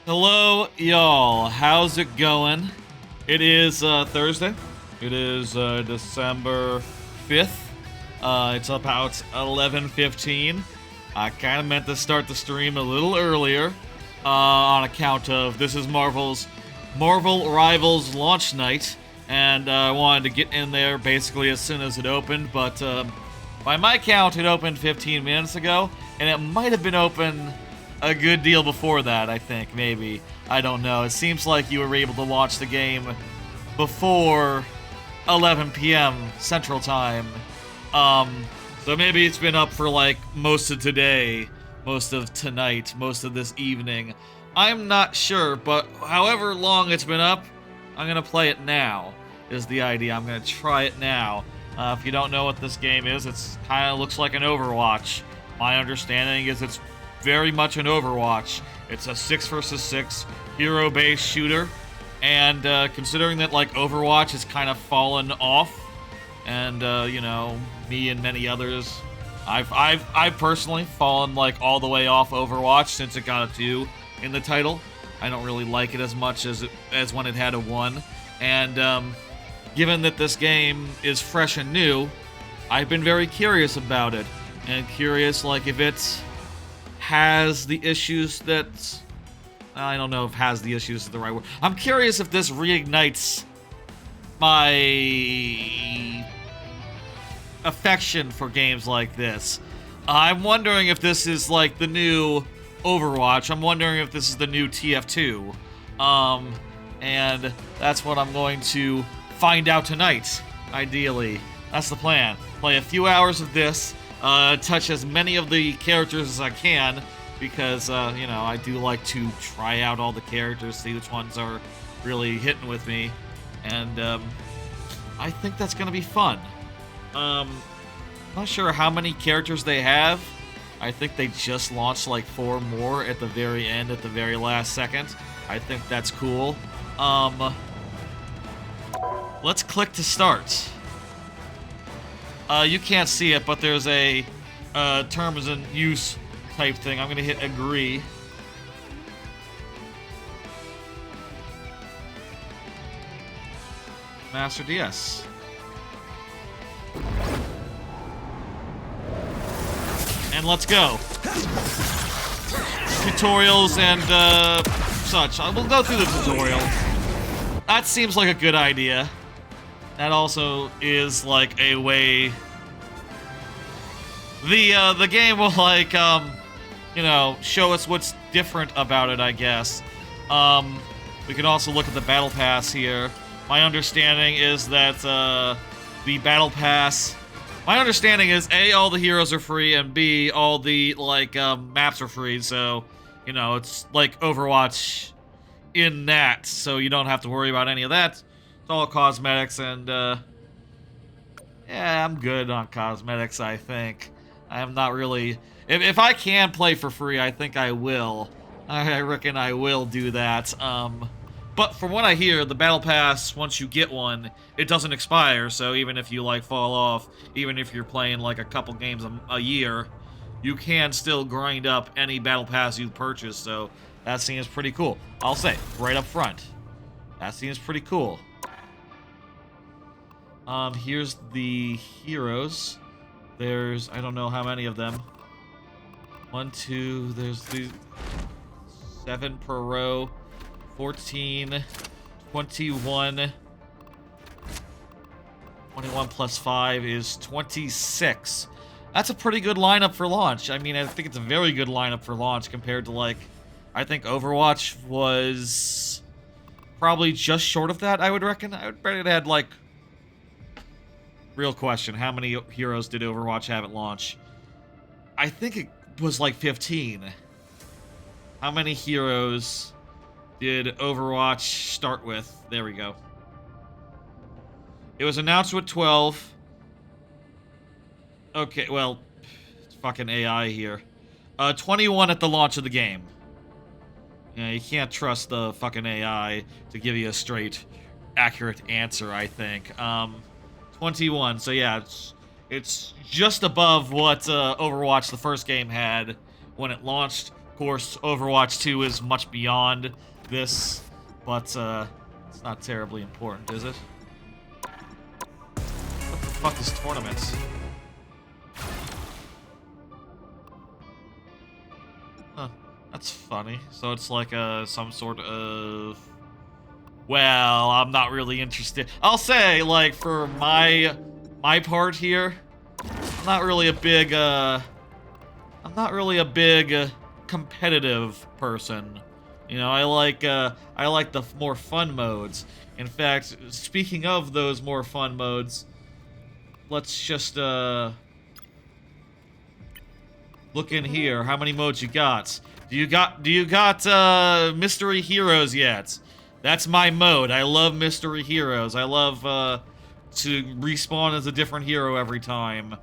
Hello, y'all. How's it going? It is Thursday. It is December 5th. It's about 11:15. I kind of meant to start the stream a little earlier on account of this is Marvel Rivals launch night, and I wanted to get in there basically as soon as it opened, but by my count, it opened 15 minutes ago, and it might have been open a good deal before that, I think, maybe. I don't know. It seems like you were able to launch the game before 11 p.m. Central Time. So maybe it's been up for like most of today, most of tonight, most of this evening. I'm not sure, but however long it's been up, I'm gonna play it now, is the idea. I'm gonna try it now. If you don't know what this game is, it's kind of looks like an Overwatch. My understanding is it's very much an Overwatch. It's a 6 versus 6 hero-based shooter, and considering that like Overwatch has kind of fallen off, and you know, me and many others, I've personally fallen like all the way off Overwatch since it got a 2 in the title. I don't really like it as much as when it had a 1, and given that this game is fresh and new, I've been very curious about it, and curious like if it's has the issues that I don't know if has the issues is the right word. I'm curious if this reignites my affection for games like this. I'm wondering if this is like the new Overwatch. I'm wondering if this is the new TF2. And that's what I'm going to find out tonight, ideally. That's the plan. Play a few hours of this, touch as many of the characters as I can, because, you know, I do like to try out all the characters, see which ones are really hitting with me, and, I think that's gonna be fun. Not sure how many characters they have. I think they just launched, like, 4 more at the very end, at the very last second. I think that's cool. Let's click to start. You can't see it, but there's a terms and use type thing. I'm gonna hit agree. Master DS. And let's go. Tutorials and such. I will go through the tutorial. That seems like a good idea. That also is like a way the game will like you know, show us what's different about it, I guess. We can also look at the battle pass here. My understanding is that the battle pass, my understanding is A, all the heroes are free, and B, all the like maps are free, so you know, it's like Overwatch in that, so you don't have to worry about any of that. It's all cosmetics, and yeah, I'm good on cosmetics, I think. I'm not really... If I can play for free, I think I will. I reckon I will do that. But from what I hear, the Battle Pass, once you get one, it doesn't expire, so even if you, like, fall off, even if you're playing, like, a couple games a year, you can still grind up any Battle Pass you purchase, so that seems pretty cool. I'll say, right up front, that seems pretty cool. Here's the heroes. There's, I don't know how many of them. 1, 2, there's the 7 per row. 14, 21. 21 plus 5 is 26. That's a pretty good lineup for launch. I mean, I think it's a very good lineup for launch compared to, like, I think Overwatch was probably just short of that, I would reckon. I would bet it had, like, real question, how many heroes did Overwatch have at launch? I think it was like 15. How many heroes did Overwatch start with? There we go. It was announced with 12. Okay, well, it's fucking AI here. 21 at the launch of the game. Yeah, you can't trust the fucking AI to give you a straight, accurate answer, I think. 21, so yeah, it's just above what Overwatch, the first game, had when it launched. Of course, Overwatch 2 is much beyond this, but it's not terribly important, is it? What the fuck is tournaments? Huh, that's funny. So it's like some sort of... Well, I'm not really interested. I'll say, like, for my part here, I'm not really a big competitive person. You know, I like the more fun modes. In fact, speaking of those more fun modes, let's just look in here. How many modes you got? Do you got mystery heroes yet? That's my mode. I love mystery heroes. I love to respawn as a different hero every time.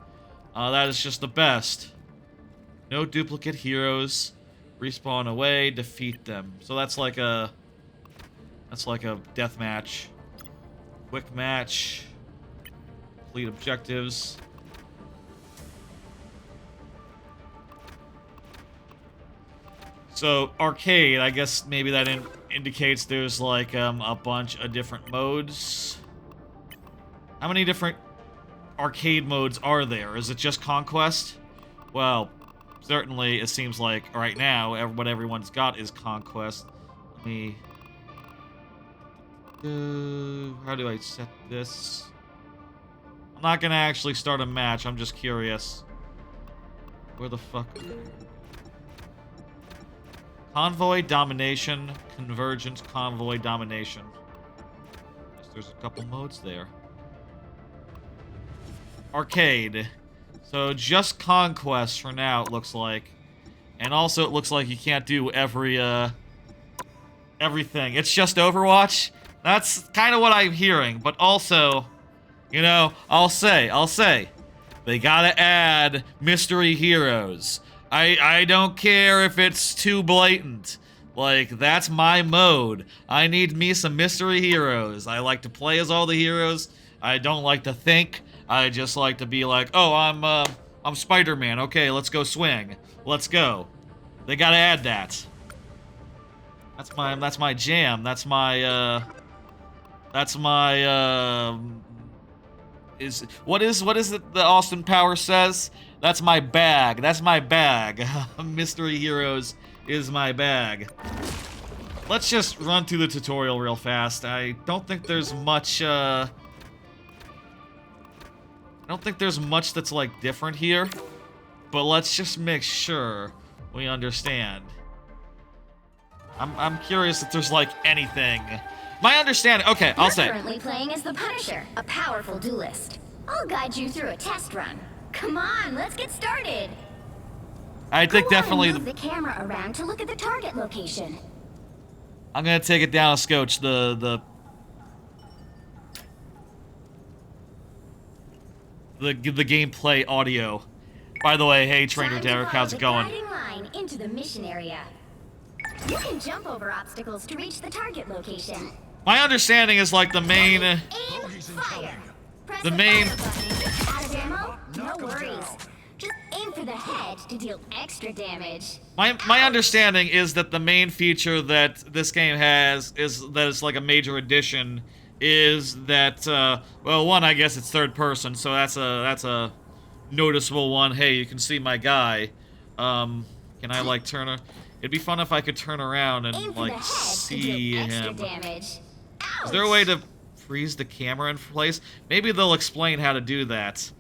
That is just the best. No duplicate heroes. Respawn away, defeat them. So that's like a deathmatch. Quick match. Complete objectives. So arcade, I guess maybe that indicates there's like a bunch of different modes. How many different arcade modes are there? Is it just Conquest? Well, certainly it seems like right now what everyone's got is Conquest. Let me... how do I set this? I'm not gonna actually start a match, I'm just curious. Where the fuck... Convoy Domination, Convergence, Convoy Domination. Guess there's a couple modes there. Arcade. So just Conquest for now, it looks like. And also it looks like you can't do everything. It's just Overwatch. That's kind of what I'm hearing. But also, you know, I'll say, they gotta add mystery heroes. I don't care if it's too blatant. Like, that's my mode. I need me some mystery heroes. I like to play as all the heroes. I don't like to think. I just like to be like, oh, I'm Spider-Man. Okay, let's go swing. Let's go. They gotta add that. That's my jam. What is it that Austin Powers says? That's my bag. That's my bag. Mystery heroes is my bag. Let's just run through the tutorial real fast. I don't think there's much that's like different here, but let's just make sure we understand. I'm curious if there's like anything. My understanding, okay, I'll say. You're currently playing as the Punisher, a powerful duelist. I'll guide you through a test run. Come on, let's get started. I think definitely move the camera around to look at the target location. I'm gonna take it down a scotch. The gameplay audio. By the way, hey TrainerDerek, how's it going? Guiding line into the mission area. You can jump over obstacles to reach the target location. My understanding is like the main. Aim, fire. Press the main. Out of ammo? No worries. Just aim for the head to deal extra damage. My understanding is that the main feature that this game has is that it's like a major addition. Is that well, one, I guess it's third person, so that's a noticeable one. Hey, you can see my guy. Can I like turn? It'd be fun if I could turn around and like see him. Is there a way to freeze the camera in place? Maybe they'll explain how to do that.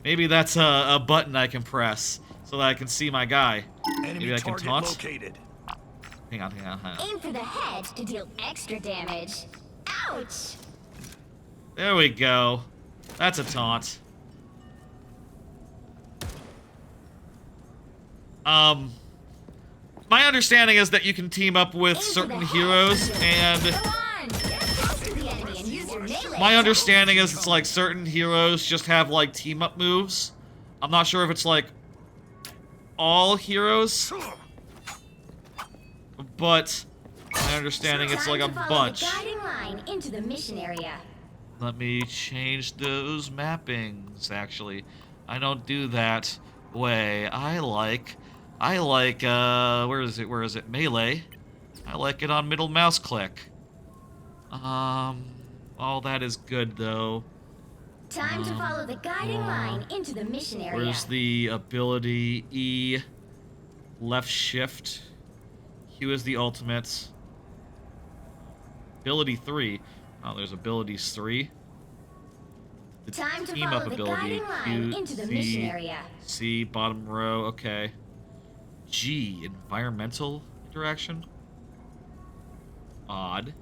Maybe that's a button I can press so that I can see my guy. Maybe I can taunt. Located. Hang on. Aim for the head to deal extra damage. Ouch! There we go. That's a taunt. My understanding is that you can team up with certain heroes, and my understanding is it's like certain heroes just have like team up moves. I'm not sure if it's like all heroes, but my understanding it's like a bunch. Let me change those mappings, actually. I don't do that way. I like I like, where is it? Melee. I like it on middle mouse click. All that is good, though. Time to follow the guiding line into the mission area. Where's the ability? E, left shift. Q is the ultimate. Ability 3. Oh, there's abilities 3. The Time to team follow up the ability. guiding line Q, into the C, mission area. C, bottom row. Okay. G, environmental interaction. Odd.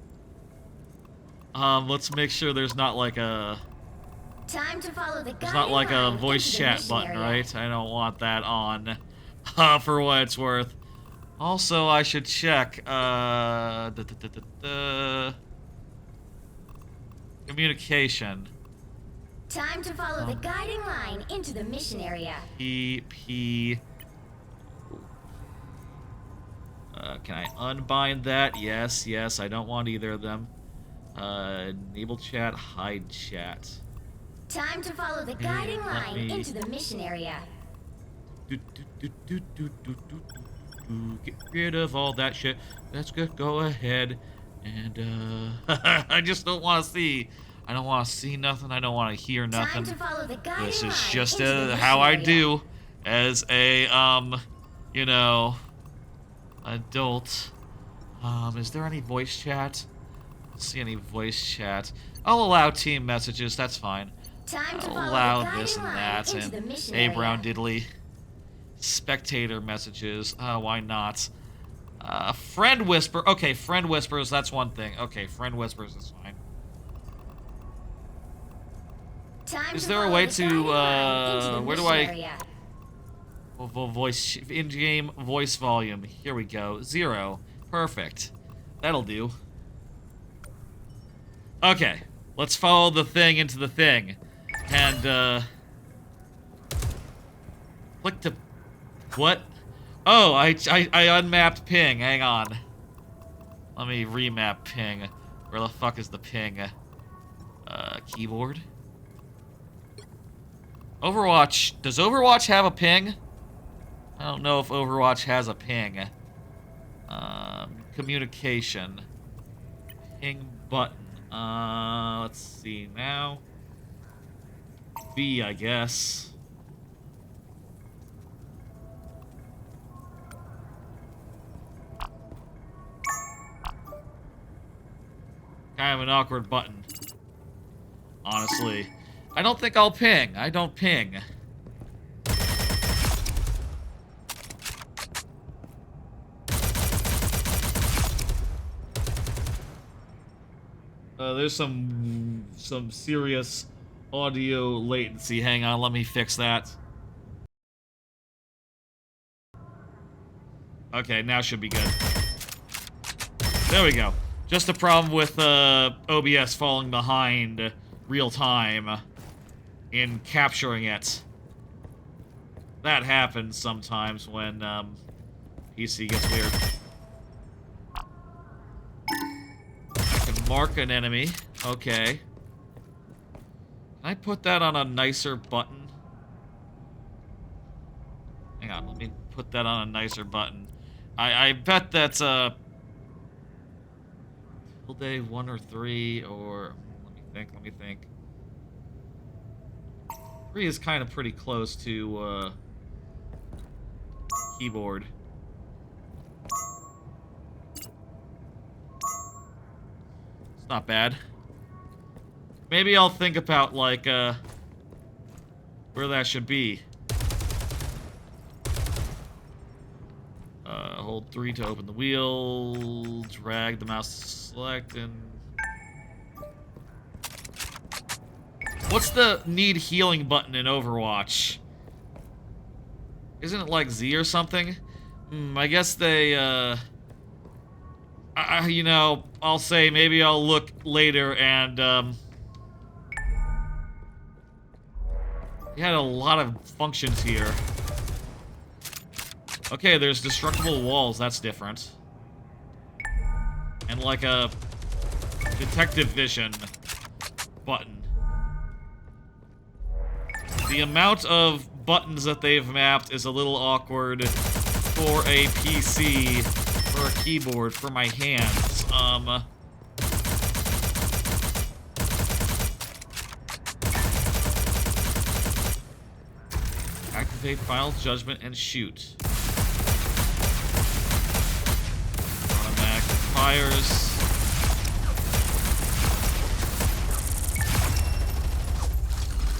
Let's make sure there's not like a... Time to follow the There's not like a voice chat button, right? I don't want that on. For what it's worth. Also, I should check, communication. Time to follow the guiding line into the mission area. P. Can I unbind that? Yes, I don't want either of them. Enable chat, hide chat. Time to follow the guiding line into the mission area. Get rid of all that shit. Let's go ahead and I just don't want to see. I don't want to see nothing. I don't want to hear nothing. Time to follow the guiding This is line just into the how I mission do as a you know, adult. Is there any voice chat? I don't see any voice chat. I'll allow team messages. That's fine. Time to I'll follow allow the this and guiding that line into the and mission A area. Brown Diddley. Spectator messages. Why not? Friend whisper. Okay, friend whispers. That's one thing. Okay, friend whispers is fine. Time Is to there a follow way the to guiding line into the where do mission I area. voice in-game voice volume? Here we go. 0. Perfect. That'll do. Okay, let's follow the thing into the thing, and click to what? Oh, I unmapped ping. Hang on. Let me remap ping. Where the fuck is the ping? Keyboard. Overwatch. Does Overwatch have a ping? I don't know if Overwatch has a ping. Communication. Ping button. Let's see now. V, I guess. Kind of an awkward button. Honestly. I don't think I'll ping. I don't ping. There's some serious audio latency. Hang on, let me fix that. Okay, now should be good. There we go. Just a problem with OBS falling behind real time in capturing it. That happens sometimes when PC gets weird. I can mark an enemy. Okay. Can I put that on a nicer button? Hang on, let me put that on a nicer button. I bet that's tilde 1 or 3 or let me think. 3 is kind of pretty close to keyboard. It's not bad. Maybe I'll think about like where that should be. Hold 3 to open the wheel, drag the mouse to select, and... What's the need healing button in Overwatch? Isn't it like Z or something? I guess they, you know, I'll say maybe I'll look later and, they had a lot of functions here. Okay, there's destructible walls, that's different. And like a detective vision button. The amount of buttons that they've mapped is a little awkward for a PC or a keyboard for my hands. Activate Final Judgment and shoot. Automatic fires.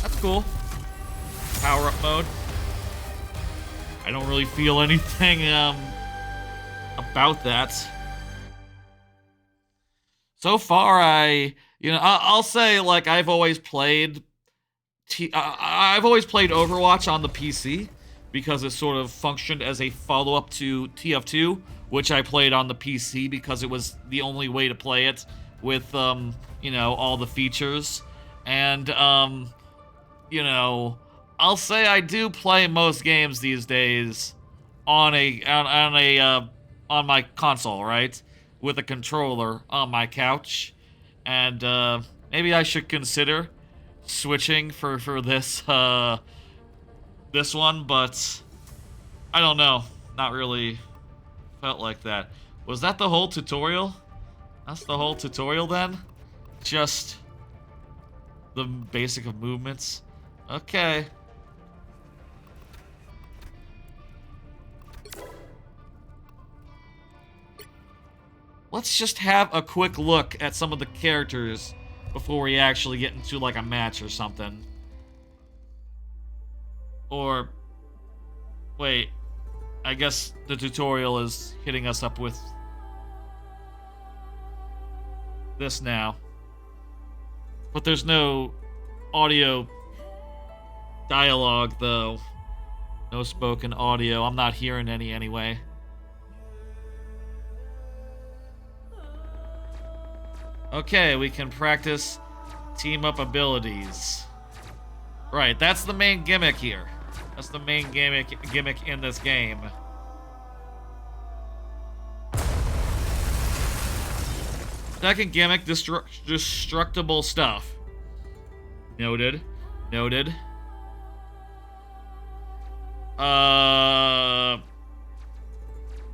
That's cool. Power up mode. I don't really feel anything about that. So far, I'll say like I've always played Overwatch on the PC because it sort of functioned as a follow-up to TF2, which I played on the PC because it was the only way to play it with all the features. And I'll say I do play most games these days on my console, right? With a controller on my couch. And maybe I should consider switching for this this one, but I don't know. Not really felt like that. Was that the whole tutorial? That's the whole tutorial then? Just the basic of movements? Okay. Let's just have a quick look at some of the characters before we actually get into like a match or something. Or wait, I guess the tutorial is hitting us up with this now. But there's no audio dialogue though. No spoken audio. I'm not hearing any anyway. Okay, we can practice team-up abilities. Right, that's the main gimmick here. That's the main gimmick in this game. Second gimmick, destructible stuff. Noted. Noted.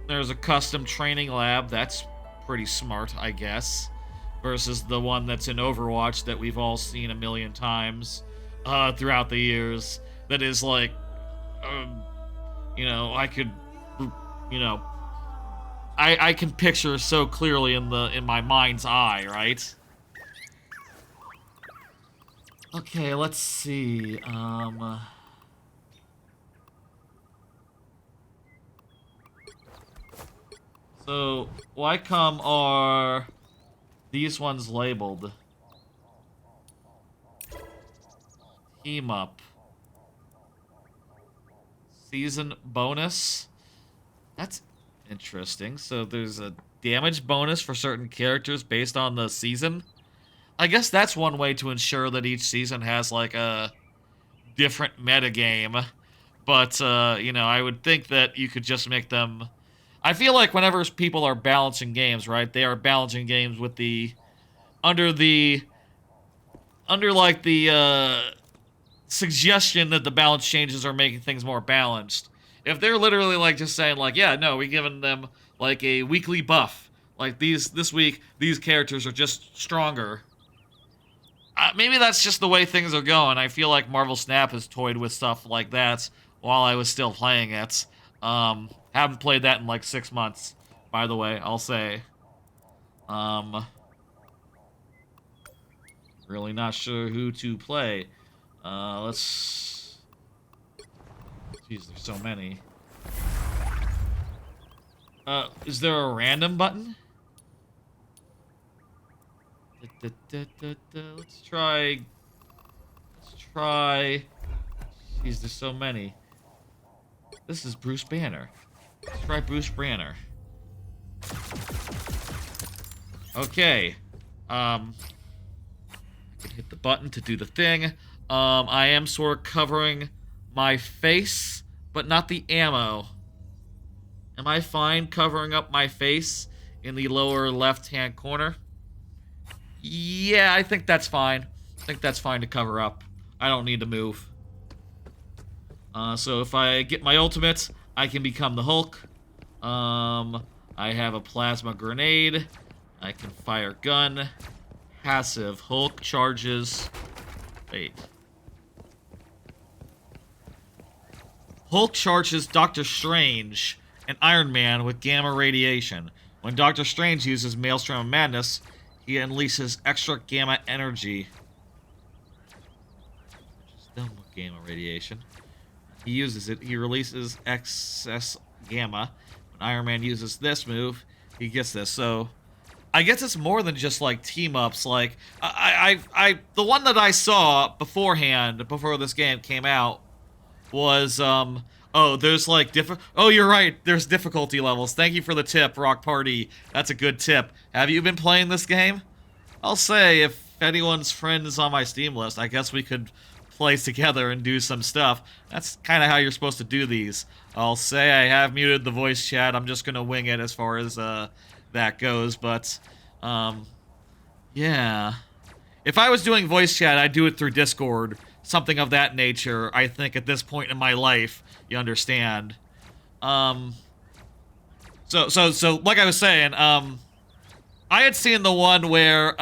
There's a custom training lab. That's pretty smart, I guess. Versus the one that's in Overwatch that we've all seen a million times throughout the years. That is like, I could, I can picture so clearly in my mind's eye, right? Okay, let's see. So why come are these ones labeled? Team up. Season bonus? That's interesting. So there's a damage bonus for certain characters based on the season? I guess that's one way to ensure that each season has like a different metagame. But, I would think that you could just make them... I feel like whenever people are balancing games, right, they are balancing games with under like the suggestion that the balance changes are making things more balanced. If they're literally like just saying like, yeah, no, we're giving them like a weekly buff, like this week these characters are just stronger. Maybe that's just the way things are going. I feel like Marvel Snap has toyed with stuff like that while I was still playing it. Haven't played that in like 6 months, by the way, I'll say. Really not sure who to play. Let's... Jeez, there's so many. Is there a random button? Let's try... Jeez, there's so many. This is Bruce Banner. Let's try Bruce Banner. Okay. I can hit the button to do the thing. I am sort of covering my face, but not the ammo. Am I fine covering up my face in the lower left-hand corner? Yeah, I think that's fine. I think that's fine to cover up. I don't need to move. So if I get my ultimate, I can become the Hulk. I have a plasma grenade. I can fire gun. Passive Hulk charges. Wait. Hulk charges Doctor Strange and Iron Man with gamma radiation. When Doctor Strange uses Maelstrom of Madness, he unleashes extra gamma energy. Which is done with gamma radiation. He uses it, he releases excess gamma. When Iron Man uses this move, he gets this. So, I guess it's more than just like team-ups. Like, the one that I saw beforehand, before this game came out, was, oh, there's like oh, you're right, there's difficulty levels. Thank you for the tip, Rock Party. That's a good tip. Have you been playing this game? I'll say, if anyone's friend is on my Steam list, I guess we could play together and do some stuff. That's kind of how you're supposed to do these. I'll say I have muted the voice chat. I'm just gonna wing it as far as, that goes, but, yeah. If I was doing voice chat, I'd do it through Discord. Something of that nature, I think, at this point in my life, you understand. So, like I was saying, I had seen the one where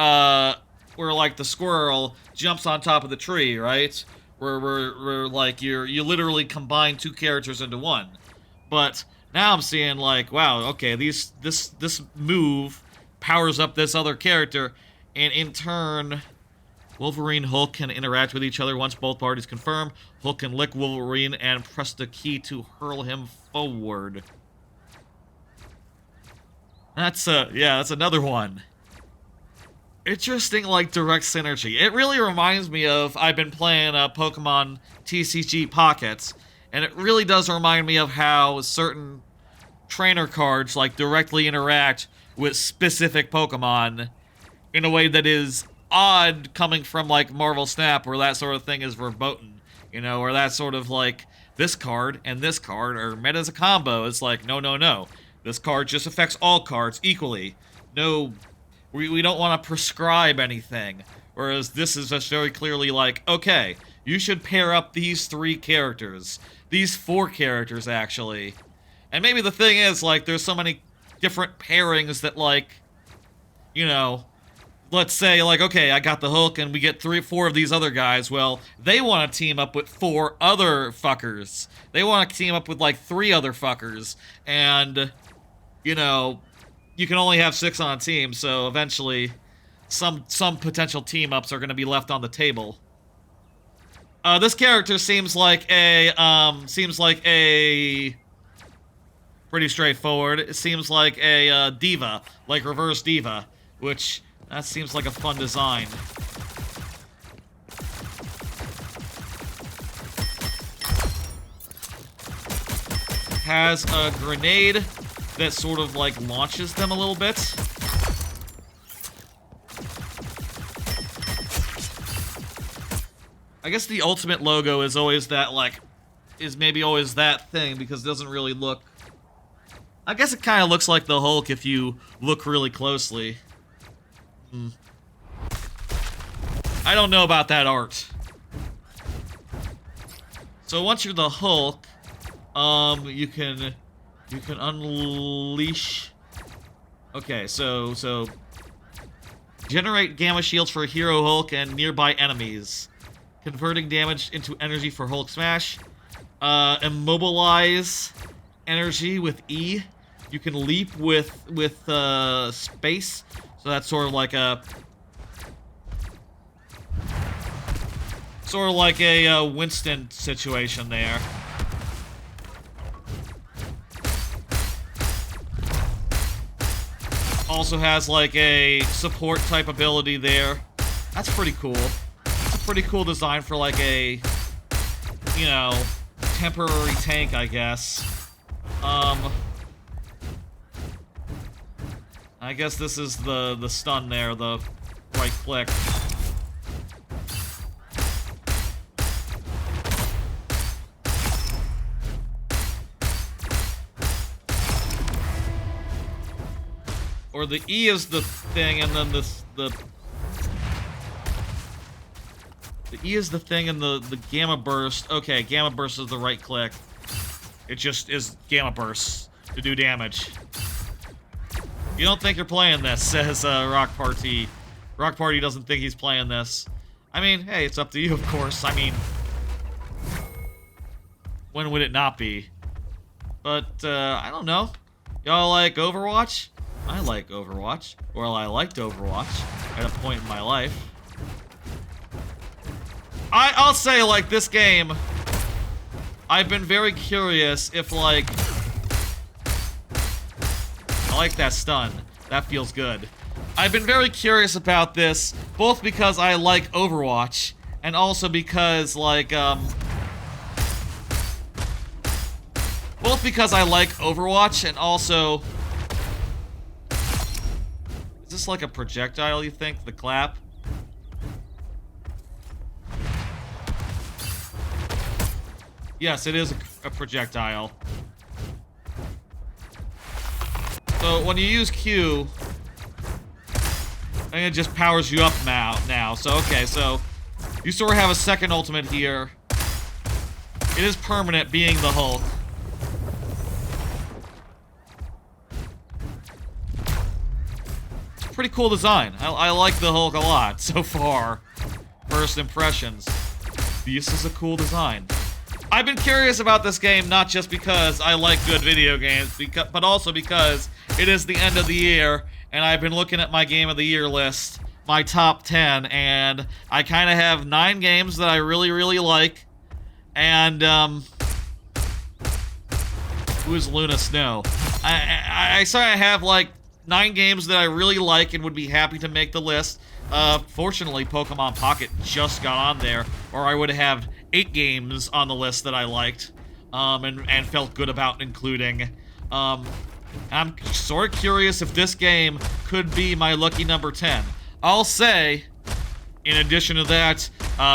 like, the squirrel jumps on top of the tree, right? Where like, you literally combine two characters into one. But now I'm seeing, like, wow, okay, this move powers up this other character, and in turn, Wolverine Hulk can interact with each other once both parties confirm. Hulk can lick Wolverine and press the key to hurl him forward. That's another one. Interesting, like, direct synergy. It really reminds me of, I've been playing Pokemon TCG Pockets, and it really does remind me of how certain trainer cards, like, directly interact with specific Pokemon in a way that is odd, coming from, like, Marvel Snap, where that sort of thing is verboten, you know, or that sort of, like, this card and this card are met as a combo. It's like, no. This card just affects all cards equally. No, we don't want to prescribe anything. Whereas this is just very clearly like, okay, you should pair up these 3 characters. These 4 characters, actually. And maybe the thing is, like, there's so many different pairings that, like, you know, let's say, like, okay, I got the Hulk and we get 3 or 4 of these other guys. Well, they want to team up with 4 other fuckers. They want to team up with, like, 3 other fuckers. And, you know, you can only have 6 on a team, so eventually some potential team-ups are going to be left on the table. This character seems like a pretty straightforward. It seems like a diva, like reverse diva, which that seems like a fun design. Has a grenade that sort of, like, launches them a little bit. I guess the ultimate logo is always that, like, is maybe always that thing, because it doesn't really look... I guess it kind of looks like the Hulk if you look really closely. I don't know about that art. So once you're the Hulk, you can unleash... Okay, so generate gamma shields for Hero Hulk and nearby enemies. Converting damage into energy for Hulk Smash. Immobilize energy with E. You can leap with space. So that's sort of like a... Sort of like a Winston situation there. Also has like a support type ability there. That's pretty cool. It's a pretty cool design for like a, you know, temporary tank, I guess. I guess this is the stun there, the right click. Or the E is the thing, and then the E is the thing, and the gamma burst. Okay, gamma burst is the right click. It just is gamma bursts. to do damage. You don't think you're playing this, says Rock Party. Rock Party doesn't think he's playing this. I mean, hey, it's up to you, of course. I mean, when would it not be? But, I don't know. Y'all like Overwatch? I like Overwatch. Well, I liked Overwatch at a point in my life. I'll say, like, this game, I've been very curious if, like... I like that stun. That feels good. I've been very curious about this, both because I like Overwatch, and also because, like, both because I like Overwatch, and also... Is this like a projectile, you think? The clap? Yes, it is a projectile. So when you use Q, I think it just powers you up now. So, okay, so you sort of have a second ultimate here. It is permanent, being the Hulk. It's a pretty cool design. I like the Hulk a lot so far. First impressions. This is a cool design. I've been curious about this game not just because I like good video games, but also because it is the end of the year, and I've been looking at my Game of the Year list, my top 10, and I kind of have 9 games that I really, really like, and, who's Luna Snow? I sort of have, like, 9 games that I really like and would be happy to make the list. Fortunately, Pokemon Pocket just got on there, or I would have 8 games on the list that I liked, and felt good about including. I'm sort of curious if this game could be my lucky number 10. I'll say, in addition to that,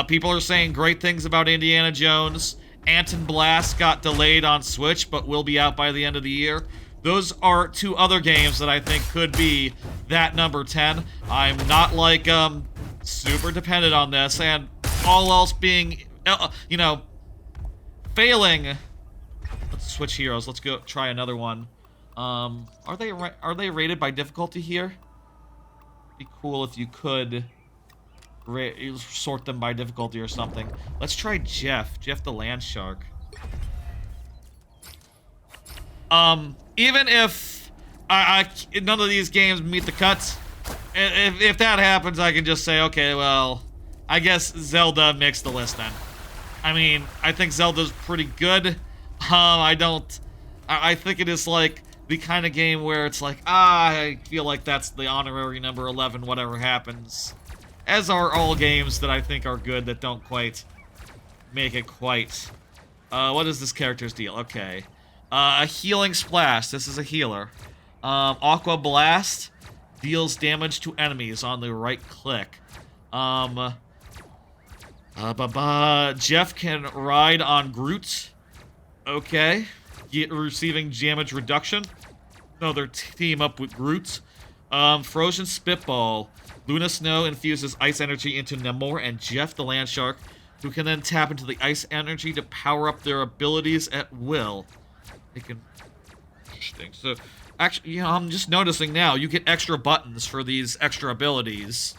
people are saying great things about Indiana Jones. Ant and Blast got delayed on Switch, but will be out by the end of the year. Those are 2 other games that I think could be that number 10. I'm not, like, super dependent on this, and all else being, you know, failing. Let's switch heroes. Let's go try another one. Are they rated by difficulty here? Be cool if you could sort them by difficulty or something. Let's try Jeff the Land Shark. Even if none of these games meet the cuts, if that happens, I can just say, okay, well, I guess Zelda makes the list then. I mean, I think Zelda's pretty good. I think it is like the kind of game where it's like, I feel like that's the honorary number 11, whatever happens. As are all games that I think are good that don't quite make it quite. What is this character's deal? Okay. A healing splash. This is a healer. Aqua Blast deals damage to enemies on the right click. Jeff can ride on Groot. Okay. Receiving damage reduction. Another team up with Groot. Frozen Spitball. Luna Snow infuses ice energy into Namor and Jeff the Land Shark, who can then tap into the ice energy to power up their abilities at will. They can... Interesting. So, actually, you know, I'm just noticing now, you get extra buttons for these extra abilities.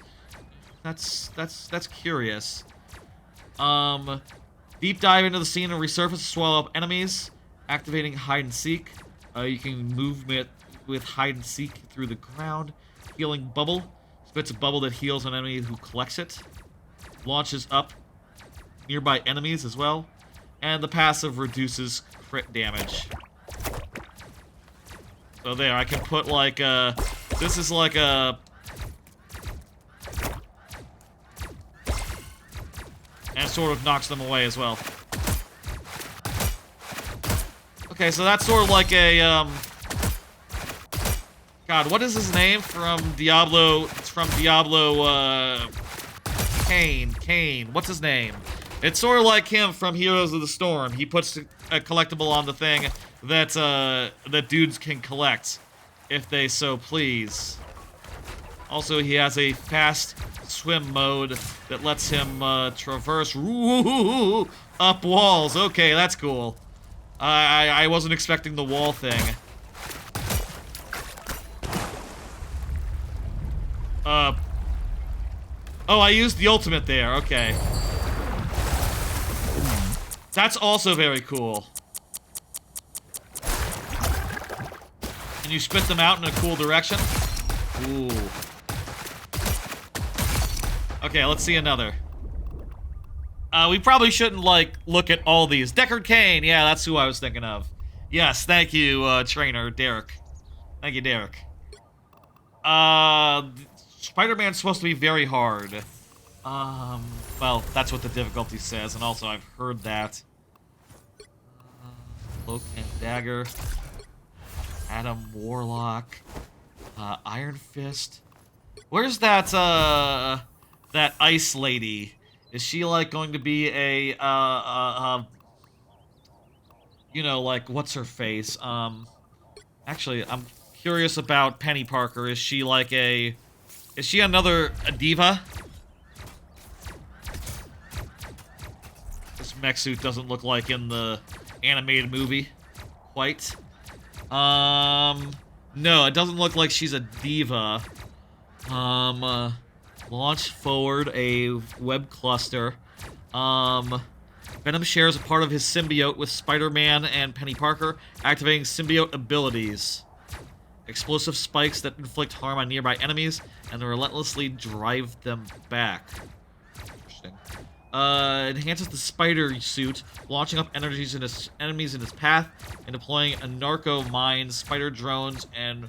That's curious. Deep dive into the scene and resurface to swallow up enemies. Activating hide and seek. You can move with hide and seek through the ground. Healing bubble. Spits a bubble that heals an enemy who collects it. Launches up nearby enemies as well. And the passive reduces crit damage. So there, I can put like a... This is like a... And sort of knocks them away as well. Okay, so that's sort of like a, God, what is his name from Diablo? It's from Diablo, Kane. What's his name? It's sort of like him from Heroes of the Storm. He puts a collectible on the thing that, that dudes can collect, if they so please. Also, he has a fast swim mode that lets him, traverse up walls. Okay, that's cool. I wasn't expecting the wall thing. Oh, I used the ultimate there. Okay. That's also very cool. And you spit them out in a cool direction. Ooh. Okay, let's see another. We probably shouldn't, like, look at all these. Deckard Cain! Yeah, that's who I was thinking of. Yes, thank you, TrainerDerek. Thank you, Derek. Spider-Man's supposed to be very hard. Well, that's what the difficulty says, and also I've heard that. Cloak and Dagger. Adam Warlock. Iron Fist. Where's that, that ice lady? Is she, like, going to be a, you know, like, what's her face? Actually, I'm curious about Penny Parker. Is she, like, is she a diva? This mech suit doesn't look like in the animated movie. Quite. No, it doesn't look like she's a diva. Launch forward a web cluster. Venom shares a part of his symbiote with Spider-Man and Penny Parker, activating symbiote abilities. Explosive spikes that inflict harm on nearby enemies and relentlessly drive them back. Interesting. Enhances the spider suit, launching up enemies in its path and deploying a narco mines, spider drones, and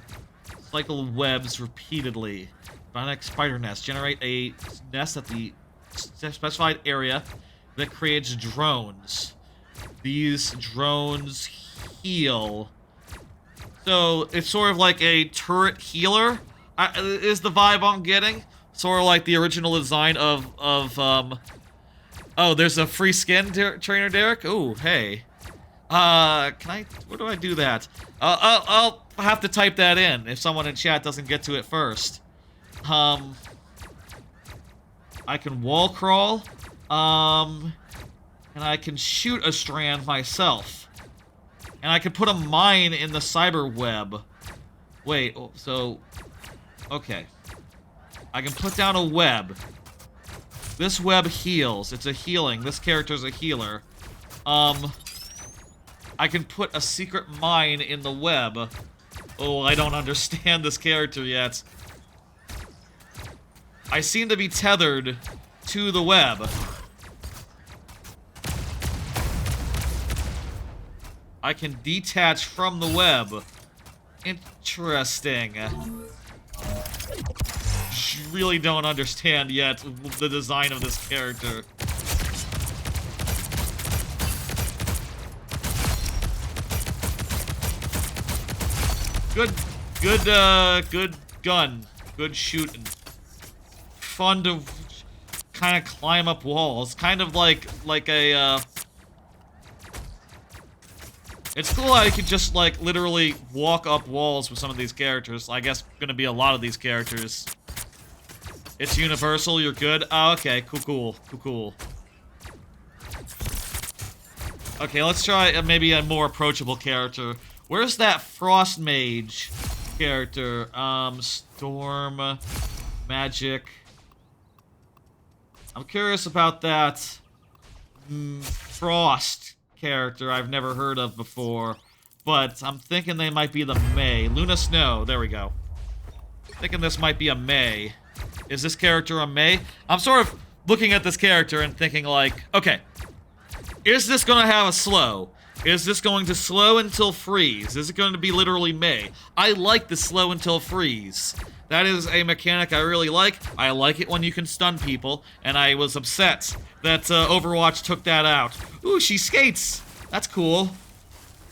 cycle webs repeatedly. Bionic spider nest. Generate a nest at the specified area that creates drones. These drones heal. So it's sort of like a turret healer, is the vibe I'm getting. Sort of like the original design of oh, there's a free skin, TrainerDerek? Ooh, hey. Where do I do that? I'll have to type that in if someone in chat doesn't get to it first. I can wall crawl, and I can shoot a strand myself. And I can put a mine in the cyber web. Wait, so... Okay. I can put down a web. This web heals. It's a healing. This character's a healer. I can put a secret mine in the web. Oh, I don't understand this character yet. I seem to be tethered to the web. I can detach from the web. Interesting. Really don't understand yet the design of this character. Good gun. Good shooting. Fun to kind of climb up walls. Kind of like a, It's cool how you can just, like, literally walk up walls with some of these characters. I guess gonna be a lot of these characters. It's universal, you're good? Oh, okay, cool. Okay, let's try maybe a more approachable character. Where's that Frost Mage character? Storm... Magic... I'm curious about that... Frost character I've never heard of before. But I'm thinking they might be the May. Luna Snow, there we go. Thinking this might be a May. Is this character a May? I'm sort of looking at this character and thinking like, okay, is this gonna have a slow? Is this going to slow until freeze? Is it going to be literally May? I like the slow until freeze. That is a mechanic I really like. I like it when you can stun people, and I was upset that Overwatch took that out. Ooh, she skates! That's cool.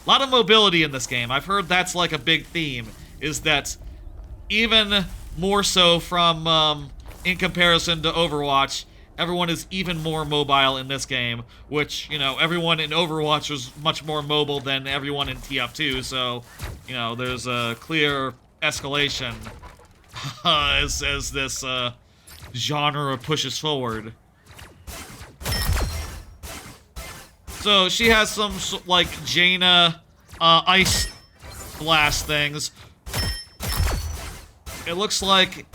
A lot of mobility in this game. I've heard that's like a big theme, is that even more so from, in comparison to Overwatch, everyone is even more mobile in this game, which, you know, everyone in Overwatch was much more mobile than everyone in TF2, so, you know, there's a clear escalation as this genre pushes forward. So she has some like Jaina ice blast things. It looks like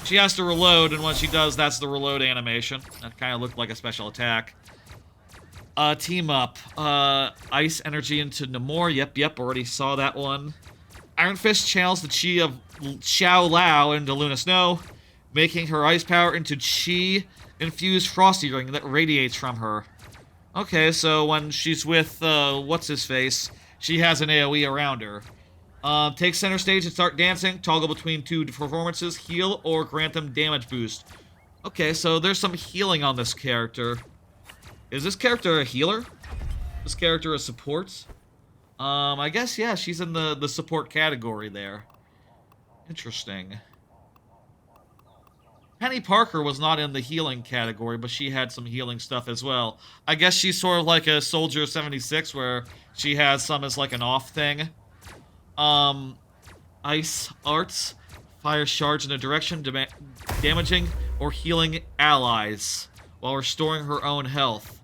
She has to reload, and when she does, that's the reload animation. That kind of looked like a special attack. Team up. Ice energy into Namor. Yep, already saw that one. Iron Fist channels the chi of Xiao Lao into Luna Snow, making her ice power into chi-infused Frosty Ring that radiates from her. Okay, so when she's with, what's-his-face, she has an AoE around her. Take center stage and start dancing. Toggle between two performances. Heal or grant them damage boost. Okay, so there's some healing on this character. Is this character a healer? This character a support? I guess, yeah, she's in the support category there. Interesting. Penny Parker was not in the healing category, but she had some healing stuff as well. I guess she's sort of like a Soldier 76, where she has some as like an off thing. Ice arts. Fire shards in a direction, damaging or healing allies, while restoring her own health.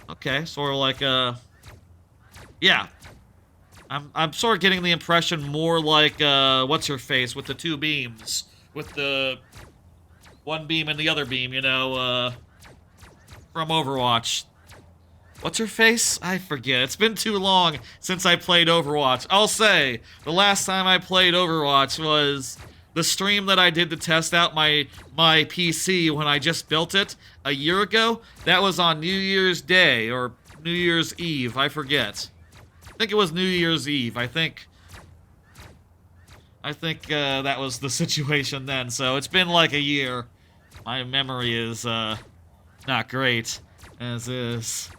Okay, sort of like yeah. I'm sort of getting the impression more like, what's-her-face, with the two beams. With the one beam and the other beam, you know, from Overwatch. What's-her-face? I forget. It's been too long since I played Overwatch. I'll say, the last time I played Overwatch was the stream that I did to test out my PC when I just built it a year ago. That was on New Year's Day, or New Year's Eve, I forget. I think it was New Year's Eve. I think that was the situation then. So it's been like a year. My memory is not great, as is.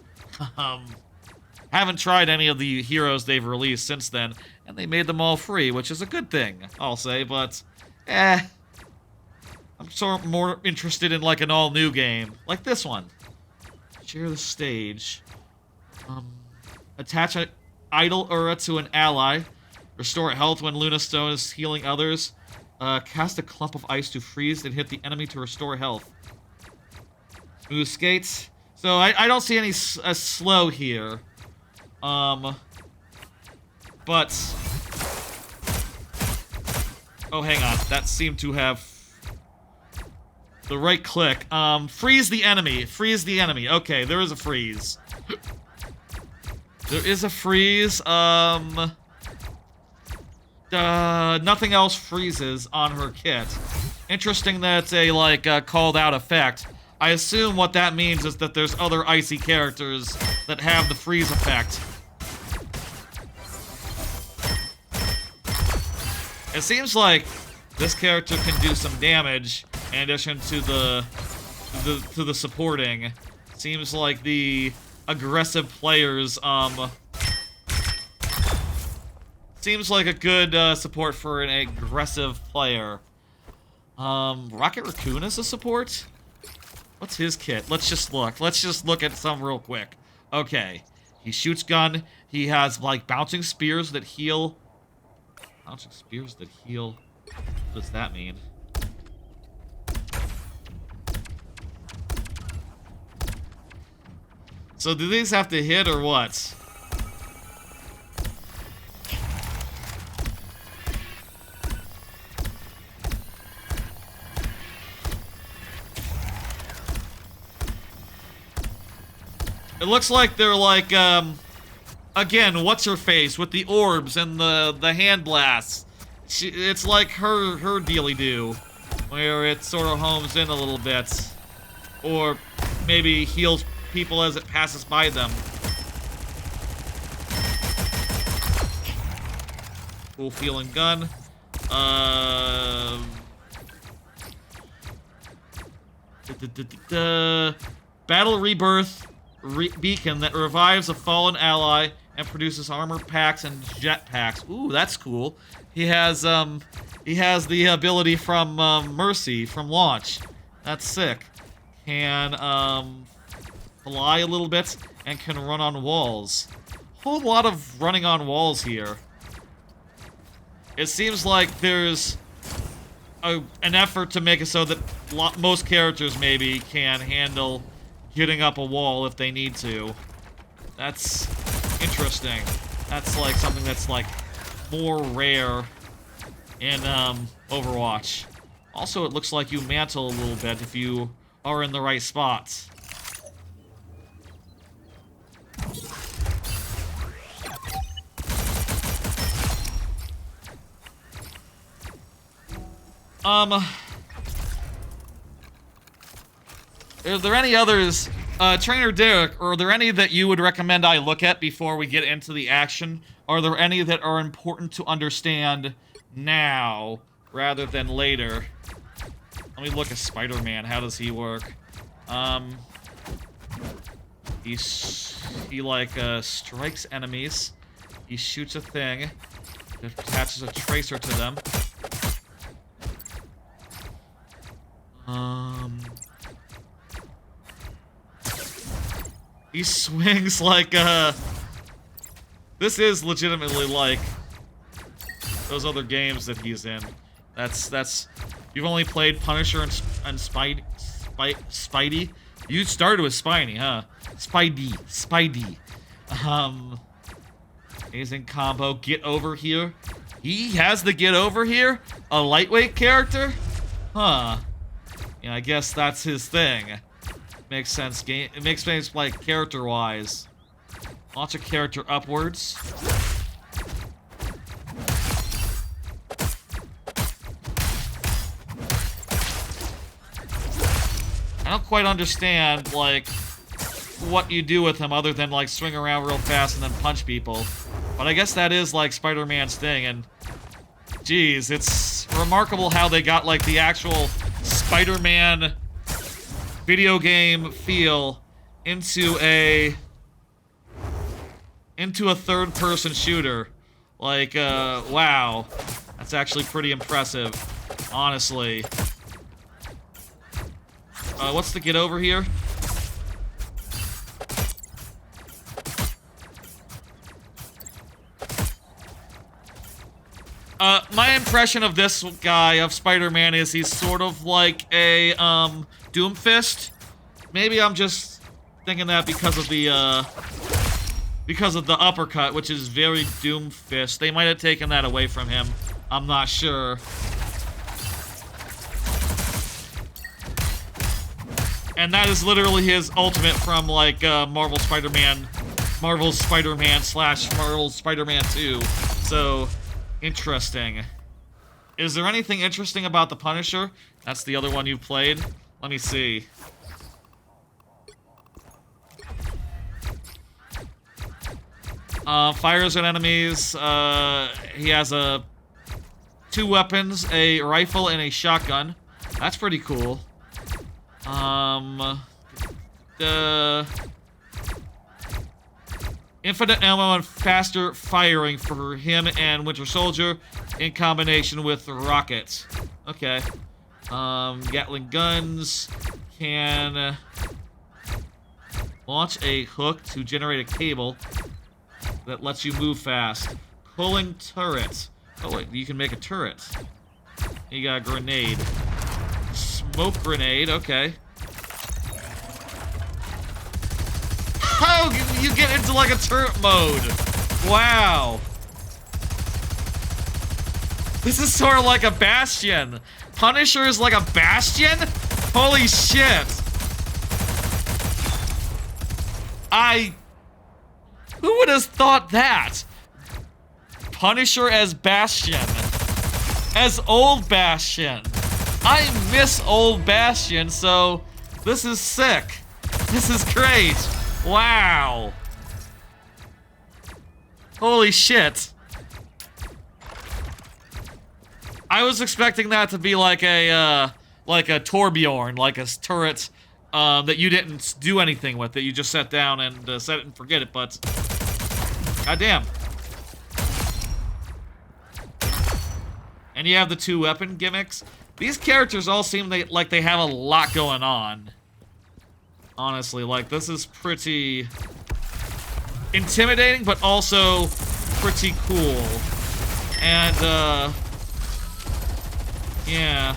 Haven't tried any of the heroes they've released since then, and they made them all free, which is a good thing, I'll say. But I'm sort of more interested in like an all-new game, like this one. Share the stage. Attach an idle aura to an ally. Restore health when Luna Stone is healing others. Cast a clump of ice to freeze and hit the enemy to restore health. Smooth skates. So I don't see any slow here. But... Oh, hang on. That seemed to have... the right click. Freeze the enemy. Freeze the enemy. Okay, there is a freeze. There is a freeze. Nothing else freezes on her kit. Interesting that it's a, like, called out effect. I assume what that means is that there's other icy characters that have the freeze effect. It seems like this character can do some damage in addition to the supporting. Seems like the aggressive players, seems like a good support for an aggressive player. Rocket Raccoon is a support? What's his kit? Let's just look. Let's just look at some real quick. Okay. He shoots gun. He has, like, bouncing spears that heal. Bouncing spears that heal. What does that mean? So do these have to hit or what? It looks like they're like, again, what's-her-face with the orbs and the hand blasts. It's like her dealy-do, where it sort of homes in a little bit. Or maybe heals people as it passes by them. Cool feeling gun. Battle Rebirth beacon that revives a fallen ally and produces armor packs and jet packs. Ooh, that's cool. He has the ability from Mercy from launch. That's sick. Can fly a little bit and can run on walls. Whole lot of running on walls here. It seems like there's an effort to make it so that most characters maybe can handle getting up a wall if they need to. That's interesting. That's like something that's like more rare in Overwatch. Also, it looks like you mantle a little bit if you are in the right spots. Are there any others, TrainerDerek, are there any that you would recommend I look at before we get into the action? Are there any that are important to understand now rather than later? Let me look at Spider-Man. How does he work? He strikes enemies. He shoots a thing. It attaches a tracer to them. He swings like, this is legitimately like those other games that he's in. You've only played Punisher and Spidey? You started with Spidey, huh? Spidey. Amazing combo. Get over here. He has the get over here? A lightweight character? Huh. Yeah, I guess that's his thing. Makes sense. It makes sense, like, character-wise. Launch a character upwards. I don't quite understand, like, what you do with him other than, like, swing around real fast and then punch people. But I guess that is, like, Spider-Man's thing, and... Geez, it's remarkable how they got, like, the actual Spider-Man video game feel into a third-person shooter. Like, wow. That's actually pretty impressive, honestly. What's the get over here? My impression of this guy, of Spider-Man, is he's sort of like a, Doomfist. Maybe I'm just thinking that because of the uppercut, which is very Doomfist. They might have taken that away from him. I'm not sure. And that is literally his ultimate from, like, Marvel's Spider-Man / Marvel's Spider-Man 2. So, interesting. Is there anything interesting about the Punisher? That's the other one you've played. Let me see. Fires at enemies. He has two weapons, a rifle and a shotgun. That's pretty cool. Infinite ammo and faster firing for him and Winter Soldier in combination with rockets. Okay. Gatling guns can launch a hook to generate a cable that lets you move fast. Pulling turret. Oh wait, you can make a turret. You got a grenade. Smoke grenade, okay. How you get into like a turret mode? Wow. This is sort of like a Bastion. Punisher is like a Bastion? Holy shit. Who would have thought that? Punisher as Bastion. As old Bastion. I miss old Bastion, so this is sick. This is great. Wow. Holy shit. I was expecting that to be like a Torbjorn, like a turret that you didn't do anything with, that you just set down and set it and forget it, but goddamn. And you have the two weapon gimmicks. These characters all seem like they have a lot going on. Honestly, like, this is pretty intimidating, but also pretty cool. And, yeah.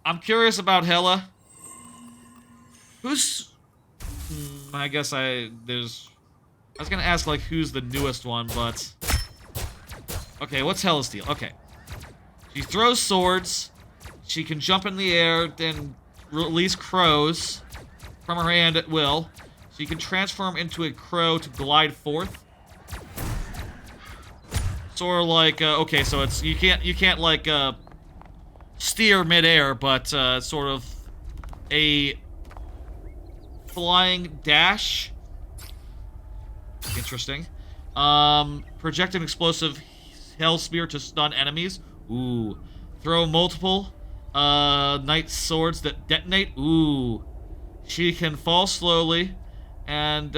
I'm curious about Hela. Who's... I guess I was gonna ask, like, who's the newest one, but... Okay, what's Hella's deal? Okay. She throws swords. She can jump in the air, then release crows from her hand at will. She can transform into a crow to glide forth. Sort of like, okay, so it's, you can't like, steer midair, but, sort of a flying dash. Interesting. Project an explosive hell spear to stun enemies. Ooh. Throw multiple, knight swords that detonate. Ooh. She can fall slowly, and,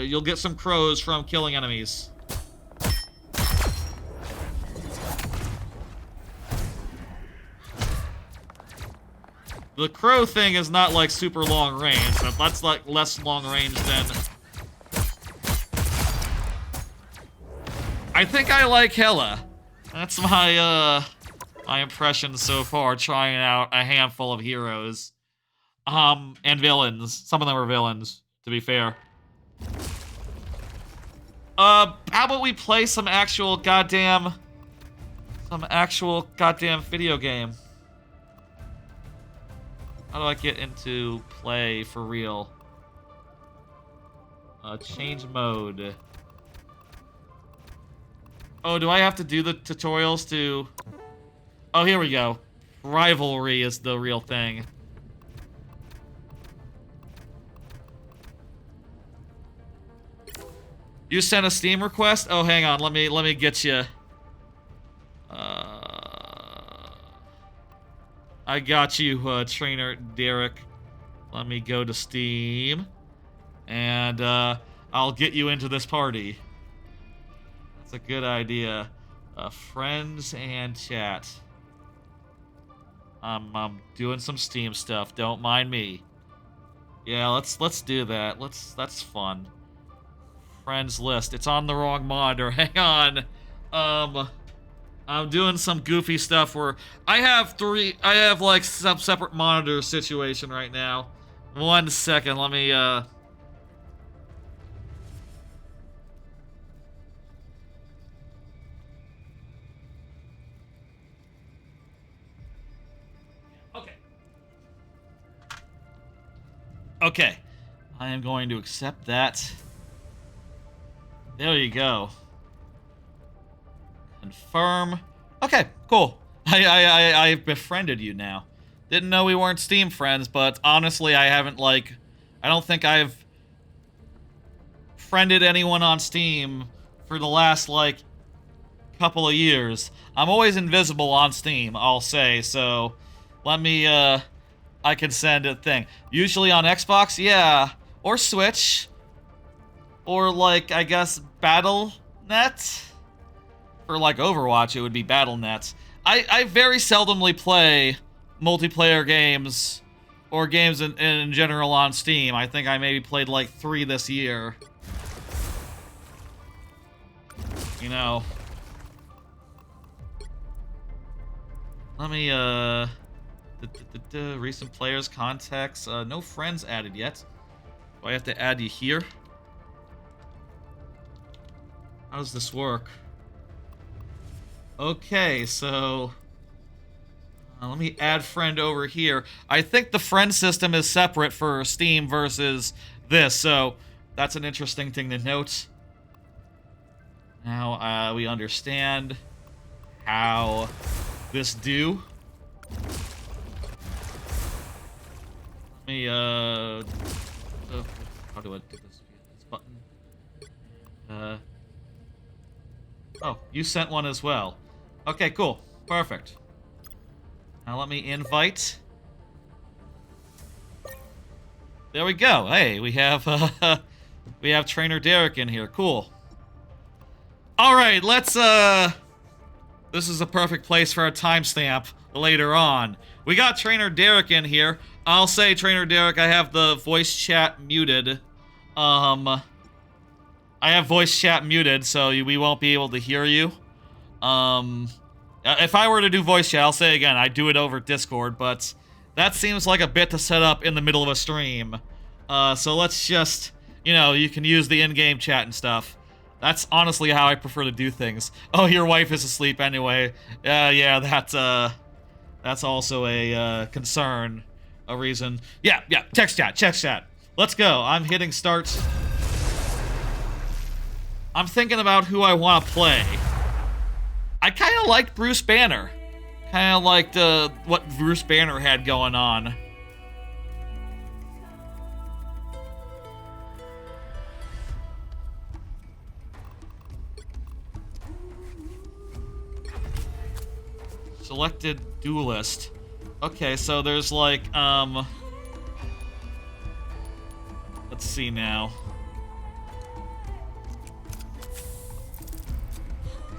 you'll get some crows from killing enemies. The crow thing is not, like, super long range, but that's, like, less long range than... I think I like Hella. That's my, my impression so far, trying out a handful of heroes. And villains. Some of them are villains, to be fair. How about we play some actual goddamn video game? How do I get into play for real? Change mode. Oh, do I have to do the tutorials to... Oh, here we go. Rivalry is the real thing. You sent a Steam request? Oh, hang on. Let me get you. I got you, TrainerDerek. Let me go to Steam. And, I'll get you into this party. That's a good idea. Friends and chat. I'm doing some Steam stuff. Don't mind me. Yeah, let's do that. That's fun. Friends list. It's on the wrong monitor. Hang on. I'm doing some goofy stuff where I have like some separate monitor situation right now. 1 second, let me Okay. I am going to accept that. There you go. Confirm. Okay, cool. I've befriended you now. Didn't know we weren't Steam friends, but honestly, I don't think I've friended anyone on Steam for the last, like, couple of years. I'm always invisible on Steam, I'll say, so let me, I can send a thing. Usually on Xbox, yeah, or Switch, or, like, I guess, Battle.net? For, like, Overwatch, it would be Battle.net. I very seldomly play multiplayer games, or games in general on Steam. I think I maybe played, like, 3 this year. You know. Let me, recent players, contacts, no friends added yet. Do I have to add you here? How does this work? Okay, so... let me add friend over here. I think the friend system is separate for Steam versus this, so that's an interesting thing to note. Now, we understand how this do. Let me, how do I do this? This button. Oh, you sent one as well. Okay, cool. Perfect. Now let me invite. There we go. Hey, we have TrainerDerek in here. Cool. All right, let's this is a perfect place for a timestamp later on. We got TrainerDerek in here. I'll say, TrainerDerek, I have the voice chat muted. I have voice chat muted, so we won't be able to hear you. If I were to do voice chat, I'll say again, I do it over Discord, but that seems like a bit to set up in the middle of a stream. So let's just, you know, you can use the in-game chat and stuff. That's honestly how I prefer to do things. Oh, your wife is asleep anyway. Yeah, that's also a concern, a reason. Yeah, text chat. Let's go. I'm hitting start. I'm thinking about who I want to play. I kind of liked Bruce Banner. Kind of liked what Bruce Banner had going on. Selected duelist. Okay, so there's like, let's see now.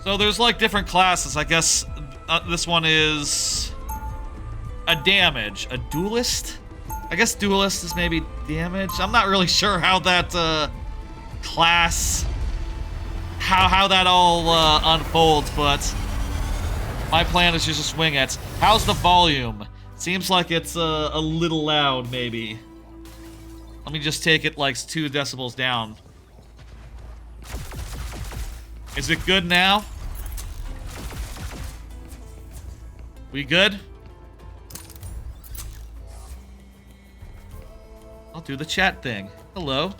So there's like different classes. I guess this one is a damage. A duelist? I guess duelist is maybe damage. I'm not really sure how that class, how that all unfolds, but my plan is just to swing it. How's the volume? Seems like it's a little loud, maybe. Let me just take it like 2 decibels down. Is it good now? We good? I'll do the chat thing. Hello.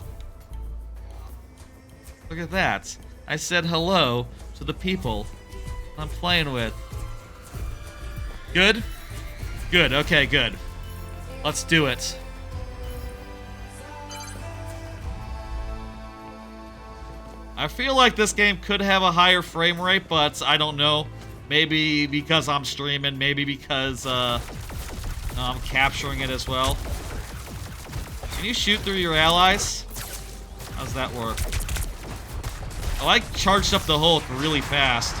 Look at that. I said hello to the people I'm playing with. Good? Good, okay, good. Let's do it. I feel like this game could have a higher frame rate, but I don't know. Maybe because I'm streaming, maybe because I'm capturing it as well. Can you shoot through your allies? How's that work? Oh, I charged up the Hulk really fast.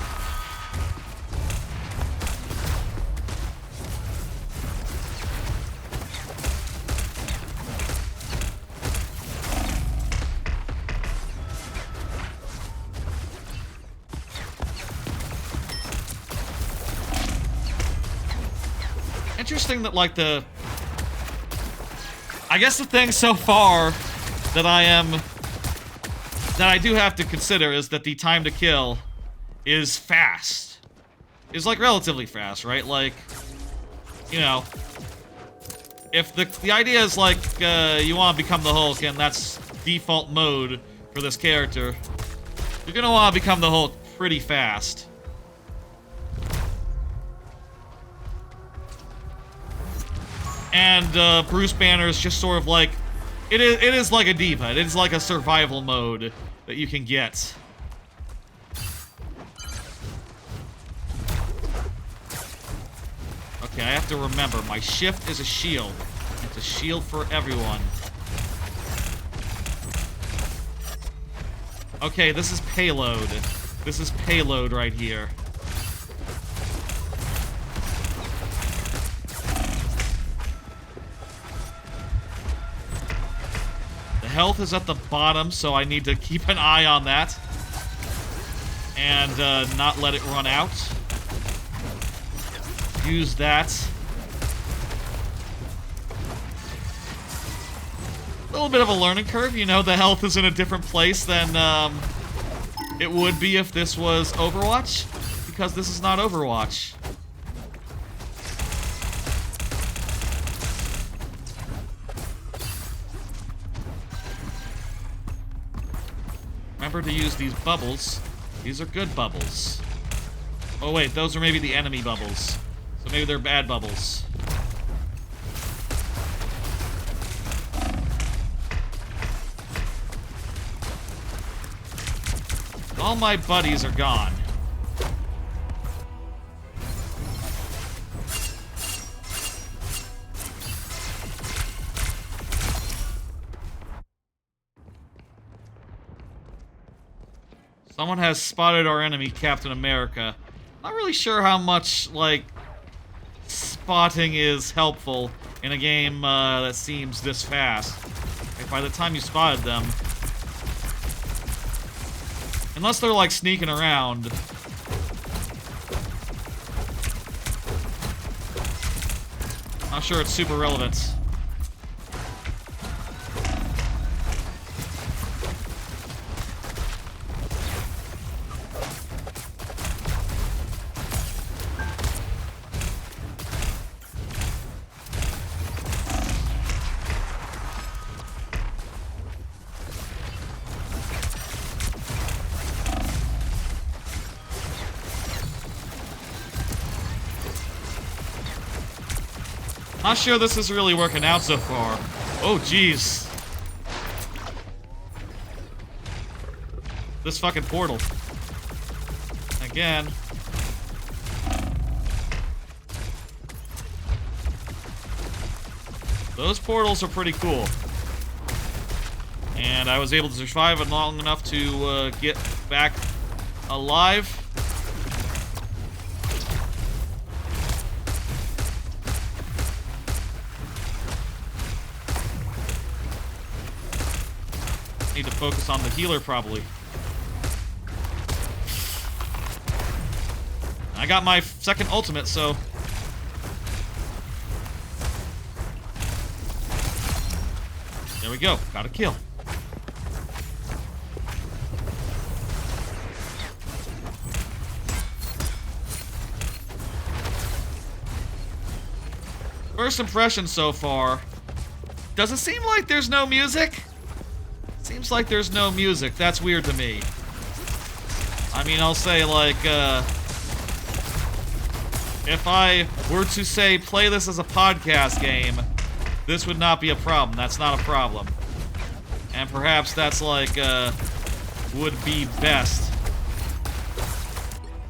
Interesting that, like, I guess the thing so far that I do have to consider is that the time to kill is fast. Is, like, relatively fast, right? Like, you know, if the idea is, like, you want to become the Hulk and that's default mode for this character, you're gonna want to become the Hulk pretty fast. And Bruce Banner is just sort of like, it is like a diva. It is like a survival mode that you can get. Okay, I have to remember, my shift is a shield. It's a shield for everyone. Okay, this is Payload. This is Payload right here. Health is at the bottom, so I need to keep an eye on that. And not let it run out. Use that. A little bit of a learning curve, you know, the health is in a different place than it would be if this was Overwatch, because this is not Overwatch. Remember to use these bubbles. These are good bubbles. Oh wait, those are maybe the enemy bubbles. So maybe they're bad bubbles. All my buddies are gone. Someone has spotted our enemy, Captain America. Not really sure how much, like, spotting is helpful in a game that seems this fast. Like, by the time you spotted them... Unless they're, like, sneaking around. Not sure it's super relevant. Not sure this is really working out so far. Oh, jeez. This fucking portal. Again. Those portals are pretty cool. And I was able to survive it long enough to get back alive. Need to focus on the healer, probably. I got my second ultimate, so... There we go. Got a kill. First impression so far. Does it seem like there's no music? Seems like there's no music. That's weird to me. I mean, I'll say, like, if I were to say, play this as a podcast game, this would not be a problem. That's not a problem. And perhaps that's, like, would be best.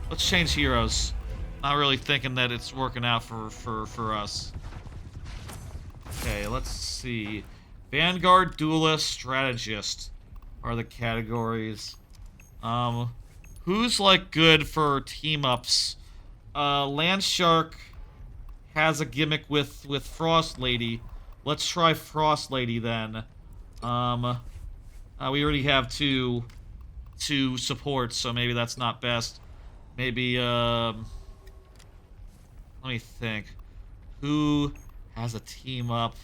Let's change heroes. Not really thinking that it's working out for us. Okay, let's see. Vanguard, Duelist, Strategist are the categories. Who's, like, good for team-ups? Land Shark has a gimmick with Frost Lady. Let's try Frost Lady, then. We already have two supports, so maybe that's not best. Maybe, let me think. Who has a team-up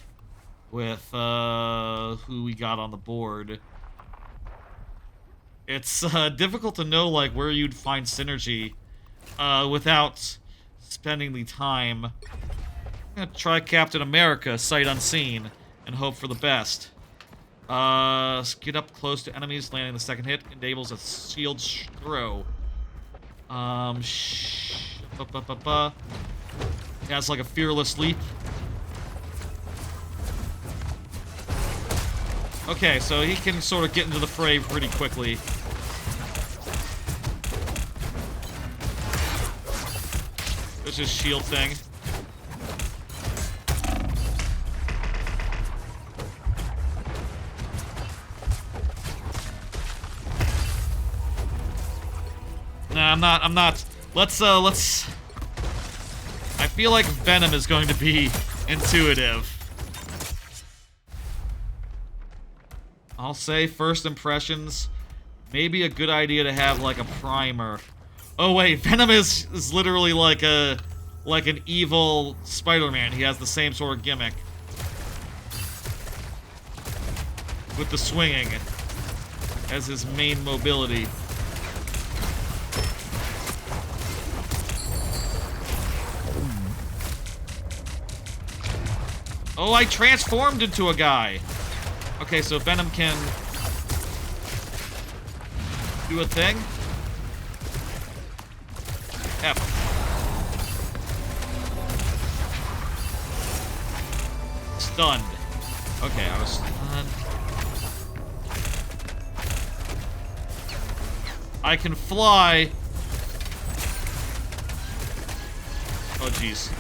with who we got on the board? It's difficult to know, like, where you'd find synergy without spending the time. I'm gonna try Captain America, sight unseen, and hope for the best. Get up close to enemies, landing the second hit enables a shield throw. He has like a fearless leap. Okay, so he can sort of get into the fray pretty quickly. There's his shield thing. Nah, I'm not. Let's. I feel like Venom is going to be intuitive. I'll say first impressions, maybe a good idea to have like a primer. Oh wait, Venom is literally like an evil Spider-Man. He has the same sort of gimmick. With the swinging as his main mobility. Oh, I transformed into a guy. Okay, so Venom can do a thing. F. Stunned. Okay, I was stunned. I can fly. Oh, jeez.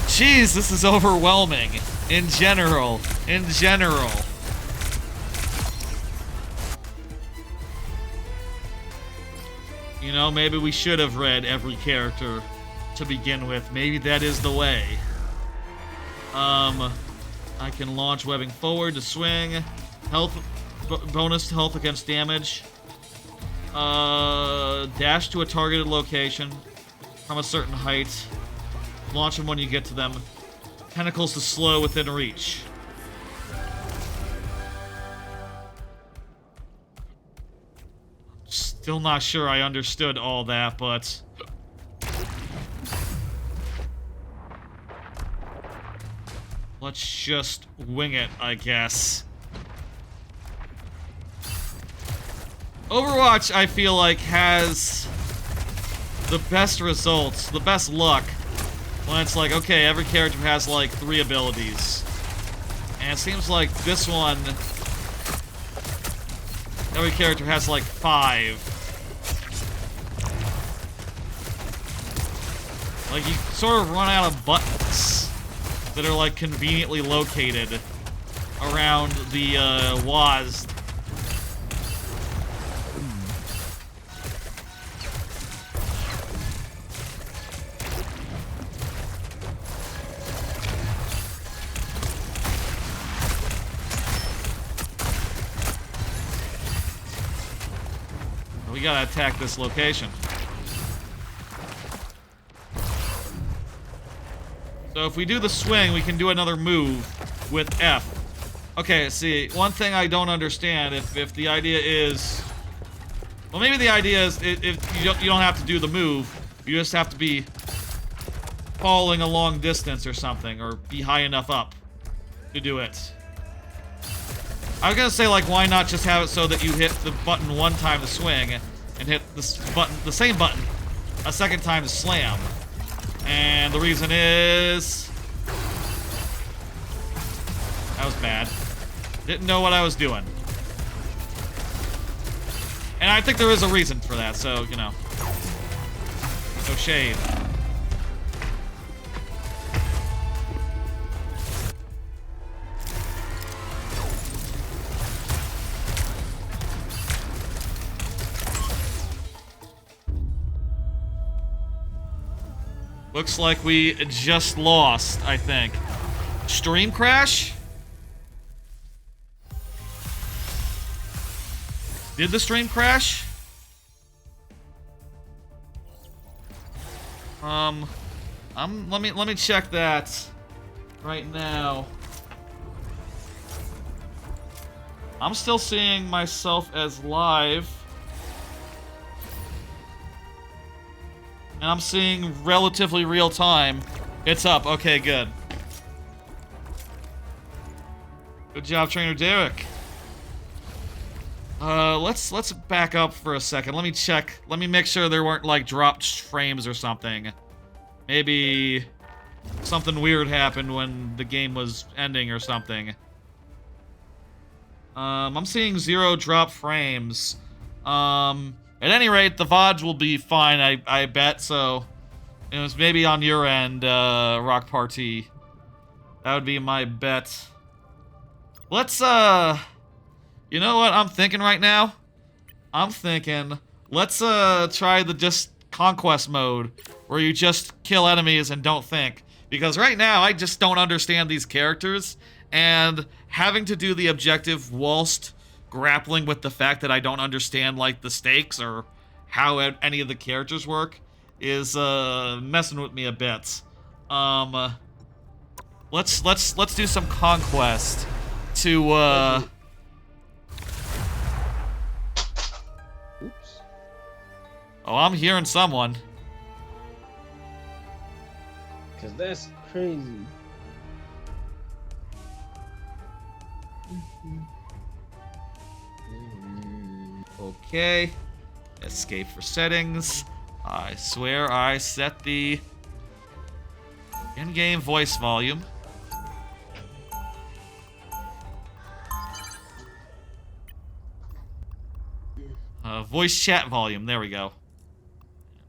Jeez, this is overwhelming. In general. You know, maybe we should have read every character to begin with. Maybe that is the way. I can launch webbing forward to swing. Health, bonus health against damage. Dash to a targeted location from a certain height. Launch them when you get to them. Tentacles to slow within reach. Still not sure I understood all that, but... let's just wing it, I guess. Overwatch, I feel like, has the best results, the best luck, when it's like, okay, every character has like 3 abilities. And it seems like this one, every character has like 5. Like, you sort of run out of buttons that are like conveniently located around the WAS. We gotta attack this location. So if we do the swing, we can do another move with F. Okay, see, one thing I don't understand, if the idea is... Well, maybe the idea is if you don't have to do the move, you just have to be falling a long distance or something, or be high enough up to do it. I was gonna say, like, why not just have it so that you hit the button one time to swing, and hit this button, the same button, a second time to slam. And the reason is... That was bad. Didn't know what I was doing. And I think there is a reason for that, so, you know. No shade. Looks like we just lost, I think. Stream crash? Did the stream crash? Let me check that right now. I'm still seeing myself as live. And I'm seeing relatively real time. It's up. Okay, good. Good job, TrainerDerek. Let's back up for a second. Let me check. Let me make sure there weren't, like, dropped frames or something. Maybe something weird happened when the game was ending or something. I'm seeing 0 drop frames. At any rate, the VODs will be fine, I bet, so... It was maybe on your end, Rock Party. That would be my bet. Let's, You know what I'm thinking right now? I'm thinking, let's, try the just conquest mode, where you just kill enemies and don't think. Because right now, I just don't understand these characters, and having to do the objective whilst grappling with the fact that I don't understand, like, the stakes or how any of the characters work is, messing with me a bit. Let's do some conquest to, Oops. Oh, I'm hearing someone. Cause that's crazy. Okay. Escape for settings. I swear I set the in-game voice volume. Voice chat volume. There we go.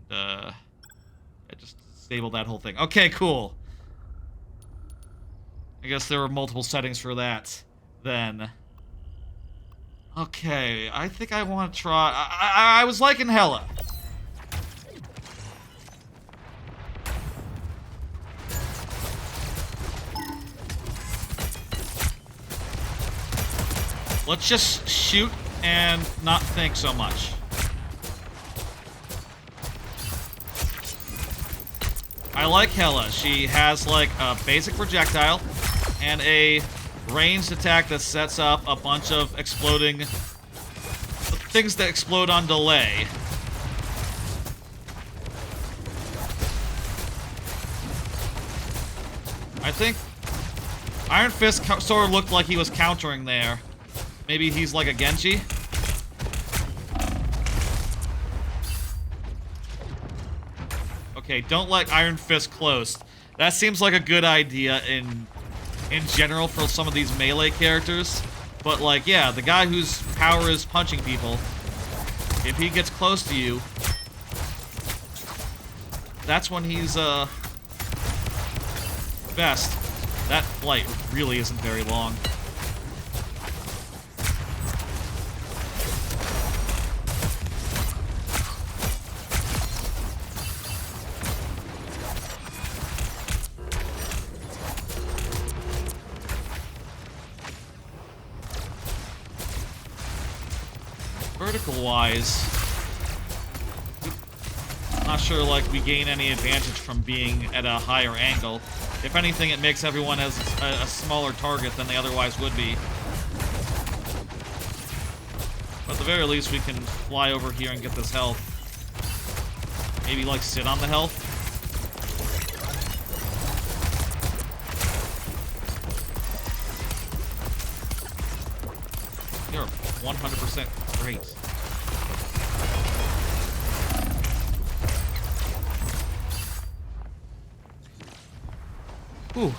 And, I just disabled that whole thing. Okay, cool. I guess there were multiple settings for that, then. Okay, I think I want to try... I was liking Hella. Let's just shoot and not think so much. I like Hella. She has, like, a basic projectile and a ranged attack that sets up a bunch of exploding things that explode on delay. I think Iron Fist sort of looked like he was countering there. Maybe he's like a Genji. Okay, don't let Iron Fist close. That seems like a good idea in general for some of these melee characters. But, like, yeah, the guy whose power is punching people, if he gets close to you, that's when he's, best. That flight really isn't very long. Vertical-wise, not sure, like, we gain any advantage from being at a higher angle. If anything, it makes everyone as a smaller target than they otherwise would be. But at the very least, we can fly over here and get this health. Maybe, like, sit on the health. You're 100% great. Ooh.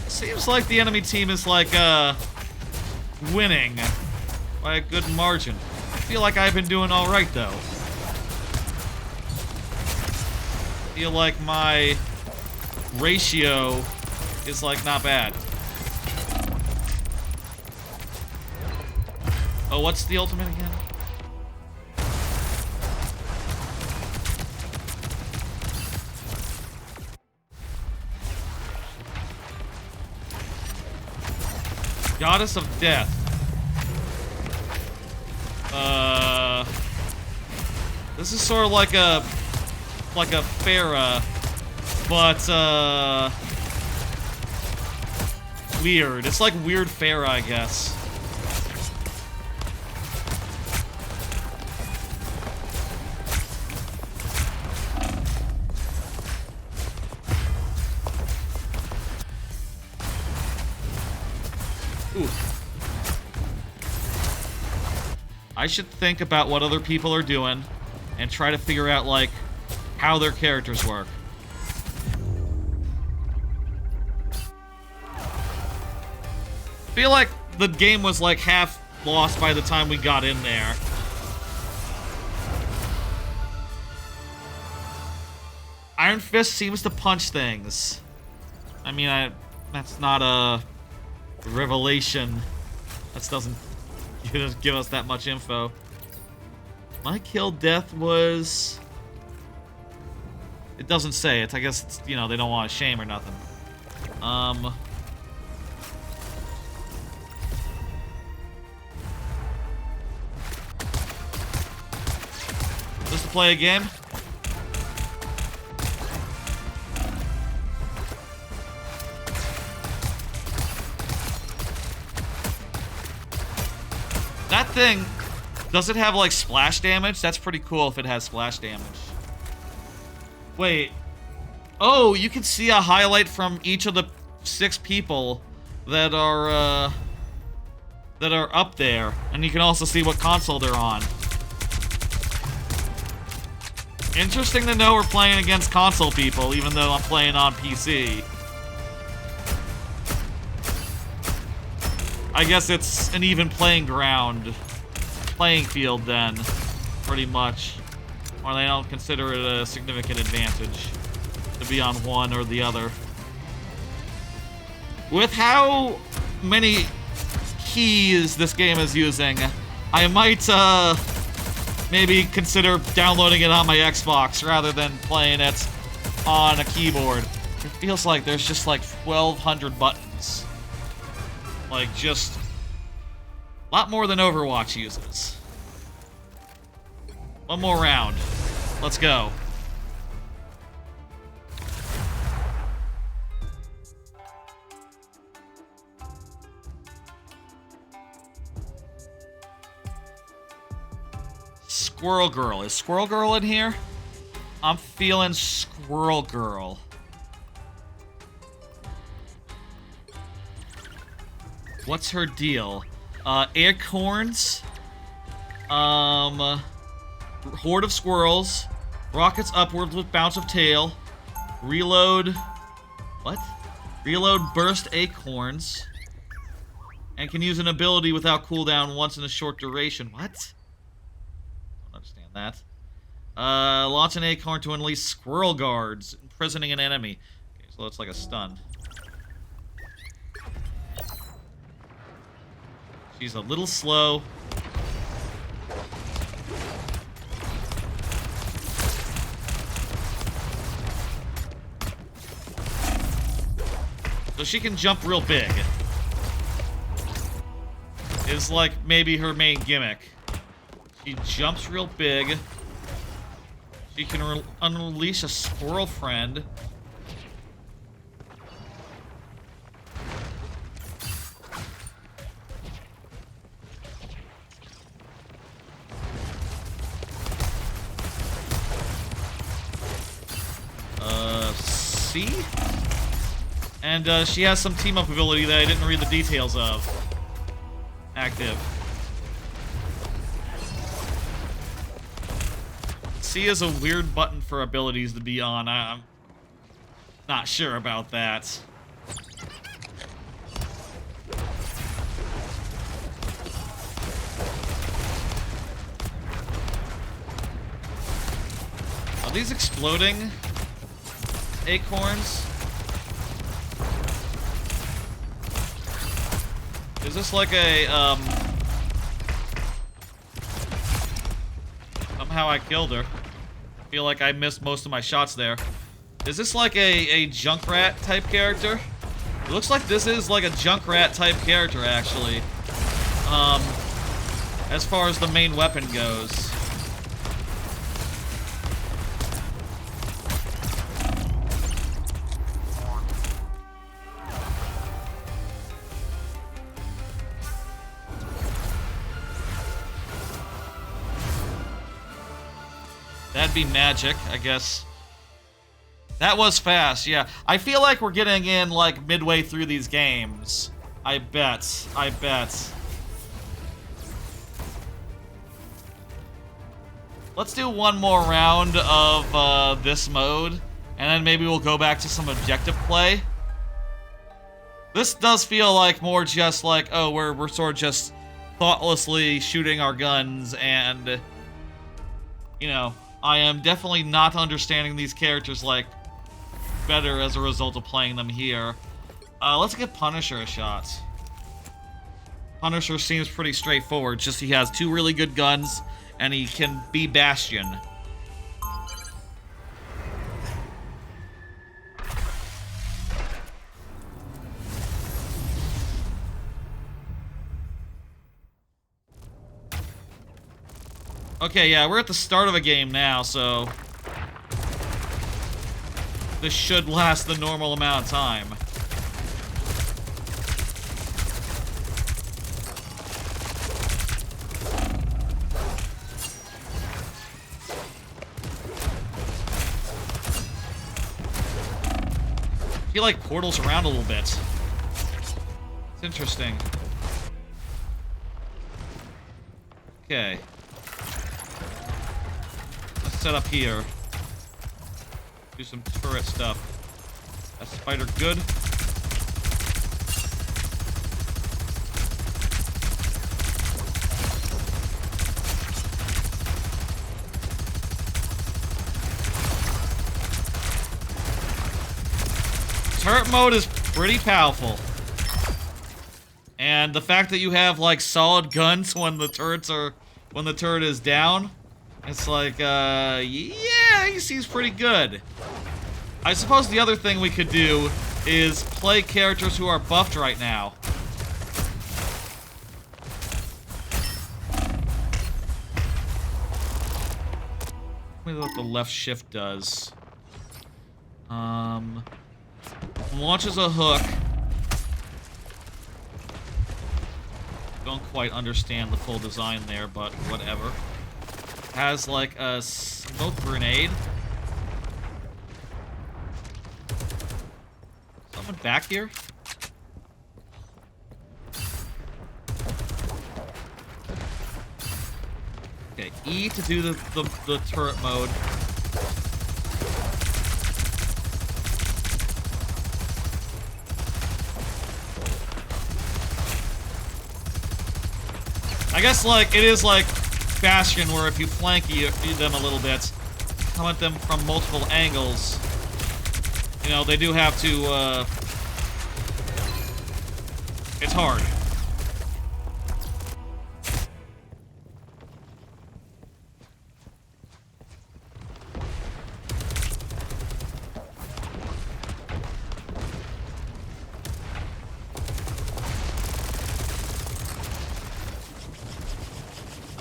Seems like the enemy team is, like, winning by a good margin. I feel like I've been doing alright, though. I feel like my ratio is, like, not bad. Oh, what's the ultimate again? Goddess of Death. This is sort of like a Pharah, but weird. It's like weird Pharah, I guess. I should think about what other people are doing and try to figure out, like, how their characters work. I feel like the game was, like, half lost by the time we got in there. Iron Fist seems to punch things. I mean, that's not a revelation. That doesn't give us that much info. My kill death was... It doesn't say it. I guess it's, you know, they don't want to shame or nothing. Just to play a game? That thing, does it have, like, splash damage? That's pretty cool if it has splash damage. Wait. Oh, you can see a highlight from each of the 6 people that are up there. And you can also see what console they're on. Interesting to know we're playing against console people, even though I'm playing on PC. I guess it's an even playing field then, pretty much. Or they don't consider it a significant advantage to be on one or the other. With how many keys this game is using, I might maybe consider downloading it on my Xbox rather than playing it on a keyboard. It feels like there's just like 1,200 buttons. Like, just a lot more than Overwatch uses. One more round. Let's go. Squirrel Girl. Is Squirrel Girl in here? I'm feeling Squirrel Girl. What's her deal? Acorns. Horde of squirrels. Rockets upwards with bounce of tail. Reload. What? Reload burst acorns. And can use an ability without cooldown once in a short duration. What? Don't understand that. Launch an acorn to unleash squirrel guards, imprisoning an enemy. Okay, so it's like a stun. She's a little slow. So she can jump real big. Is like maybe her main gimmick. She jumps real big. She can unleash a squirrel friend. C? And she has some team-up ability that I didn't read the details of. Active. C is a weird button for abilities to be on. I'm not sure about that. Are these exploding acorns? Is this like a, somehow I killed her. I feel like I missed most of my shots there. Is this like a Junkrat type character? It looks like this is like a Junkrat type character, actually. As far as the main weapon goes. That'd be magic, I guess. That was fast, yeah. I feel like we're getting in, like, midway through these games. I bet. I bet. Let's do one more round of this mode, and then maybe we'll go back to some objective play. This does feel like more just like, oh, we're sort of just thoughtlessly shooting our guns, and, you know, I am definitely not understanding these characters, like, better as a result of playing them here. Let's give Punisher a shot. Punisher seems pretty straightforward, just he has two really good guns, and he can be Bastion. Okay, yeah, we're at the start of a game now, so this should last the normal amount of time. I feel like portals around a little bit. It's interesting. Okay. Set up here. Do some turret stuff. That spider good. Turret mode is pretty powerful. And the fact that you have like solid guns when the turret is down, it's like, yeah, he seems pretty good. I suppose the other thing we could do is play characters who are buffed right now. Let me look what the left shift does. Launches a hook. Don't quite understand the full design there, but whatever. Has like a smoke grenade. Someone back here? E to do the turret mode. I guess, like, it is like Bastion, where if you flank them a little bit, come at them from multiple angles, you know, they do have to, it's hard.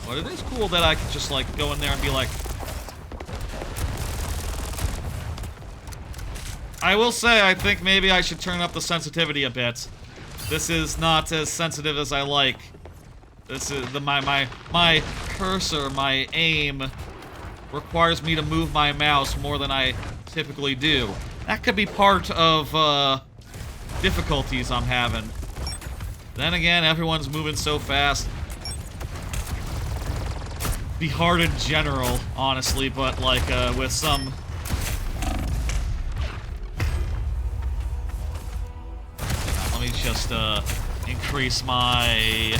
But it is cool that I can just, like, go in there and be like... I will say, I think maybe I should turn up the sensitivity a bit. This is not as sensitive as I like. This is my cursor, my aim, requires me to move my mouse more than I typically do. That could be part of, difficulties I'm having. Then again, everyone's moving so fast. Be hard in general, honestly, but like with some... Let me just increase my...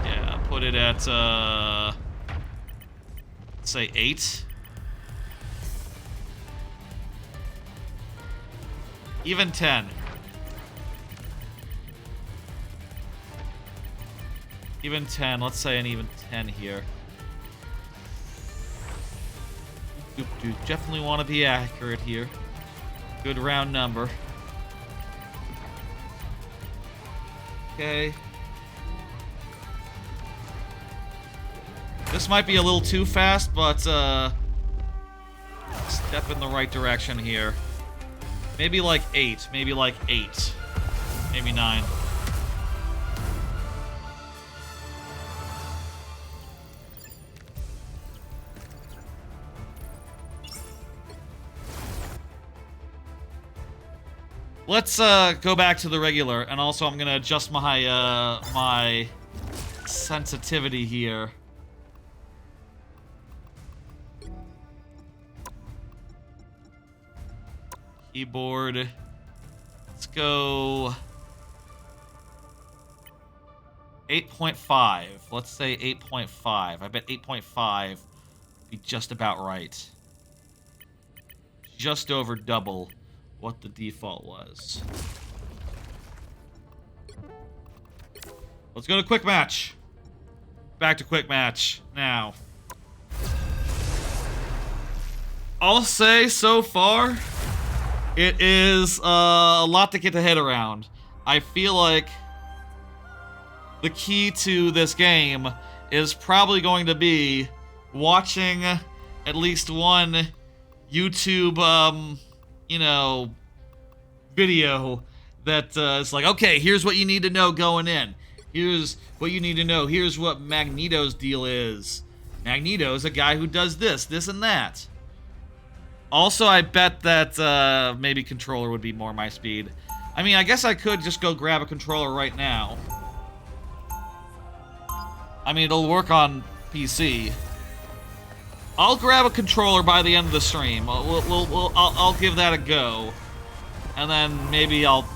Yeah, put it at say 8. Even 10. Even 10, let's say an even 10 here. Definitely want to be accurate here. Good round number. Okay. This might be a little too fast, but step in the right direction here. Maybe like 8, maybe like 8. Maybe 9. Let's go back to the regular, and also I'm gonna adjust my my sensitivity here. Keyboard. Let's go 8.5. Let's say 8.5. I bet 8.5 would be just about right. Just over double what the default was. Let's go to quick match. Back to quick match now. I'll say so far, it is a lot to get the head around. I feel like the key to this game is probably going to be watching at least one YouTube, you know, video that is like, okay, here's what you need to know going in. Here's what you need to know. Here's what Magneto's deal is. Magneto's a guy who does this, this, and that. Also, I bet that maybe controller would be more my speed. I mean, I guess I could just go grab a controller right now. I mean, it'll work on PC. I'll grab a controller by the end of the stream. I'll give that a go. And then maybe I'll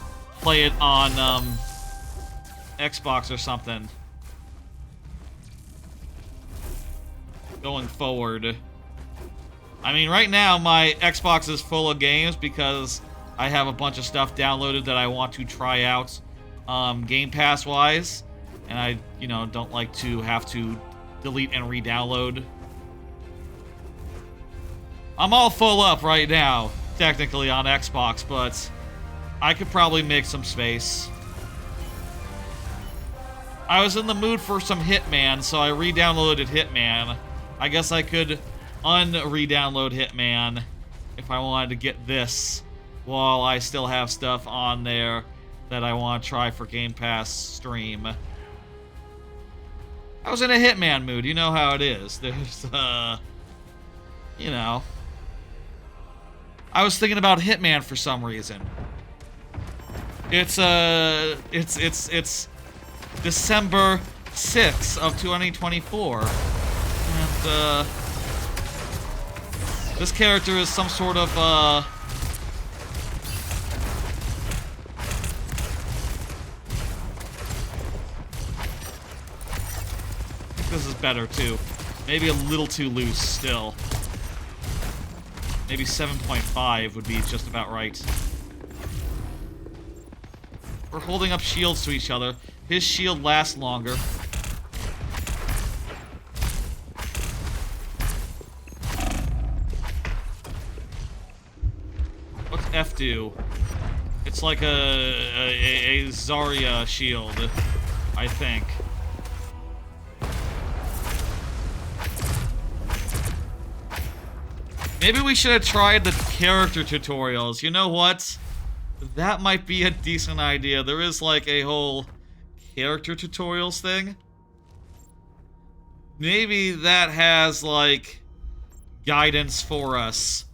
play it on Xbox or something. Going forward. I mean, right now my Xbox is full of games because I have a bunch of stuff downloaded that I want to try out Game Pass-wise. And I, you know, don't like to have to delete and re-download. I'm all full up right now, technically, on Xbox, but I could probably make some space. I was in the mood for some Hitman, so I re-downloaded Hitman. I guess I could un-re-download Hitman if I wanted to get this while I still have stuff on there that I want to try for Game Pass stream. I was in a Hitman mood, you know how it is. There's, you know. I was thinking about Hitman for some reason. It's December 6 of 2024. And, this character is some sort of, this is better, too. Maybe a little too loose, still. Maybe 7.5 would be just about right. We're holding up shields to each other. His shield lasts longer. What's F do? It's like a Zarya shield, I think. Maybe we should have tried the character tutorials. You know what? That might be a decent idea. There is like a whole character tutorials thing. Maybe that has like guidance for us.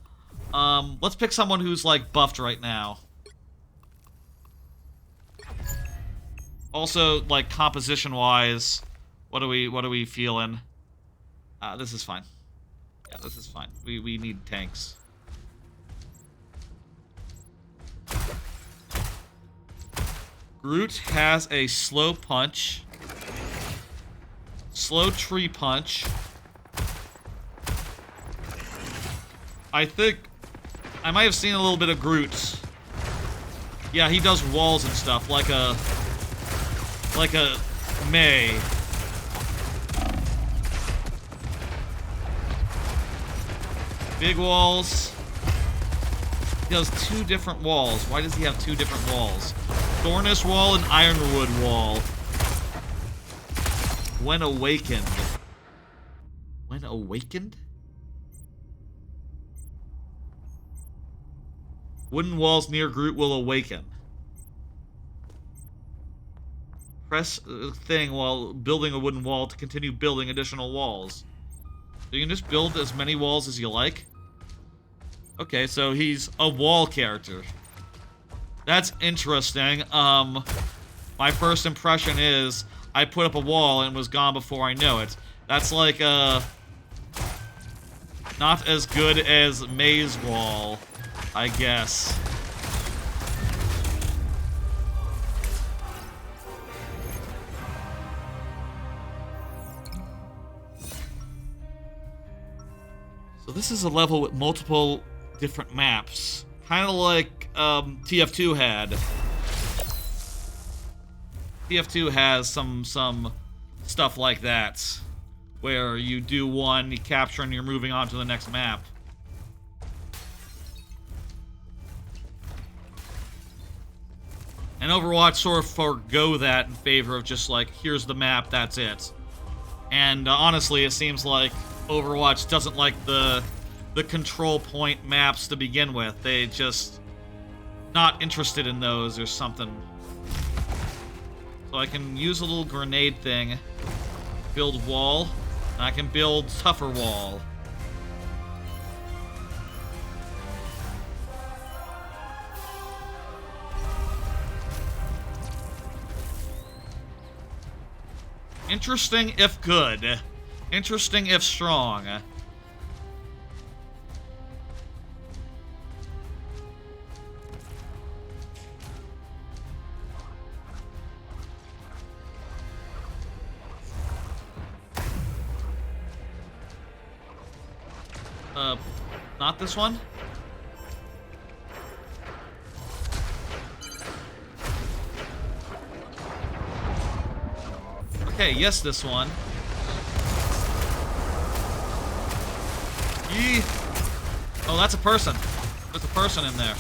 Let's pick someone who's like buffed right now. Also, like composition-wise, what are we feeling? This is fine. Yeah, this is fine. We need tanks. Groot has a slow punch. Slow tree punch. I think I might have seen a little bit of Groot. Yeah, he does walls and stuff like a Mei. Big walls. He does 2 different walls. Why does he have 2 different walls? Thornus wall and Ironwood wall. When awakened. When awakened? Wooden walls near Groot will awaken. Press thing while building a wooden wall to continue building additional walls. So you can just build as many walls as you like. Okay, so he's a wall character. That's interesting. My first impression is I put up a wall and was gone before I know it. That's like, not as good as Mei's wall, I guess. So this is a level with multiple different maps. Kind of like TF2 had. TF2 has some stuff like that, where you do one, you capture, and you're moving on to the next map. And Overwatch sort of forgo that in favor of just like, here's the map, that's it. And honestly, it seems like Overwatch doesn't like the control point maps to begin with. They just not interested in those or something. So I can use a little grenade thing, build wall, and I can build tougher wall. Interesting if good. Interesting if strong. Not this one? Okay, yes, this one. Yee. Oh, that's a person. There's a person in there.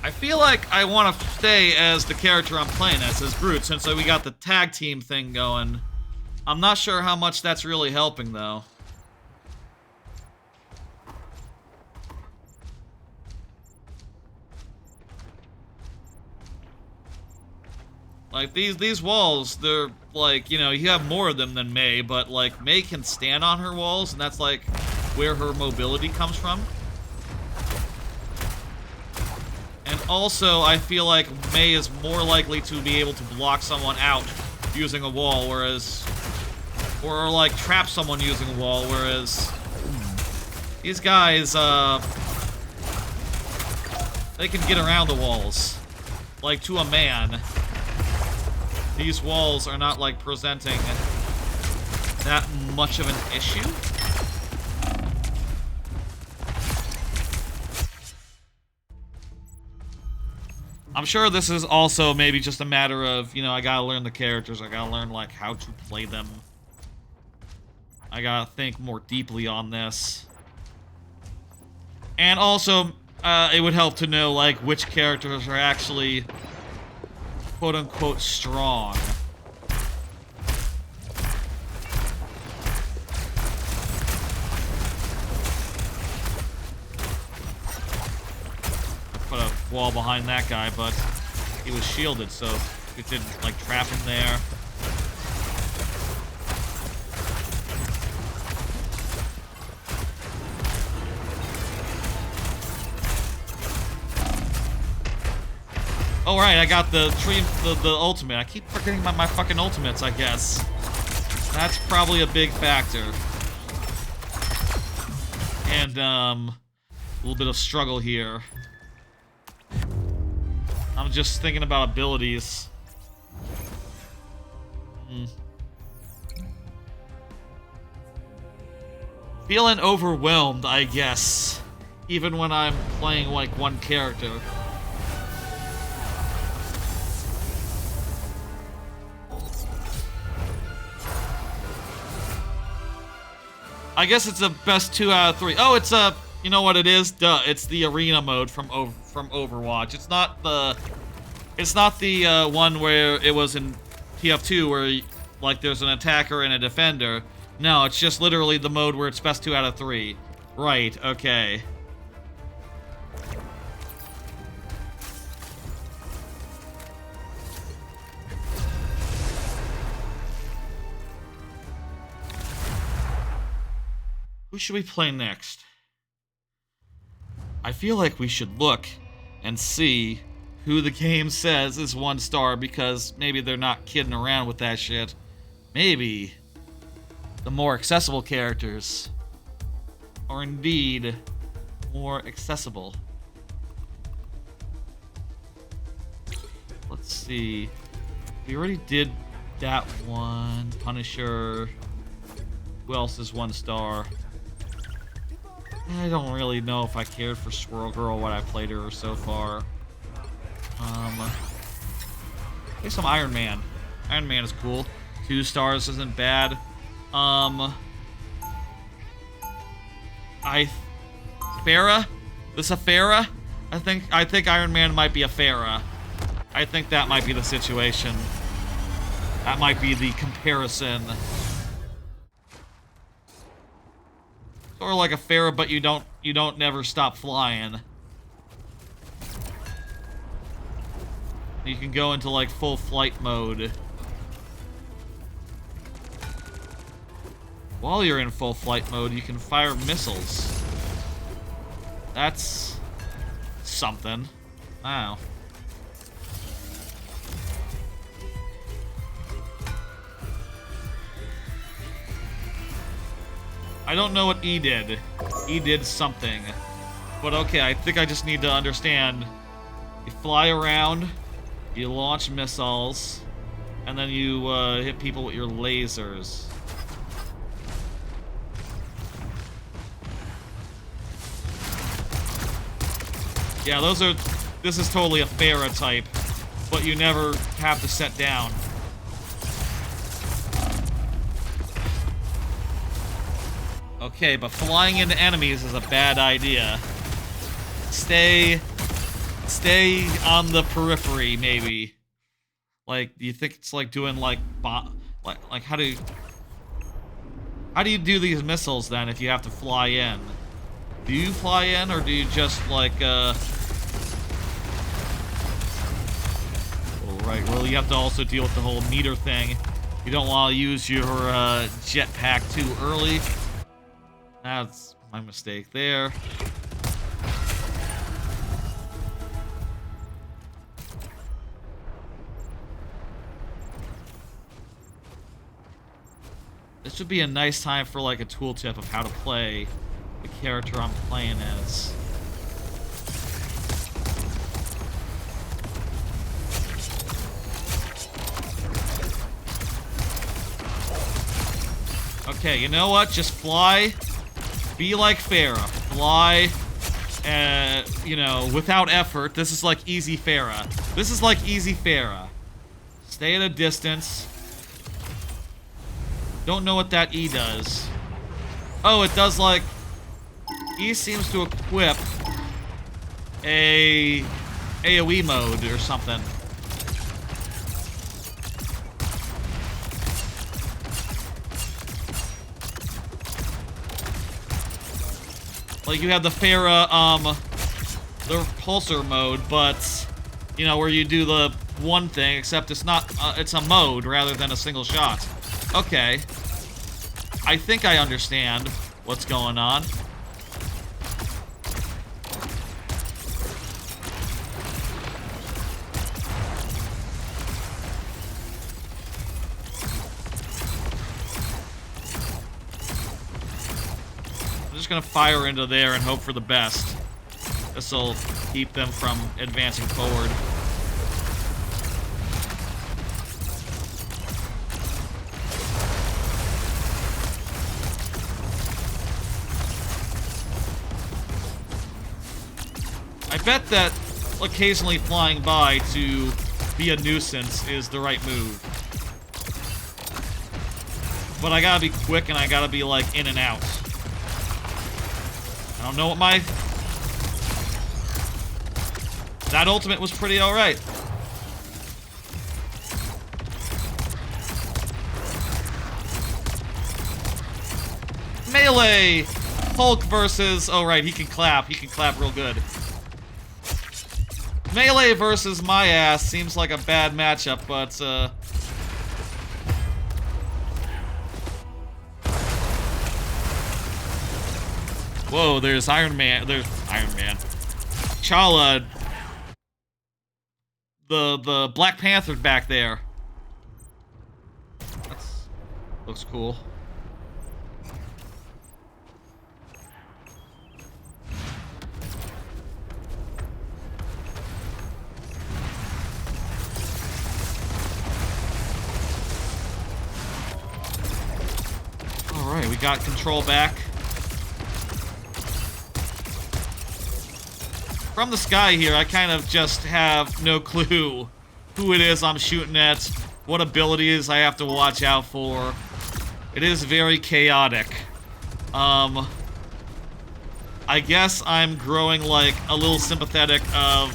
I feel like I want to stay as the character I'm playing as Groot, since we got the tag team thing going. I'm not sure how much that's really helping, though. Like, these walls, they're, like, you know, you have more of them than Mei, but, like, Mei can stand on her walls, and that's, like, where her mobility comes from. And also, I feel like Mei is more likely to be able to block someone out using a wall, whereas... Or, like, trap someone using a wall, whereas... These guys, they can get around the walls. Like, to a man. These walls are not, like, presenting that much of an issue. I'm sure this is also maybe just a matter of, you know, I gotta learn the characters, I gotta learn, like, how to play them. I gotta think more deeply on this. And also, it would help to know, like, which characters are actually, quote-unquote, strong. Put a wall behind that guy, but he was shielded, so it didn't, like, trap him there. Oh, right, I got the ultimate. I keep forgetting about my fucking ultimates, I guess. That's probably a big factor. And, a little bit of struggle here. I'm just thinking about abilities. Feeling overwhelmed, I guess. Even when I'm playing, like, one character. I guess it's a best 2 out of 3. Oh, it's a... You know what it is? Duh, it's the arena mode from Overwatch. It's not the... It's not the one where it was in TF2 where, like, there's an attacker and a defender. No, it's just literally the mode where it's best 2 out of 3. Right, okay. Who should we play next? I feel like we should look and see who the game says is 1 star, because maybe they're not kidding around with that shit. Maybe the more accessible characters are indeed more accessible. Let's see. We already did that one. Punisher. Who else is 1 star? I don't really know if I cared for Squirrel Girl when I played her so far. There's some Iron Man. Iron Man is cool. 2 stars isn't bad. Farah? This a Farah? I think Iron Man might be a Farah. I think that might be the situation. That might be the comparison. Sort of like a Farah, but you don't never stop flying. You can go into, like, full flight mode. While you're in full flight mode, you can fire missiles. That's something. Wow. I don't know what E did. E did something. But okay, I think I just need to understand. You fly around, you launch missiles, and then you hit people with your lasers. Yeah, this is totally a Farah type, but you never have to set down. Okay, but flying into enemies is a bad idea. Stay on the periphery, maybe. Like, do you think it's like doing like how do you do these missiles then if you have to fly in? Do you fly in, or do you just like Alright, well, you have to also deal with the whole meter thing. You don't want to use your jetpack too early. That's My mistake there. This would be a nice time for like a tooltip of how to play the character I'm playing as. Okay, you know what? Just fly. Be like Pharah. Fly, you know, without effort. This is like easy Pharah. This is like easy Pharah. Stay at a distance. Don't know what that E does. Oh, it does like... E seems to equip a AoE mode or something. Like you have the Pharah, the repulsor mode, but, you know, where you do the one thing, except it's not, it's a mode rather than a single shot. Okay. I think I understand what's going on. I'm just gonna fire into there and hope for the best. This'll keep them from advancing forward. I bet that occasionally flying by to be a nuisance is the right move. But I gotta be quick and I gotta be like in and out. I don't know what my... That ultimate was pretty alright. Melee! Hulk versus... Oh, right, he can clap. He can clap real good. Melee versus my ass seems like a bad matchup, but, Whoa, there's Iron Man. There's Iron Man. Chala. The Black Panther back there. That's... looks cool. Alright, we got control back. From the sky here, I kind of just have no clue who it is I'm shooting at, what abilities I have to watch out for. It is very chaotic. I guess I'm growing, like, a little sympathetic of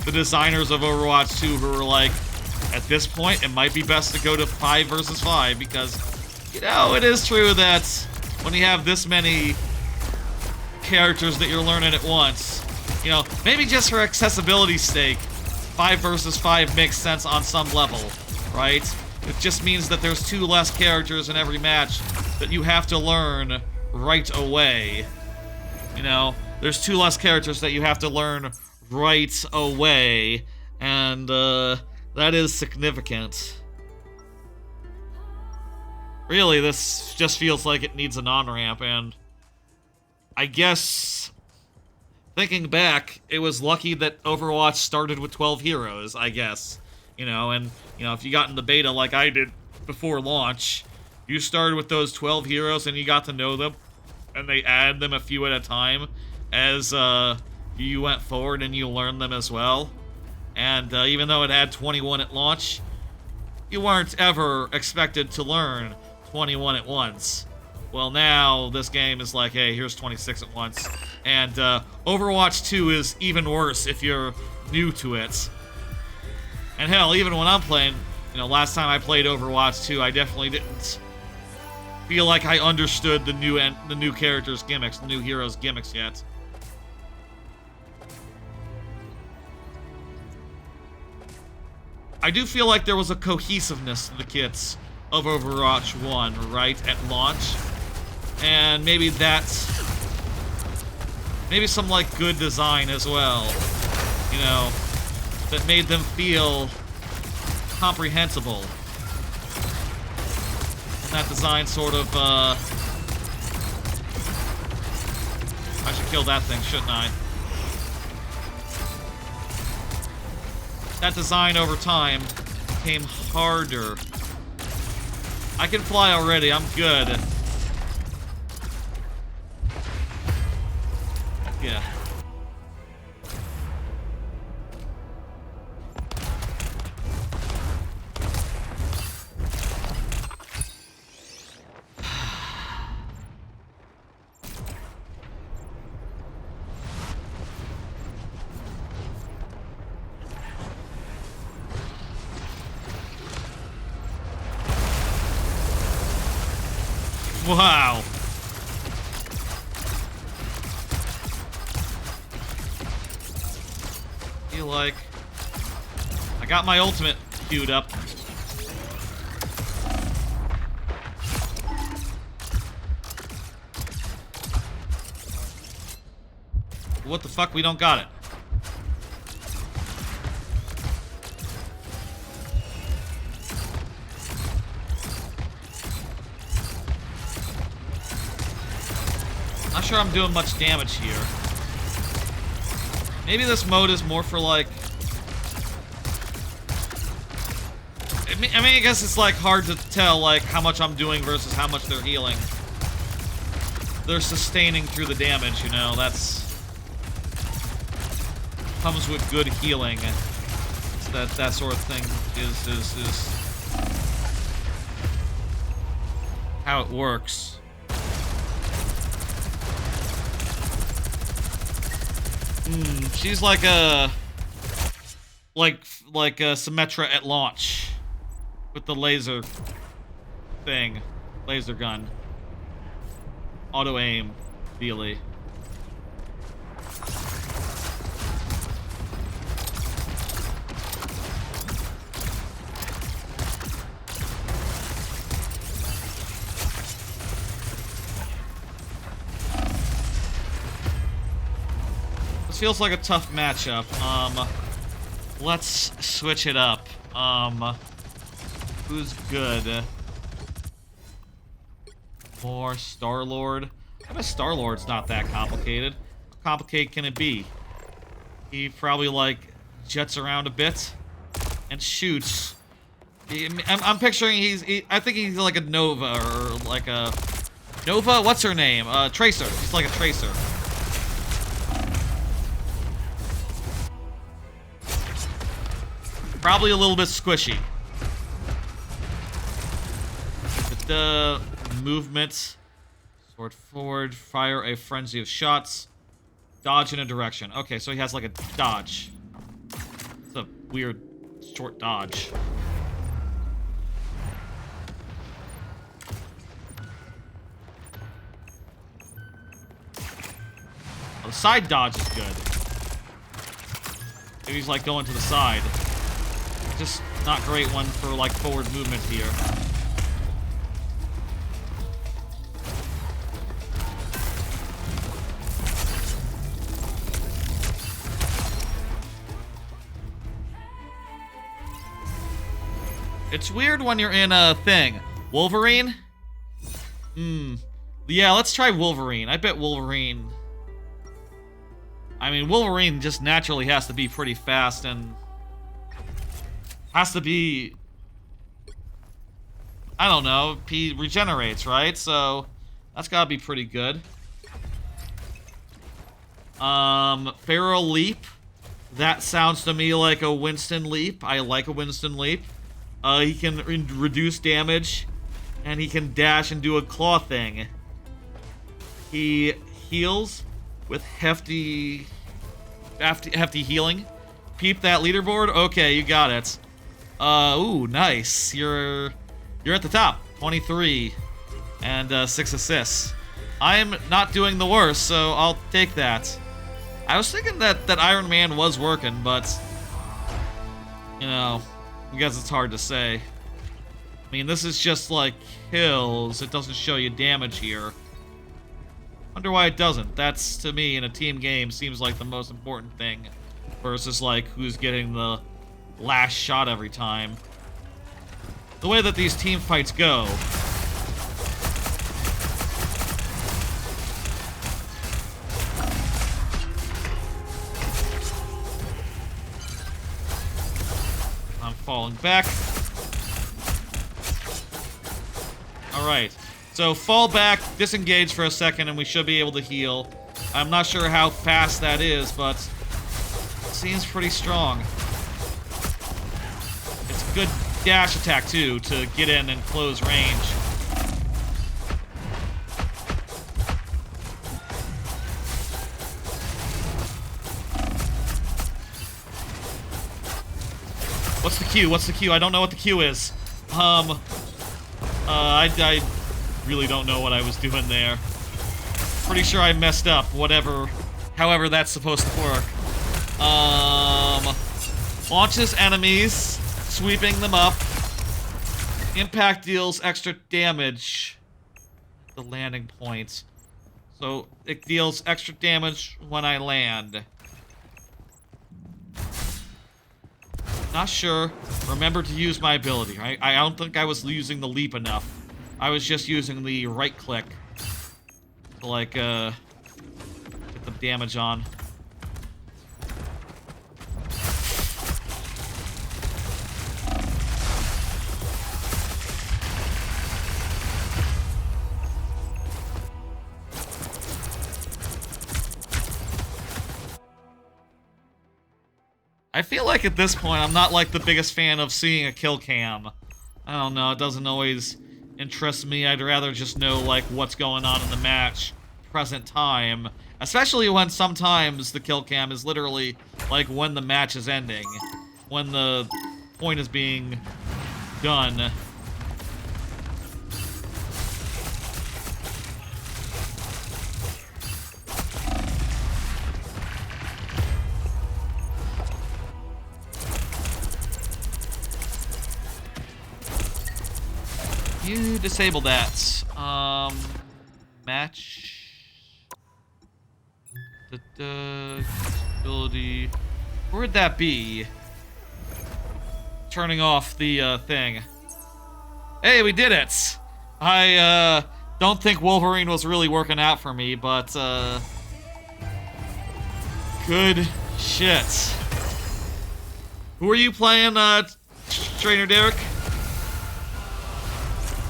the designers of Overwatch 2 who are like, at this point, it might be best to go to 5 versus 5 because... You know, it is true that when you have this many characters that you're learning at once, you know, maybe just for accessibility's sake, 5 versus 5 makes sense on some level, right? It just means that there's 2 less characters in every match that you have to learn right away. You know, there's 2 less characters that you have to learn right away, and that is significant. Really, this just feels like it needs an on-ramp, and I guess, thinking back, it was lucky that Overwatch started with 12 heroes, I guess. You know, and, you know, if you got in the beta like I did before launch, you started with those 12 heroes and you got to know them, and they add them a few at a time as you went forward and you learned them as well. And even though it had 21 at launch, you weren't ever expected to learn 21 at once. Well, now this game is like, hey, here's 26 at once. And Overwatch 2 is even worse if you're new to it. And hell, even when I'm playing, you know, last time I played Overwatch 2, I definitely didn't feel like I understood the new characters' gimmicks, the new heroes' gimmicks yet. I do feel like there was a cohesiveness to the kits of Overwatch 1, right, at launch. And maybe that's Maybe some, like, good design as well. You know, that made them feel comprehensible. And that design sort of, I should kill that thing, shouldn't I? That design over time became harder. I can fly already, I'm good. Yeah. Wow. Feel like I got my ultimate queued up. What the fuck? We don't got it. Not sure I'm doing much damage here. Maybe this mode is more for, like... I mean, I guess it's, like, hard to tell, like, how much I'm doing versus how much they're healing. They're sustaining through the damage, you know, that's... comes with good healing. So that sort of thing is how it works. She's like a Symmetra at launch with the laser thing, laser gun, auto aim, really. Feels like a tough matchup. Let's switch it up. Who's good? More Star-Lord. I bet Star-Lord's not that complicated. How complicated can it be? He probably, like, jets around a bit and shoots. I'm picturing I think he's like a Nova or like a... Nova? What's her name? Tracer. He's like a Tracer. Probably a little bit squishy. But the movement, sword forward, fire a frenzy of shots, dodge in a direction. Okay, so he has like a dodge. It's a weird short dodge. Oh, the side dodge is good. Maybe he's like going to the side. Just not great one for, like, forward movement here. It's weird when you're in a thing. Wolverine? Yeah, let's try Wolverine. I bet Wolverine... I mean, Wolverine just naturally has to be pretty fast and... has to be... I don't know. He regenerates, right? So, that's gotta be pretty good. Feral Leap. That sounds to me like a Winston Leap. I like a Winston Leap. He can reduce damage, and he can dash and do a claw thing. He heals with hefty healing. Peep that leaderboard? Okay, you got it. Ooh, nice. You're at the top. 23 and 6 assists. I'm not doing the worst, so I'll take that. I was thinking that Iron Man was working, but you know, I guess it's hard to say. I mean, this is just like kills. It doesn't show you damage here. Wonder why it doesn't. That's, to me, in a team game, seems like the most important thing. Versus, like, who's getting the last shot every time. The way that these team fights go... I'm falling back. Alright. So, fall back, disengage for a second, and we should be able to heal. I'm not sure how fast that is, but... it seems pretty strong. It's a good dash attack, too, to get in and close range. What's the Q? What's the Q? I don't know what the Q is. I really don't know what I was doing there. Pretty sure I messed up, however that's supposed to work. Launches enemies, sweeping them up. Impact deals extra damage at the landing point. So, it deals extra damage when I land. Not sure. Remember to use my ability. I don't think I was using the leap enough. I was just using the right click to, like, get the damage on. I feel like at this point, I'm not like the biggest fan of seeing a kill cam. I don't know, it doesn't always interest me. I'd rather just know, like, what's going on in the match, present time. Especially when sometimes the kill cam is literally, like, when the match is ending. When the point is being done. You disable that. Match. Ability. Where'd that be? Turning off the thing. Hey, we did it! I don't think Wolverine was really working out for me, but good shit. Who are you playing, TrainerDerek?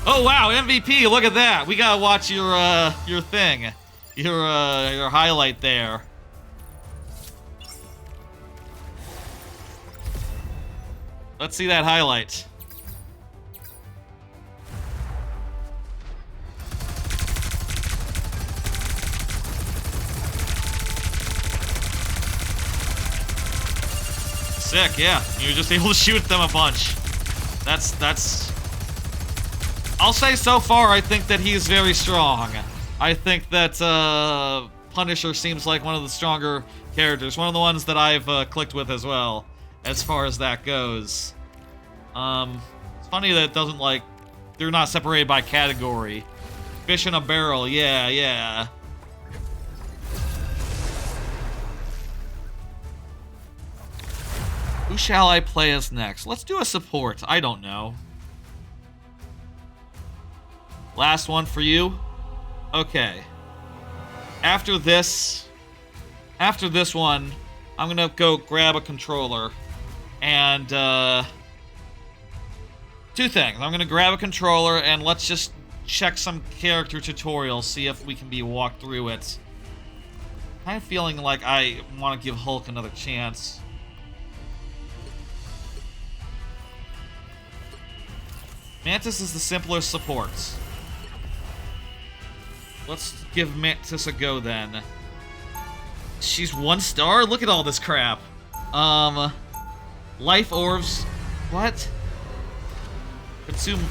Oh wow, MVP! Look at that. We gotta watch your thing, your highlight there. Let's see that highlight. Sick, yeah. You're just able to shoot them a bunch. That's. I'll say so far, I think that he's very strong. I think that Punisher seems like one of the stronger characters. One of the ones that I've clicked with as well, as far as that goes. It's funny that it doesn't, like, they're not separated by category. Fish in a barrel, yeah, yeah. Who shall I play as next? Let's do a support. I don't know. Last one for you? Okay. After this one, I'm gonna go grab a controller. And, two things. I'm gonna grab a controller and let's just check some character tutorials, see if we can be walked through it. I'm kind of feeling like I want to give Hulk another chance. Mantis is the simplest support. Let's give Mantis a go then. She's 1 star? Look at all this crap. Life orbs. What? Consume.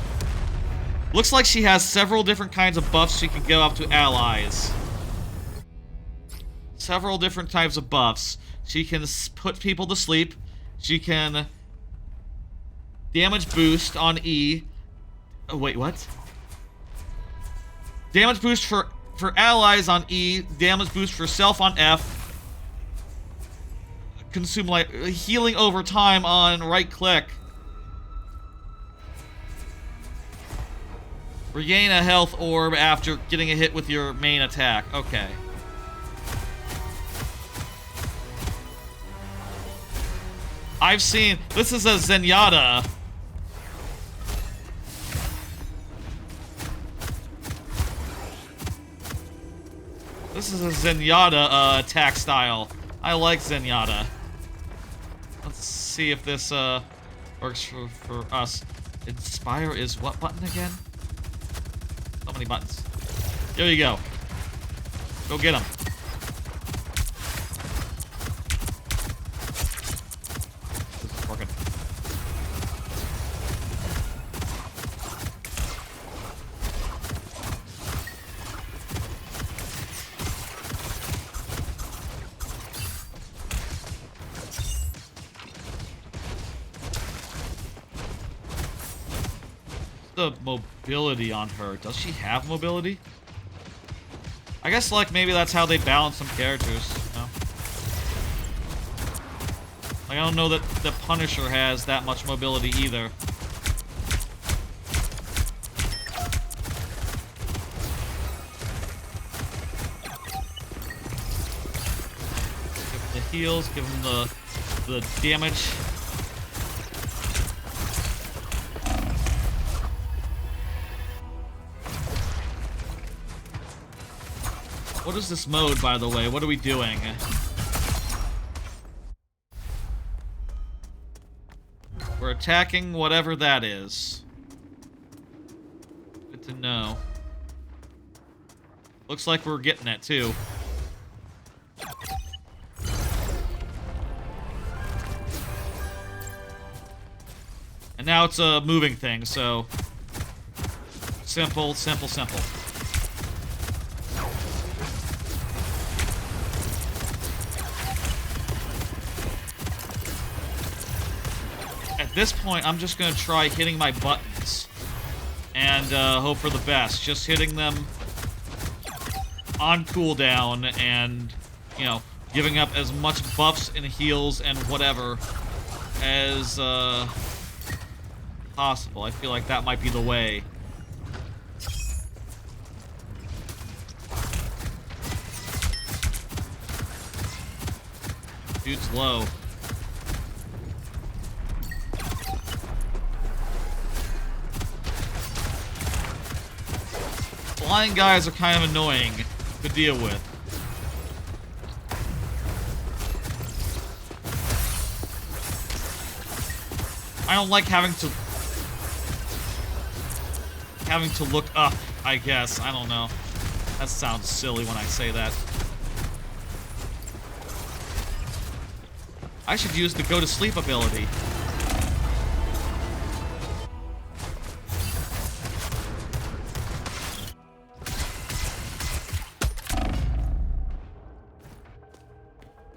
Looks like she has several different kinds of buffs she can go up to allies. Several different types of buffs. She can put people to sleep. She can damage boost on E. Oh, wait, what? Damage boost for for allies on E, damage boost for self on F, consume like healing over time on right click. Regain a health orb after getting a hit with your main attack. Okay. I've seen... This is a Zenyatta. This is a Zenyatta attack style. I like Zenyatta. Let's see if this works for us. Inspire is what button again? So many buttons. Here you go. Go get him. This is working. The mobility on her. Does she have mobility? I guess, like, maybe that's how they balance some characters, you know? Like, I don't know that the Punisher has that much mobility either. Give him the heals, give him the damage. What is this mode, by the way? What are we doing? We're attacking whatever that is. Good to know. Looks like we're getting it, too. And now it's a moving thing, so... Simple, simple, simple. At this point, I'm just going to try hitting my buttons and hope for the best. Just hitting them on cooldown and, you know, giving up as much buffs and heals and whatever as possible. I feel like that might be the way. Dude's low. Flying guys are kind of annoying to deal with. I don't like having to look up, I guess. I don't know. That sounds silly when I say that. I should use the go to sleep ability.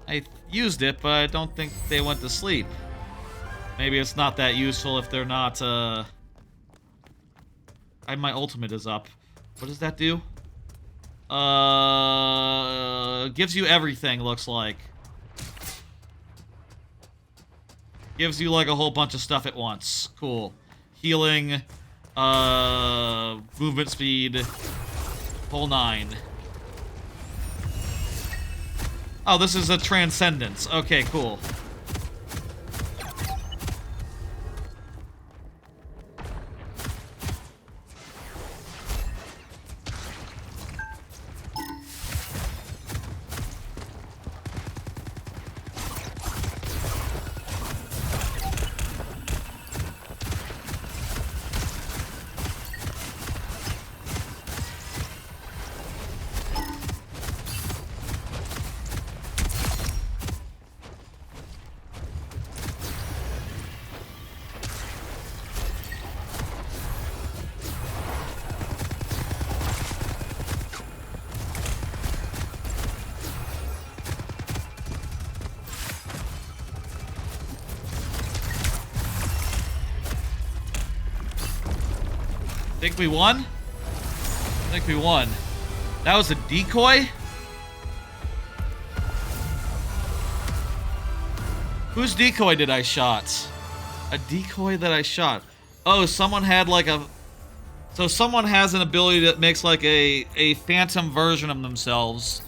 I used it, but I don't think they went to sleep. Maybe it's not that useful if they're not, my ultimate is up. What does that do? Gives you everything, looks like. Gives you, like, a whole bunch of stuff at once. Cool. Healing, movement speed, whole 9. Oh, this is a Transcendence. Okay, cool. Think we won? I think we won. That was a decoy? Whose decoy did I shot? A decoy that I shot. Oh, someone had like a... So someone has an ability that makes like a phantom version of themselves.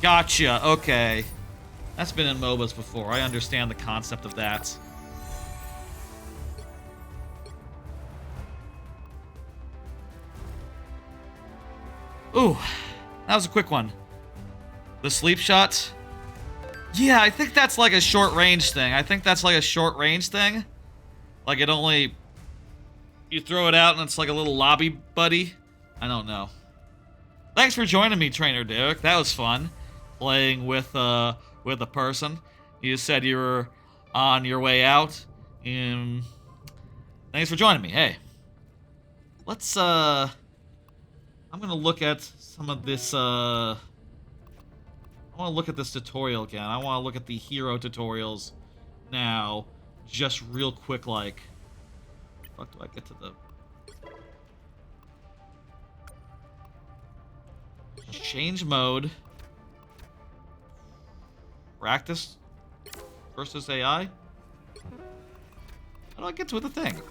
Gotcha, okay. That's been in MOBAs before. I understand the concept of that. Ooh, that was a quick one. The sleep shot? Yeah, I think that's like a short range thing. Like it only... You throw it out and it's like a little lobby buddy. I don't know. Thanks for joining me, TrainerDerek. That was fun. Playing with a person. You said you were on your way out. Thanks for joining me. Hey. Let's, I'm gonna look at some of this, I want to look at this tutorial again. I want to look at the hero tutorials now, just real quick, like... Fuck, do I get to the... Change mode. Practice versus AI? How do I get to the thing?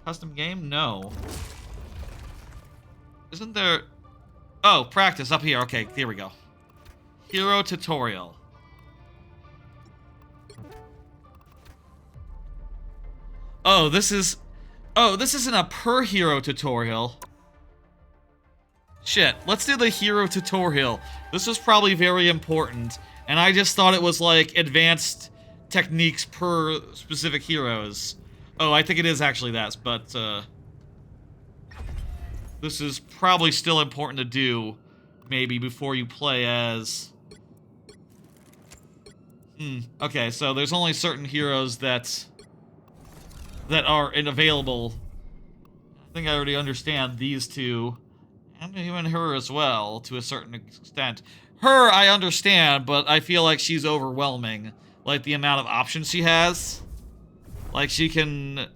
Custom game? No. Isn't there... Oh, practice up here. Okay, here we go. Hero tutorial. Oh, this is... Oh, this isn't a per hero tutorial. Shit, let's do the hero tutorial. This is probably very important, and I just thought it was like advanced techniques per specific heroes. Oh, I think it is actually that, but this is probably still important to do, maybe, before you play as... Okay, so there's only certain heroes that are available. I think I already understand these two, and even her as well, to a certain extent. Her, I understand, but I feel like she's overwhelming. Like, the amount of options she has. Like, she can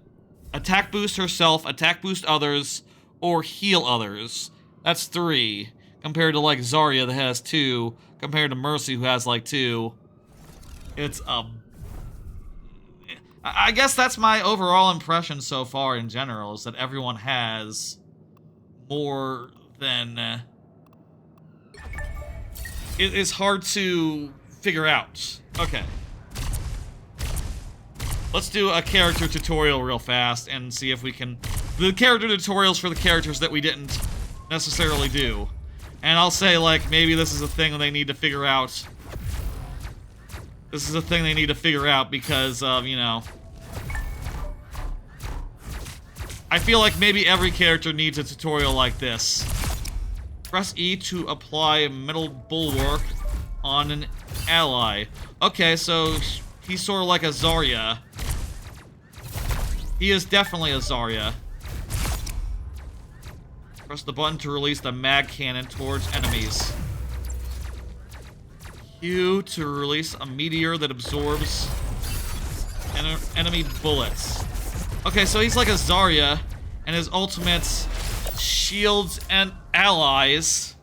attack boost herself, attack boost others, or heal others. That's 3, compared to, like, Zarya that has 2, compared to Mercy who has, like, 2. It's, I guess that's my overall impression so far in general, is that everyone has more than... It is hard to figure out. Okay. Let's do a character tutorial real fast and see if we can... The character tutorials for the characters that we didn't necessarily do. And I'll say, like, maybe this is a thing they need to figure out. This is a thing they need to figure out because of, you know... I feel like maybe every character needs a tutorial like this. Press E to apply metal bulwark on an ally. Okay, so he's sort of like a Zarya. He is definitely a Zarya. Press the button to release the mag cannon towards enemies. Q to release a meteor that absorbs enemy bullets. Okay, so he's like a Zarya, and his ultimate shields and allies.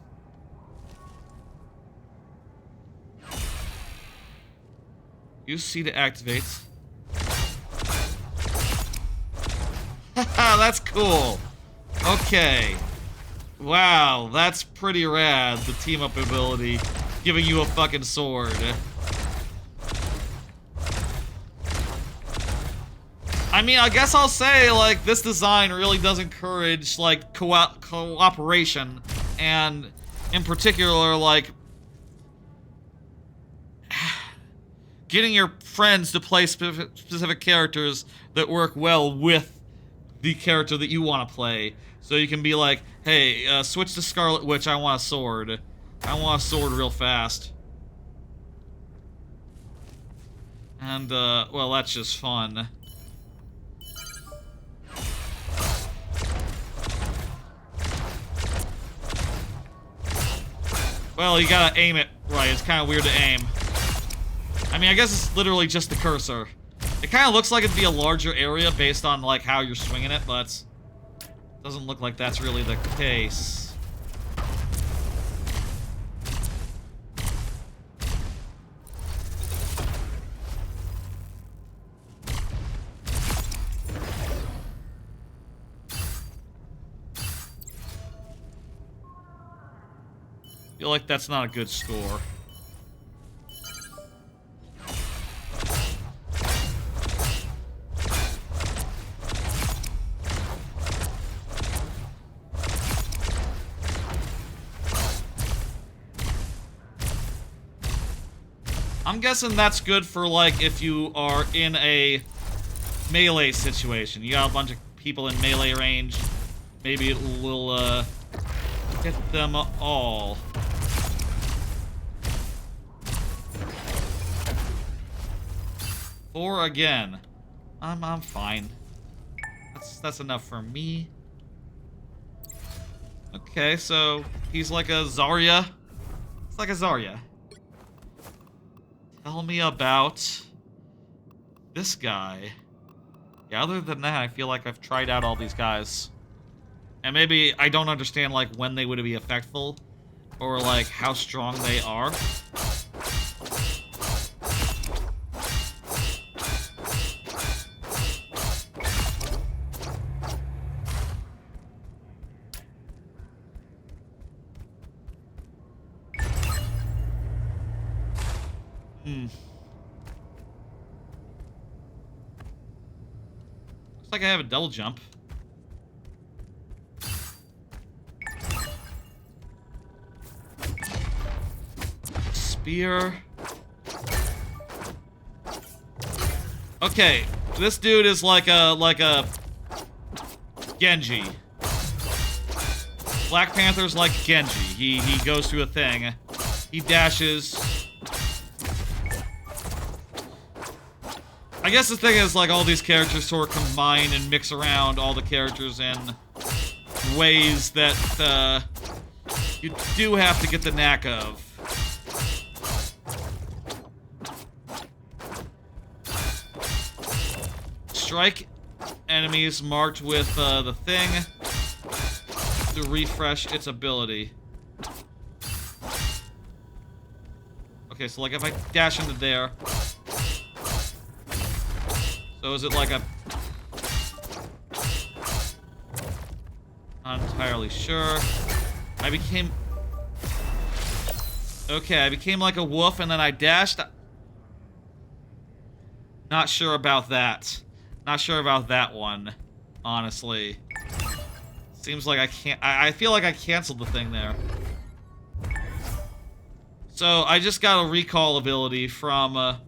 Use C to activate. Haha, that's cool. Okay. Wow, that's pretty rad, the team-up ability. Giving you a fucking sword. I mean, I guess I'll say, like, this design really does encourage, like, cooperation. And, in particular, like, getting your friends to play specific characters that work well with the character that you want to play. So you can be like, hey, switch to Scarlet Witch, I want a sword. I want a sword real fast. And, well, that's just fun. Well, you gotta aim it right. It's kind of weird to aim. I mean, I guess it's literally just the cursor. It kind of looks like it'd be a larger area based on, like, how you're swinging it, but... Doesn't look like that's really the case. Feel like that's not a good score. I'm guessing that's good for, like, if you are in a melee situation. You got a bunch of people in melee range. Maybe it will, hit them all. Four again. I'm fine. That's enough for me. Okay, so he's like a Zarya. It's like a Zarya. Tell me about this guy. Yeah, other than that, I feel like I've tried out all these guys. And maybe I don't understand, like, when they would be effectful. Or, like, how strong they are. Looks like I have a double jump. Spear. Okay, this dude is like a Genji. Black Panther's like Genji. He goes through a thing. He dashes. I guess the thing is, like, all these characters sort of combine and mix around all the characters in ways that you do have to get the knack of. Strike enemies marked with the thing to refresh its ability. Okay, so like if I dash into there. So is it like a... Not entirely sure. I became... Okay, I became like a wolf and then I dashed. Not sure about that. Not sure about that one, honestly. Seems like I can't... I feel like I canceled the thing there. So I just got a recall ability from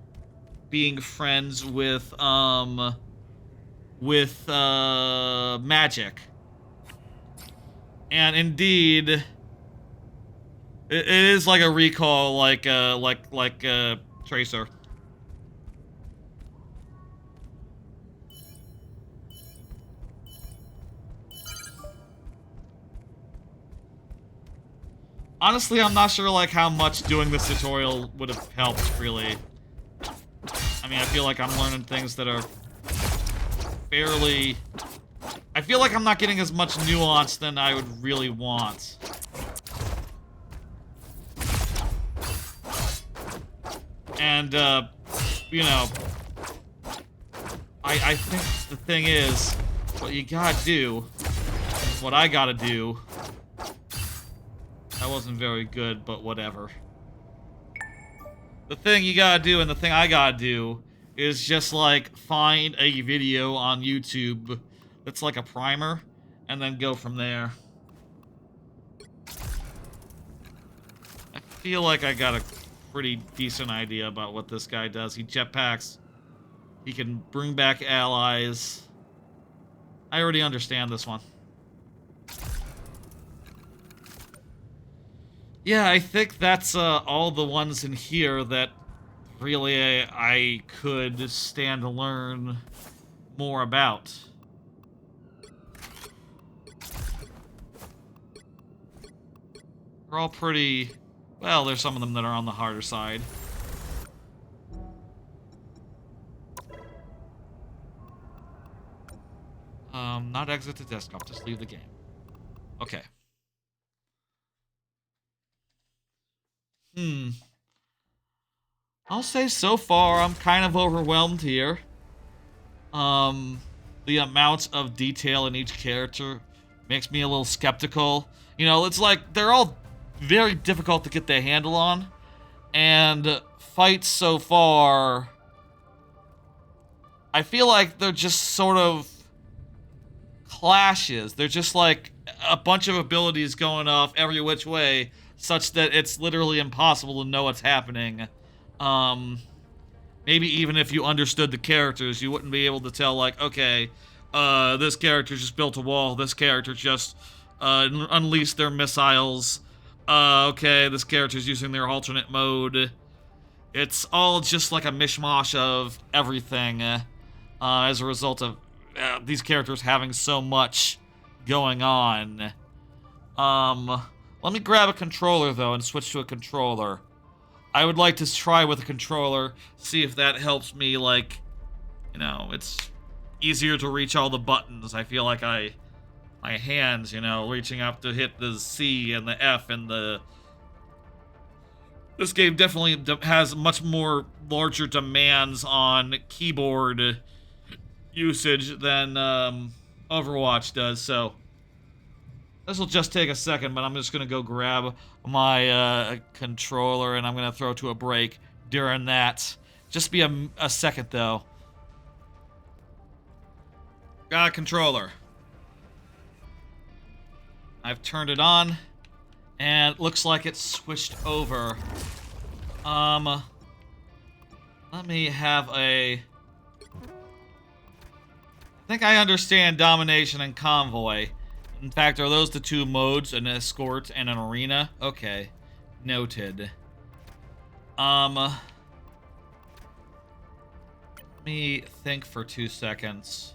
being friends with magic. And indeed, it is like a recall, like Tracer. Honestly, I'm not sure like how much doing this tutorial would have helped, really. I mean, I feel like I'm learning things that are fairly... I feel like I'm not getting as much nuance than I would really want. And, you know... I think the thing is, what you gotta do, what I gotta do... That wasn't very good, but whatever. The thing you gotta do and the thing I gotta do is just, like, find a video on YouTube that's like a primer, and then go from there. I feel like I got a pretty decent idea about what this guy does. He jetpacks. He can bring back allies. I already understand this one. Yeah, I think that's all the ones in here that really I could stand to learn more about. They're all pretty... Well, there's some of them that are on the harder side. Not exit the desktop, just leave the game. Okay. I'll say so far I'm kind of overwhelmed here. The amount of detail in each character makes me a little skeptical. You know, it's like they're all very difficult to get the handle on. And fights so far, I feel like they're just sort of clashes. They're just like a bunch of abilities going off every which way, such that it's literally impossible to know what's happening. Maybe even if you understood the characters, you wouldn't be able to tell, like, okay, this character just built a wall, this character just unleashed their missiles, okay, this character's using their alternate mode. It's all just like a mishmash of everything as a result of these characters having so much going on. Let me grab a controller, though, and switch to a controller. I would like to try with a controller, see if that helps me, like, you know, it's easier to reach all the buttons. I feel like my hands, you know, reaching up to hit the C and the F and the... This game definitely has much more larger demands on keyboard usage than Overwatch does, so this will just take a second, but I'm just gonna go grab my controller and I'm gonna throw to a break during that. Just be a second, though. Got a controller. I've turned it on, and it looks like it's switched over. Let me have a... I think I understand domination and convoy. In fact, are those the two modes, an escort and an arena? Okay, noted. Let me think for 2 seconds.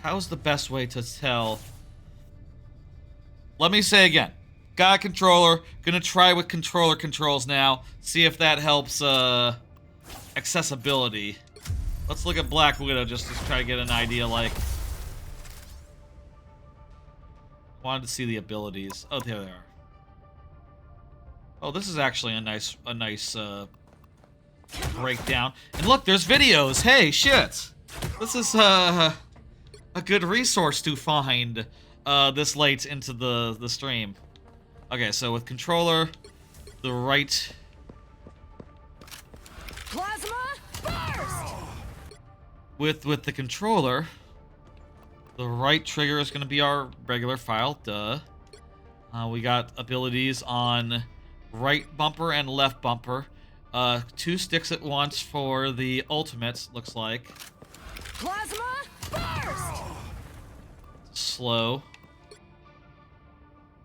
How's the best way to tell? Let me say again. Got a controller. Gonna try with controller controls now. See if that helps accessibility. Let's look at Black Widow just to try to get an idea, like... Wanted to see the abilities. Oh, there they are. Oh, this is actually a nice breakdown. And look, there's videos. Hey, shit. This is a good resource to find this late into the stream. Okay, so with controller, the right... Plasma burst! With the controller, the right trigger is going to be our regular file, duh. We got abilities on right bumper and left bumper. 2 sticks at once for the ultimates, looks like. Plasma burst! Slow.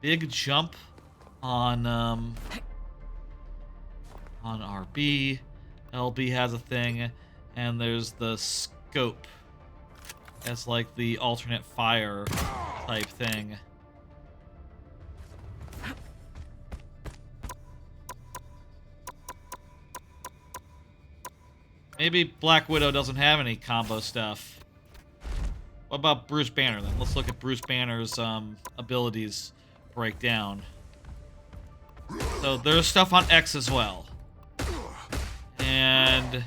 Big jump on RB. LB has a thing, and there's the scope. That's like the alternate fire type thing. Maybe Black Widow doesn't have any combo stuff. What about Bruce Banner, then? Let's look at Bruce Banner's abilities breakdown. So there's stuff on X as well. And...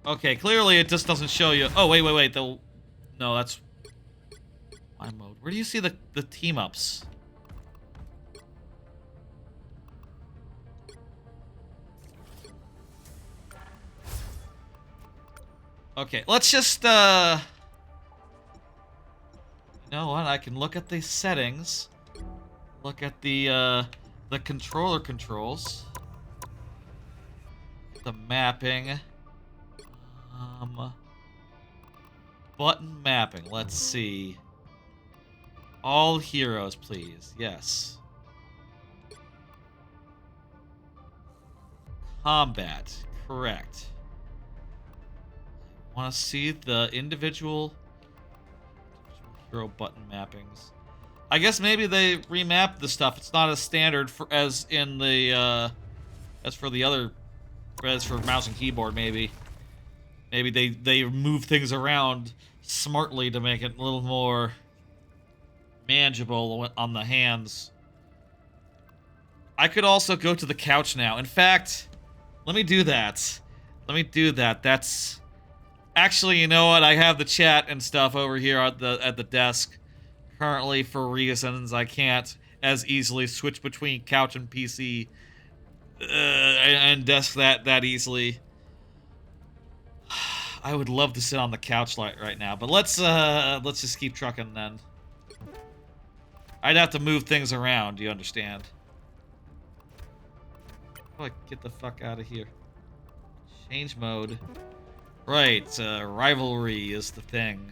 okay, clearly it just doesn't show you... oh, wait. No, that's... my mode. Where do you see the team-ups? Okay, let's just, you know what? I can look at the settings. Look at the controller controls. The mapping. Button mapping. Let's see. All heroes, please. Yes. Combat. Correct. Want to see the individual hero button mappings. I guess maybe they remapped the stuff. It's not as standard as in the as for mouse and keyboard. Maybe they move things around smartly to make it a little more manageable on the hands. I could also go to the couch now. In fact, let me do that. That's actually, you know what? I have the chat and stuff over here at the desk. Currently, for reasons, I can't as easily switch between couch and PC and desk that easily. I would love to sit on the couch right now, but let's just keep trucking then. I'd have to move things around, you understand? How do I get the fuck out of here? Change mode. Right, rivalry is the thing.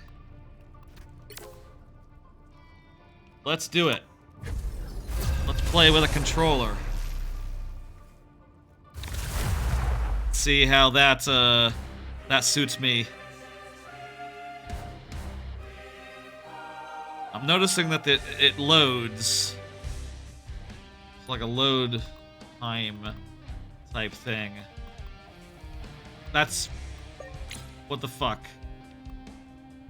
Let's do it. Let's play with a controller. See how that suits me. I'm noticing that it loads. It's like a load time type thing. That's... what the fuck?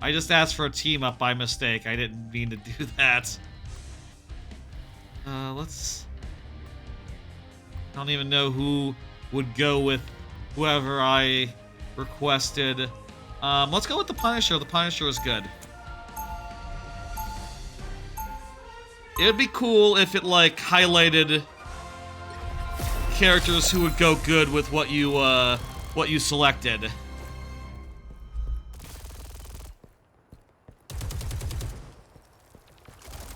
I just asked for a team up by mistake. I didn't mean to do that. Let's... I don't even know who would go with whoever I requested. Let's go with the Punisher. The Punisher is good. It would be cool if it, like, highlighted characters who would go good with what you selected.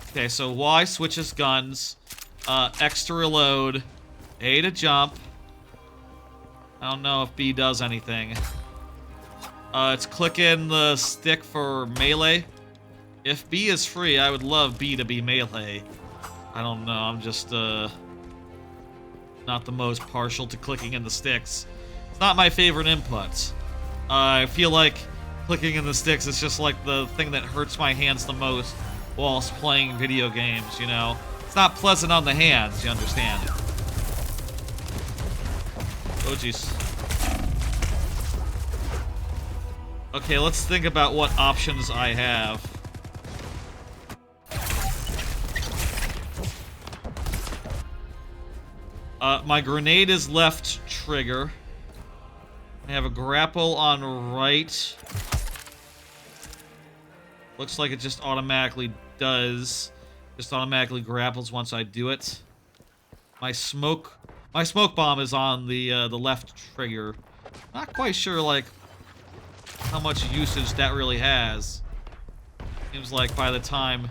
Okay, so Y switches guns, X to reload, A to jump. I don't know if B does anything. It's clicking the stick for melee. If B is free, I would love B to be melee. I don't know, I'm just, not the most partial to clicking in the sticks. It's not my favorite input. I feel like clicking in the sticks is just like the thing that hurts my hands the most whilst playing video games, you know? It's not pleasant on the hands, you understand? Oh, jeez. Okay, let's think about what options I have. My grenade is left trigger. I have a grapple on right. Looks like it just automatically does. Just automatically grapples once I do it. My smoke bomb is on the left trigger. Not quite sure, like, how much usage that really has. Seems like by the time...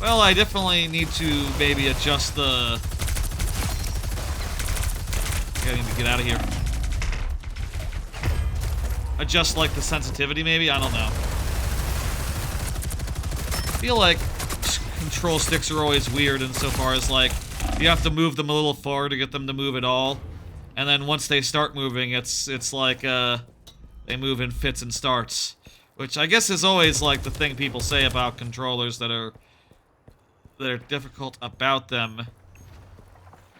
Well, I definitely need to maybe adjust the... I need to get out of here. Adjust, like, the sensitivity, maybe? I don't know. I feel like control sticks are always weird insofar as, like, you have to move them a little far to get them to move at all. And then once they start moving, it's like, they move in fits and starts. Which I guess is always, like, the thing people say about controllers that are difficult about them.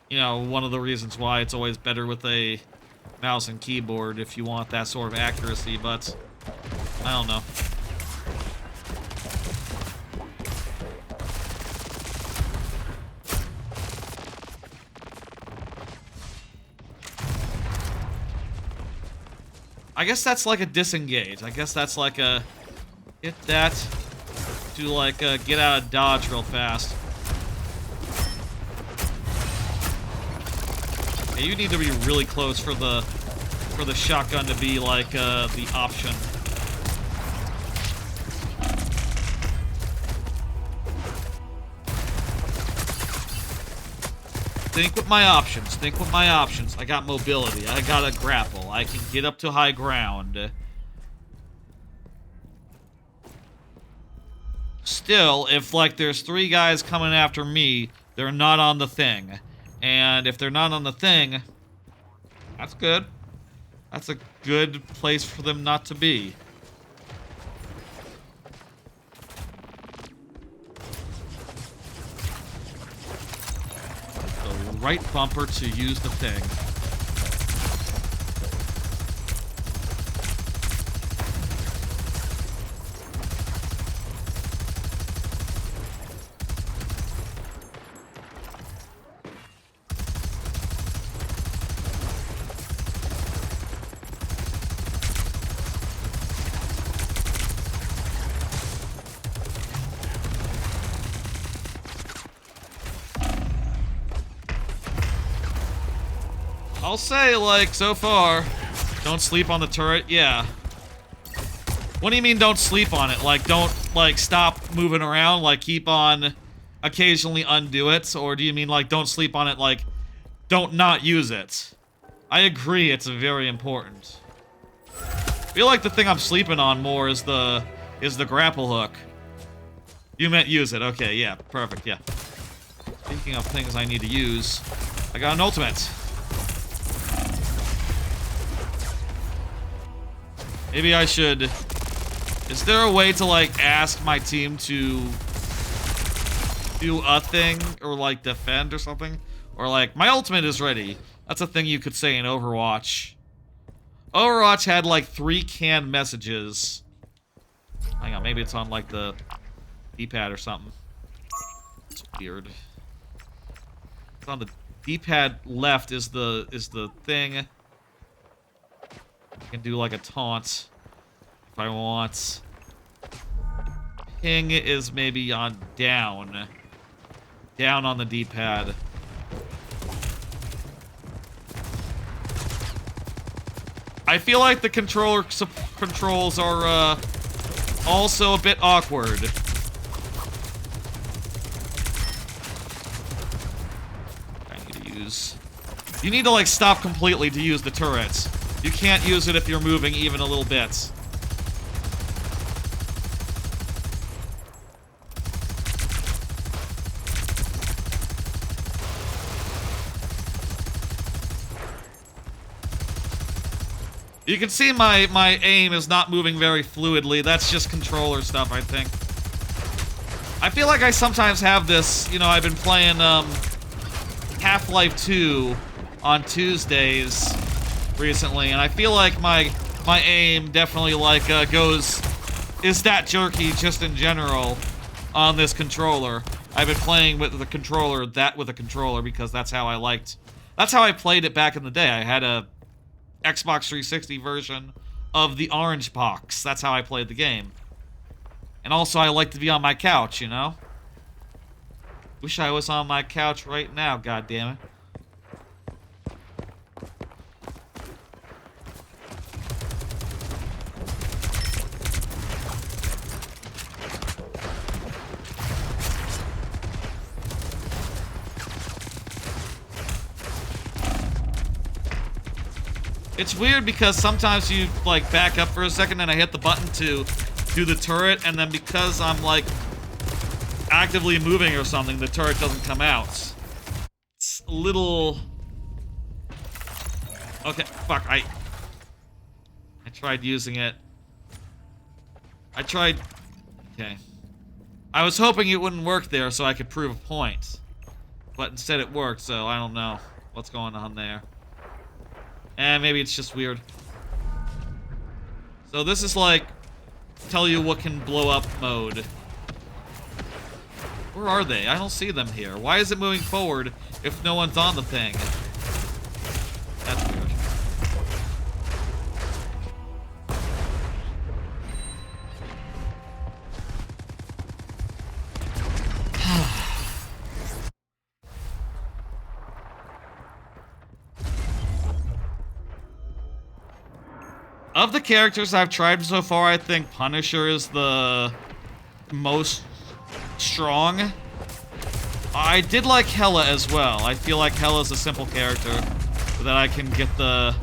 You know, one of the reasons why it's always better with a mouse and keyboard if you want that sort of accuracy, but I don't know. I guess that's like a disengage. I guess that's like a hit that to like get out of dodge real fast. Yeah, you need to be really close for the shotgun to be like the option. Think with my options. Think with my options. I got mobility. I got a grapple. I can get up to high ground. Still, if, like, there's 3 guys coming after me, they're not on the thing. And if they're not on the thing, that's good. That's a good place for them not to be. The right bumper to use the thing. I'll say, like, so far, don't sleep on the turret. Yeah. What do you mean don't sleep on it? Like, don't, like, stop moving around? Like, keep on occasionally undo it? Or do you mean, like, don't sleep on it, like, don't not use it? I agree, it's very important. I feel like the thing I'm sleeping on more is the grapple hook. You meant use it. Okay, yeah, perfect, yeah. Speaking of things I need to use, I got an ultimate. Maybe I should... Is there a way to, like, ask my team to do a thing? Or, like, defend or something? Or, like, my ultimate is ready. That's a thing you could say in Overwatch. Overwatch had, like, 3 canned messages. Hang on, maybe it's on, like, the D-pad or something. It's weird. It's on the D-pad left is the thing. I can do, like, a taunt if I want. Ping is maybe on down. Down on the D-pad. I feel like the controls are also a bit awkward. I need to use... You need to, like, stop completely to use the turret. You can't use it if you're moving even a little bit. You can see my aim is not moving very fluidly. That's just controller stuff, I think. I feel like I sometimes have this, you know, I've been playing Half-Life 2 on Tuesdays recently, and I feel like my aim definitely, like, is that jerky just in general on this controller. I've been playing with the controller, because that's how I played it back in the day. I had a Xbox 360 version of the orange box. That's how I played the game. And also, I like to be on my couch, you know? Wish I was on my couch right now, goddammit. It's weird because sometimes you, like, back up for a second and I hit the button to do the turret, and then because I'm, like, actively moving or something, the turret doesn't come out. It's a little... Okay, fuck, I tried using it. Okay. I was hoping it wouldn't work there so I could prove a point. But instead it worked, so I don't know what's going on there. And maybe it's just weird. So this is like, tell you what can blow up mode. Where are they? I don't see them here. Why is it moving forward if no one's on the thing? That's weird. Of the characters I've tried so far, I think Punisher is the most strong. I did like Hela as well. I feel like Hela's a simple character that I can get the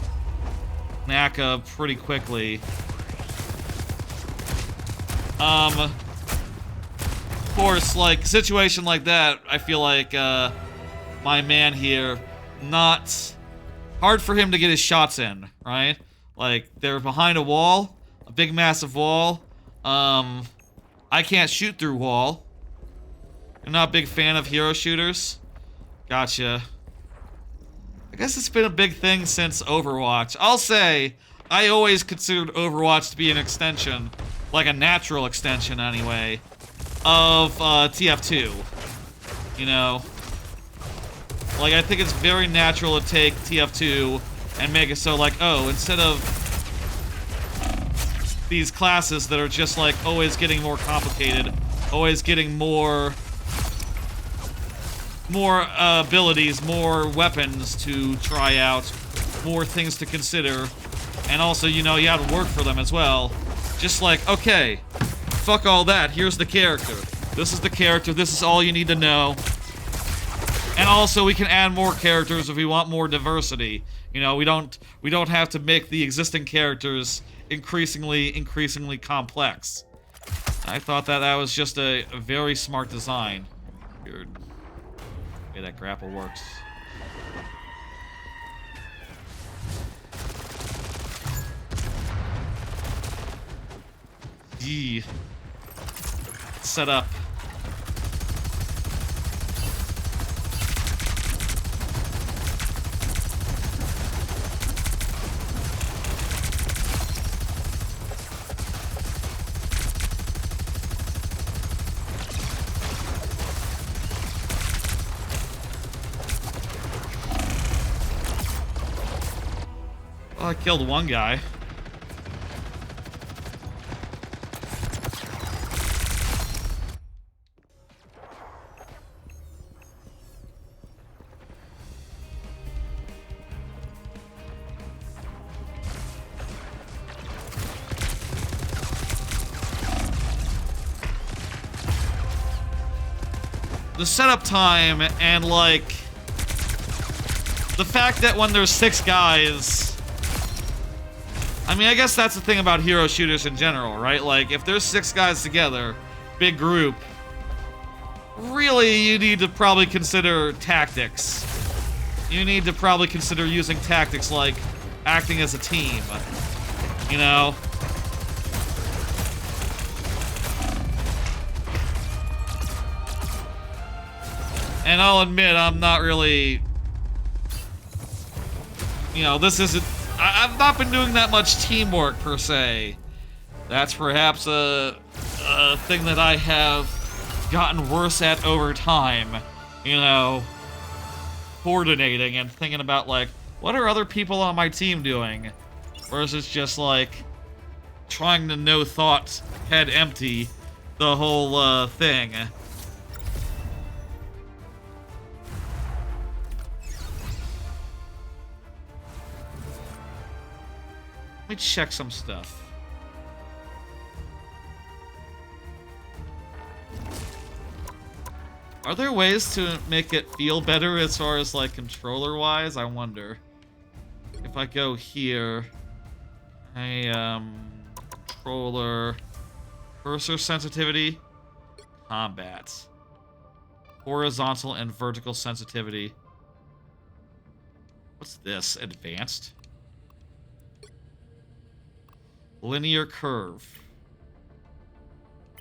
knack of pretty quickly. Of course, like, situation like that, I feel like, my man here, not hard for him to get his shots in, right? Like, they're behind a wall, a big massive wall. I can't shoot through wall. I'm not a big fan of hero shooters. Gotcha. I guess it's been a big thing since Overwatch. I'll say, I always considered Overwatch to be an extension, like a natural extension anyway, of TF2. You know? Like, I think it's very natural to take TF2 and make it so, like, oh, instead of these classes that are just, like, always getting more complicated, always getting more more abilities, more weapons to try out, more things to consider, and also, you know, you have to work for them as well. Just like, okay, fuck all that, here's the character. This is the character, this is all you need to know. And also, we can add more characters if we want more diversity. You know, we don't have to make the existing characters increasingly complex. I thought that was just a very smart design. Weird. Okay, that grapple works. Yee. Set up. Well, I killed one guy. The setup time and, like, the fact that when there's 6 guys... I mean, I guess that's the thing about hero shooters in general, right? Like, if there's 6 guys together, big group, really you need to probably consider tactics. You need to probably consider using tactics like acting as a team, you know? And I'll admit, I'm not really... You know, this isn't... I've not been doing that much teamwork, per se. That's perhaps a thing that I have gotten worse at over time. You know, coordinating and thinking about, like, what are other people on my team doing? Versus just, like, trying to no thought, head empty, the whole, thing. Let me check some stuff. Are there ways to make it feel better as far as, like, controller-wise? I wonder. If I go here... controller... Cursor sensitivity... Combat. Horizontal and vertical sensitivity. What's this? Advanced? Linear curve.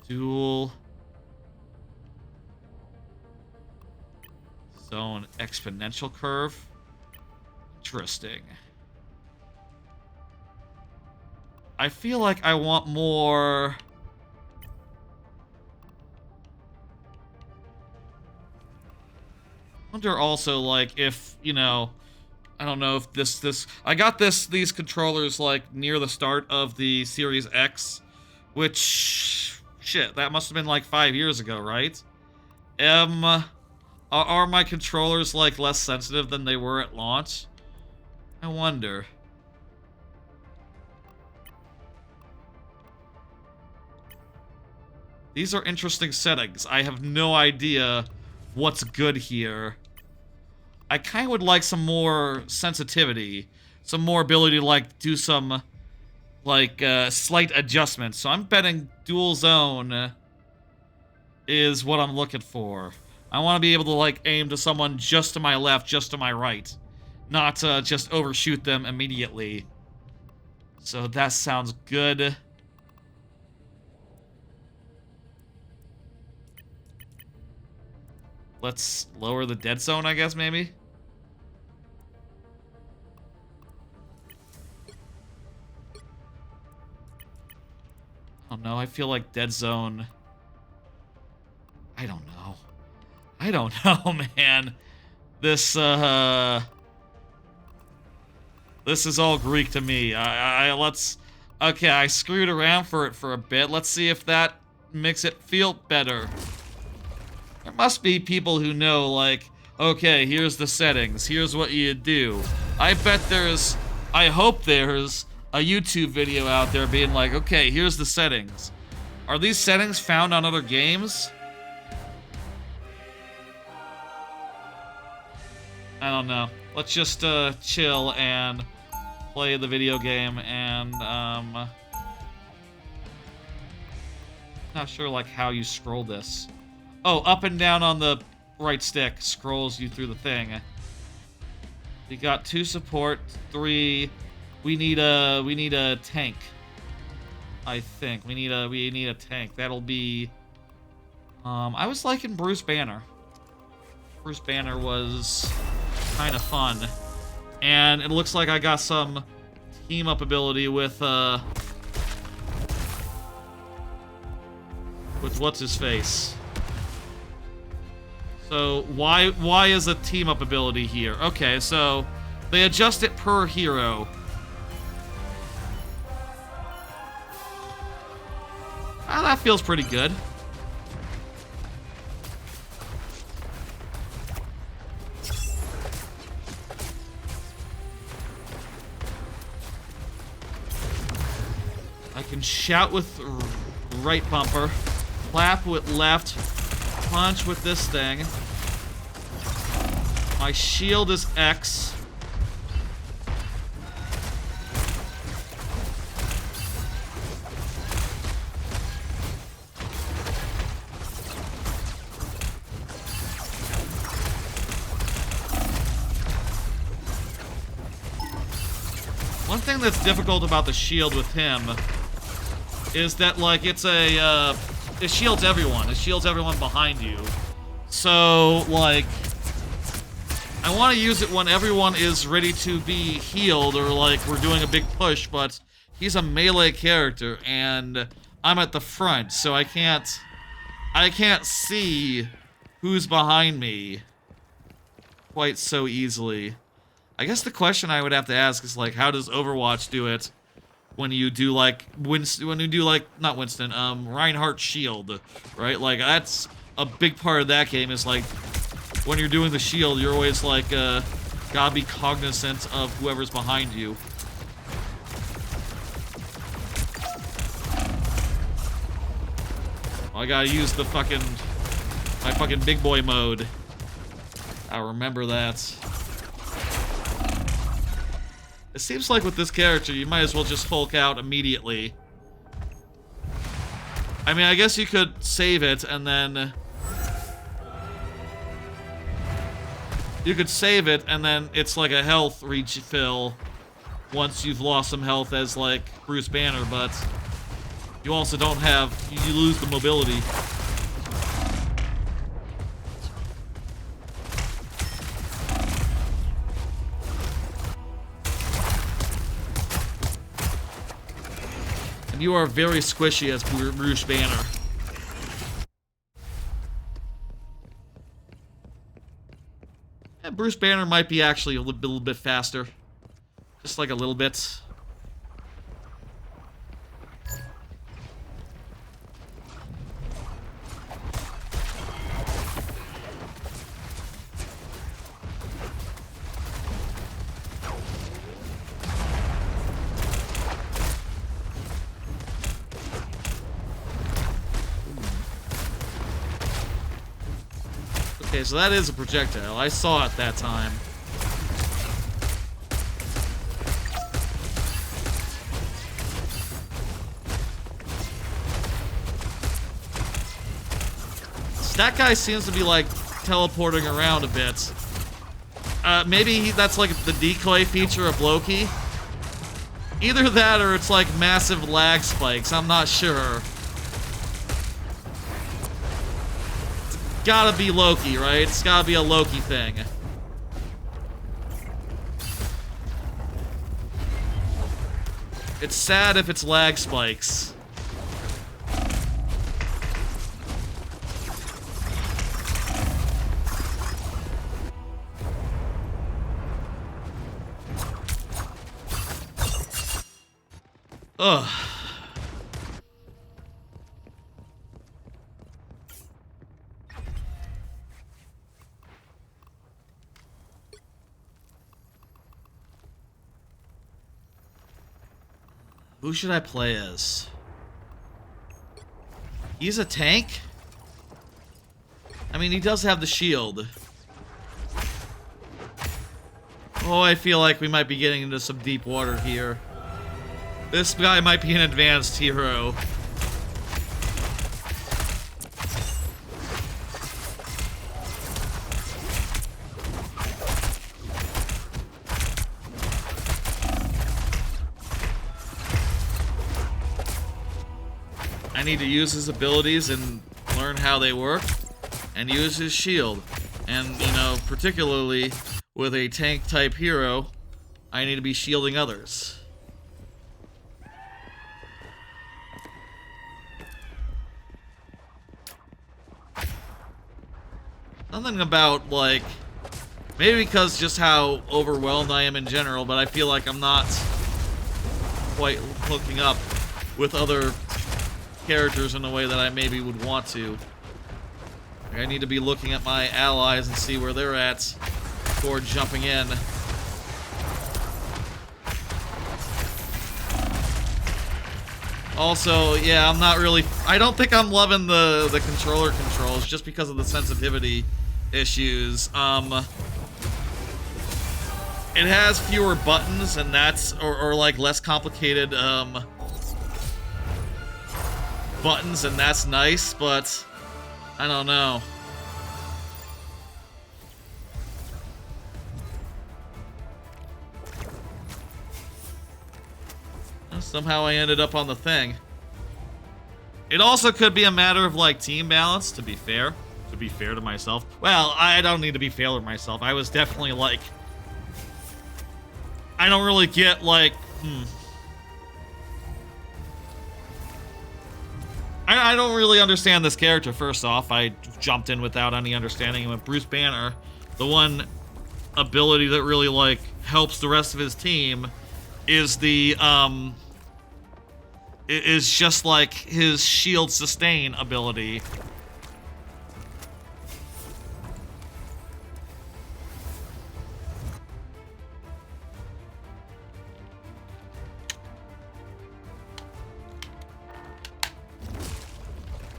Dual. Zone exponential curve. Interesting. I feel like I want more... I wonder also, like, if, you know... I don't know if I got these controllers, like, near the start of the Series X, which, shit, that must have been, like, 5 years ago, right? Are my controllers, like, less sensitive than they were at launch? I wonder. These are interesting settings. I have no idea what's good here. I kind of would like some more sensitivity, some more ability to, like, do some, like, slight adjustments. So I'm betting dual zone is what I'm looking for. I want to be able to, like, aim to someone just to my left, just to my right. Not just overshoot them immediately. So that sounds good. Let's lower the dead zone, I guess, maybe? Oh no, I feel like dead zone... I don't know. I don't know, man. This is all Greek to me. Okay, I screwed around for it for a bit. Let's see if that makes it feel better. There must be people who know, like, Okay, here's the settings. Here's what you do. I hope there's a YouTube video out there being like, okay, here's the settings. Are these settings found on other games? I don't know. Let's just chill and play the video game, and not sure like how you scroll this. Oh, up and down on the right stick scrolls you through the thing. We got 2 support, 3. We need a tank. I think we need a tank. That'll be. I was liking Bruce Banner. Bruce Banner was kind of fun, and it looks like I got some team up ability with what's his face. So why is a team up ability here? Okay, so they adjust it per hero. Ah, that feels pretty good. I can shout with right bumper, clap with left, punch with this thing. My shield is X. One thing that's difficult about the shield with him is that, like, it shields everyone. It shields everyone behind you. So, like, I want to use it when everyone is ready to be healed, or, like, we're doing a big push, but he's a melee character, and I'm at the front, so I can't see who's behind me quite so easily. I guess the question I would have to ask is, like, how does Overwatch do it when you do, like, not Winston, Reinhardt's shield, right? Like, that's a big part of that game, is, like, when you're doing the shield, you're always, like, gotta be cognizant of whoever's behind you. Well, I gotta use my fucking big boy mode. I remember that. It seems like with this character, you might as well just Hulk out immediately. I mean, I guess you could save it and then... it's like a health refill once you've lost some health as, like, Bruce Banner, but you also don't have... you lose the mobility. You are very squishy as Bruce Banner. Yeah, Bruce Banner might be actually a little bit faster. Just like a little bit. Okay, so that is a projectile. I saw it that time. That guy seems to be, like, teleporting around a bit. Maybe that's, like, the decoy feature of Loki. Either that or it's, like, massive lag spikes. I'm not sure. Gotta be Loki, right? It's gotta be a Loki thing. It's sad if it's lag spikes. Ugh. Who should I play as? He's a tank? I mean, he does have the shield. Oh, I feel like we might be getting into some deep water here. This guy might be an advanced hero. I need to use his abilities and learn how they work, and use his shield. And, you know, particularly with a tank-type hero, I need to be shielding others. Something about, like, maybe because just how overwhelmed I am in general, but I feel like I'm not quite hooking up with other characters in a way that I maybe would want to. I need to be looking at my allies and see where they're at before jumping in. Also, yeah, I'm not really... I don't think I'm loving the controller controls just because of the sensitivity issues. It has fewer buttons, and that's... Or like, less complicated, buttons, and that's nice, but I don't know. Somehow I ended up on the thing. It also could be a matter of, like, team balance, to be fair. To be fair to myself. Well, I don't need to be fair to myself. I was definitely, like... I don't really get, like... I don't really understand this character, first off. I jumped in without any understanding. And with Bruce Banner, the one ability that really, like, helps the rest of his team is the, is just, like, his shield sustain ability.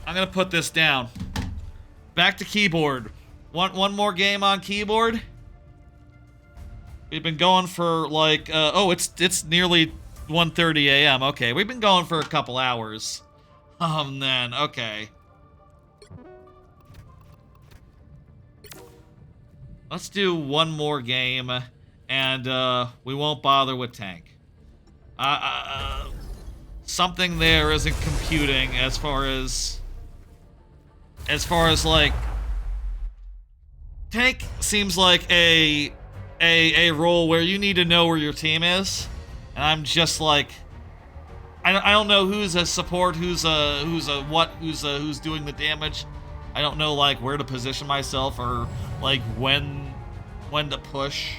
I'm gonna put this down. Back to keyboard. Want one more game on keyboard? We've been going for like, oh, it's nearly 1:30 a.m. Okay, we've been going for a couple hours. Then, okay. Let's do one more game, and we won't bother with tank. Something there isn't computing as far as like, tank seems like a role where you need to know where your team is, and I'm just like, I don't know who's a support, who's doing the damage. I don't know, like, where to position myself or like when to push.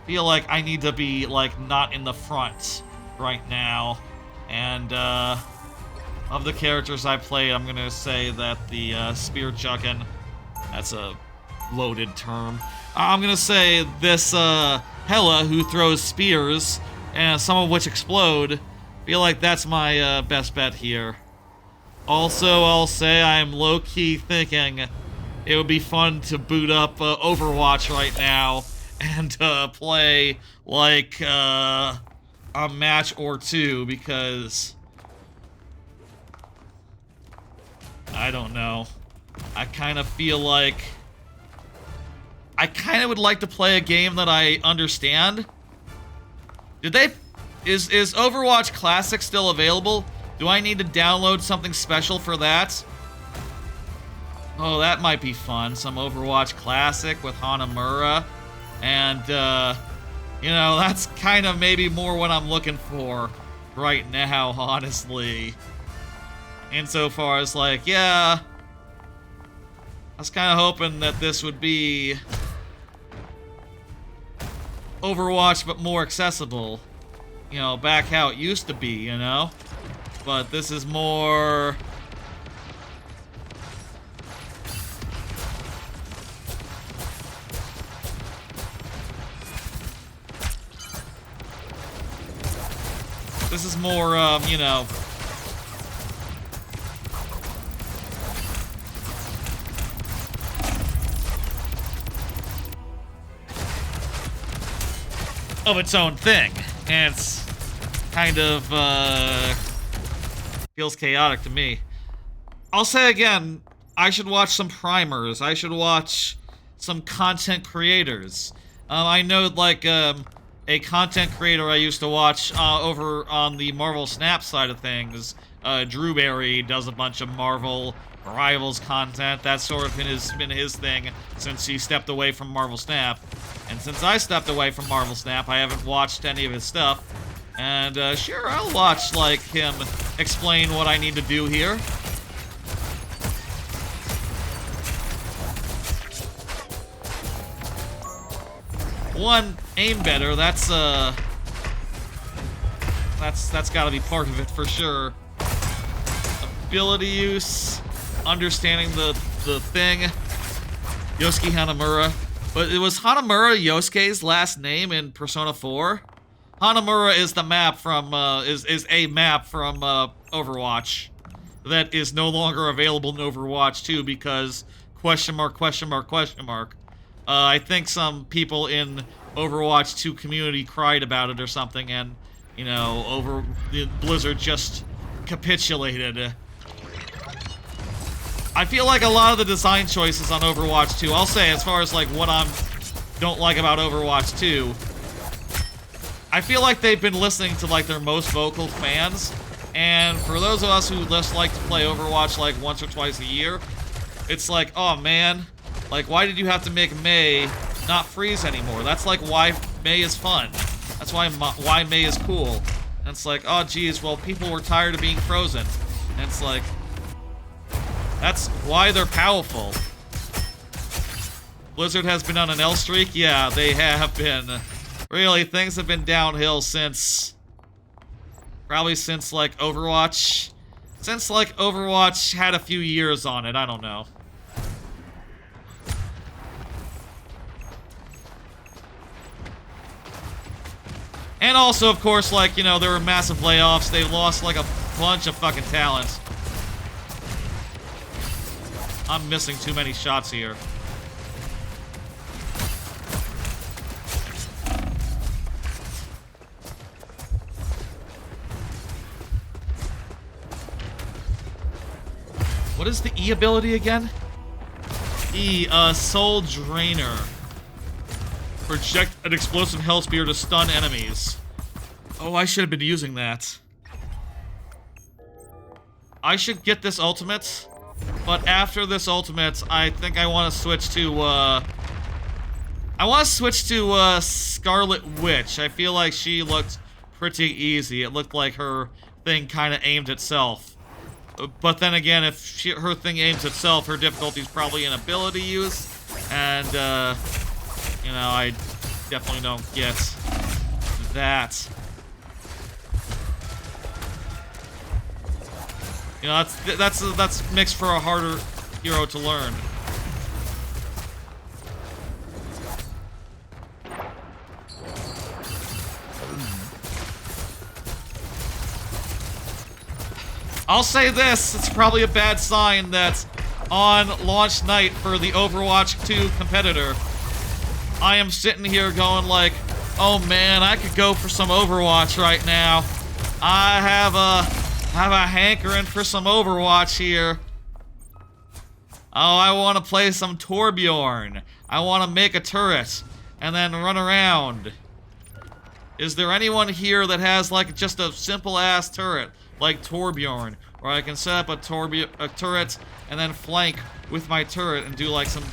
Feel like I need to be, like, not in the front right now, and of the characters I played, I'm gonna say that the spear chuckin', that's a loaded term. I'm gonna say this Hella, who throws spears, and some of which explode, feel like that's my best bet here. Also, I'll say I'm low-key thinking it would be fun to boot up Overwatch right now and play, like, a match or two, because... I don't know. I kind of feel like... I kind of would like to play a game that I understand. Did they... Is Overwatch Classic still available? Do I need to download something special for that? Oh, that might be fun. Some Overwatch Classic with Hanamura. And, you know, that's kind of maybe more what I'm looking for right now, honestly. Insofar as, like, yeah, I was kind of hoping that this would be Overwatch, but more accessible. You know, back how it used to be, you know? But this is more... This is more, you know... of its own thing. And it's kind of, feels chaotic to me. I'll say again, I should watch some primers. I should watch some content creators. I know, like, a content creator I used to watch over on the Marvel Snap side of things. Drewberry does a bunch of Marvel Rivals content. That's sort of been his thing since he stepped away from Marvel Snap. And since I stepped away from Marvel Snap, I haven't watched any of his stuff. And sure, I'll watch, like, him explain what I need to do here. One, aim better. That's gotta be part of it for sure. Ability use, understanding the thing. Yosuke Hanamura. But it was Hanamura Yosuke's last name in Persona 4? Hanamura is the map from, is a map from, Overwatch. That is no longer available in Overwatch 2 because question mark, question mark, question mark. I think some people in Overwatch 2 community cried about it or something, and, you know, Blizzard just capitulated. I feel like a lot of the design choices on Overwatch 2, I'll say, as far as, like, what I don't like about Overwatch 2, I feel like they've been listening to, like, their most vocal fans, and for those of us who just like to play Overwatch, like, once or twice a year, it's like, oh, man, like, why did you have to make Mei not freeze anymore? That's, like, why Mei is fun. That's why Mei is cool. And it's like, oh, geez, well, people were tired of being frozen. And it's like, that's why they're powerful. Blizzard has been on an L streak? Yeah, they have been. Really, things have been downhill since... probably since, like, Overwatch. Since, like, Overwatch had a few years on it, I don't know. And also, of course, like, you know, there were massive layoffs. They lost, like, a bunch of fucking talent. I'm missing too many shots here. What is the E ability again? E, Soul Drainer. Project an explosive hell spear to stun enemies. Oh, I should have been using that. I should get this ultimate, but after this ultimate, I think I want to switch to, I want to switch to, Scarlet Witch. I feel like she looked pretty easy. It looked like her thing kind of aimed itself. But then again, if her thing aims itself, her difficulty is probably in ability use, and, you know, I definitely don't get that. You know, that's mixed for a harder hero to learn. I'll say this, it's probably a bad sign that on launch night for the Overwatch 2 competitor, I am sitting here going like, oh man, I could go for some Overwatch right now. I have a hankering for some Overwatch here. Oh, I want to play some Torbjorn. I want to make a turret and then run around. Is there anyone here that has like just a simple ass turret like Torbjorn, where I can set up a turret and then flank with my turret and do like some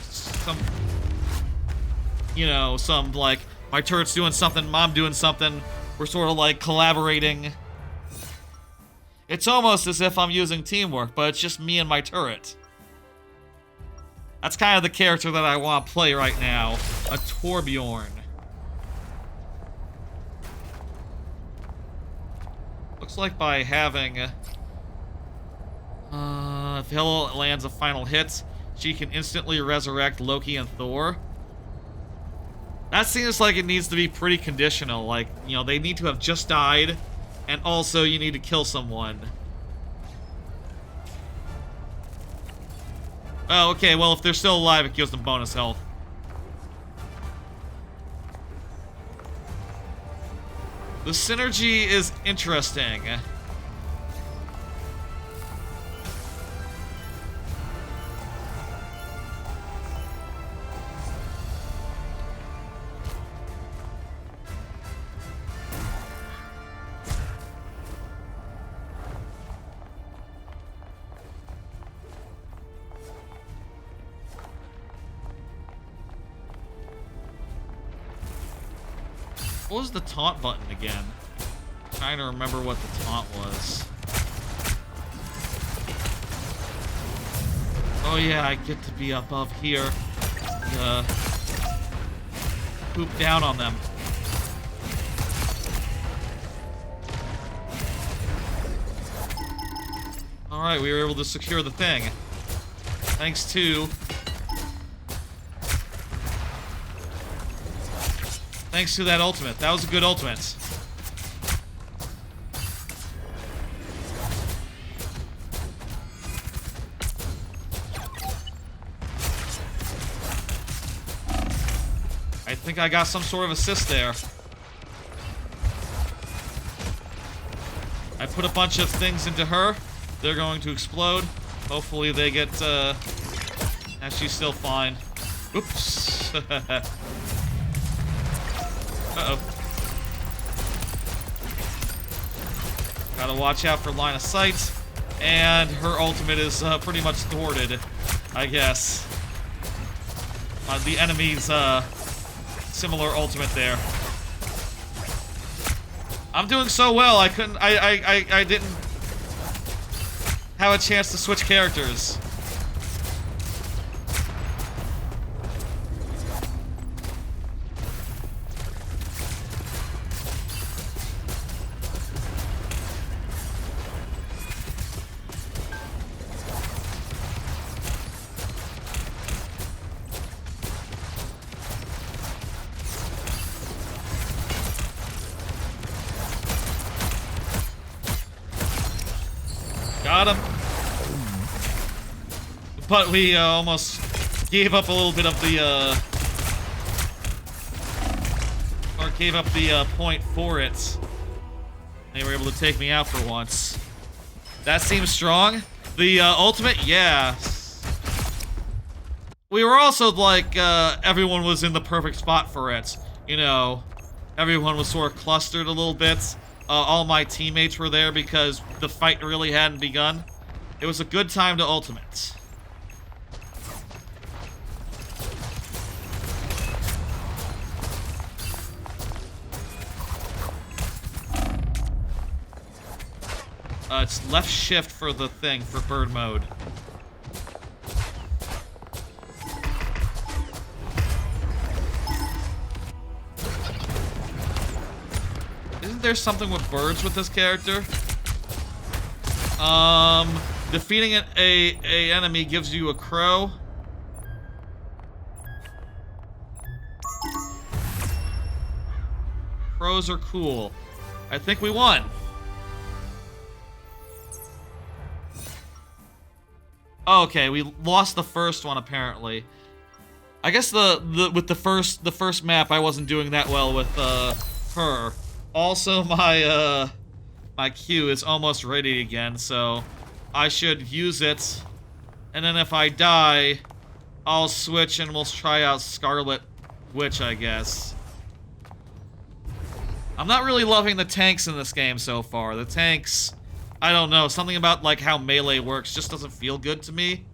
you know, some like my turret's doing something, mom doing something, we're sort of like collaborating. It's almost as if I'm using teamwork, but it's just me and my turret. That's kind of the character that I want to play right now, a Torbjorn. Looks like by having, if Hela lands a final hit, she can instantly resurrect Loki and Thor. That seems like it needs to be pretty conditional, like, you know, they need to have just died, and also you need to kill someone. Oh, okay, well, if they're still alive, it gives them bonus health. The synergy is interesting. What was the taunt button again? I'm trying to remember what the taunt was. Oh yeah, I get to be above here. Poop down on them. Alright, we were able to secure the thing. Thanks to... Thanks to that ultimate. That was a good ultimate. I think I got some sort of assist there. I put a bunch of things into her. They're going to explode. Hopefully they get, and she's still fine. Oops. Uh-oh. Gotta watch out for line of sight. And her ultimate is pretty much thwarted, I guess. The enemy's similar ultimate there. I'm doing so well, I didn't have a chance to switch characters. Got him. But we almost gave up a little bit of the, or gave up the point for it. They were able to take me out for once. That seems strong. The ultimate, yeah. We were also like, everyone was in the perfect spot for it. You know, everyone was sort of clustered a little bit. All my teammates were there because the fight really hadn't begun. It was a good time to ultimate. It's left shift for the thing, for bird mode. Isn't there something with birds with this character? Defeating a enemy gives you a crow. Crows are cool. I think we won. Okay, we lost the first one apparently. I guess with the first map I wasn't doing that well with her. Also, my my Q is almost ready again, so I should use it. And then if I die, I'll switch and we'll try out Scarlet Witch, I guess. I'm not really loving the tanks in this game so far. The tanks, I don't know, something about like how melee works just doesn't feel good to me.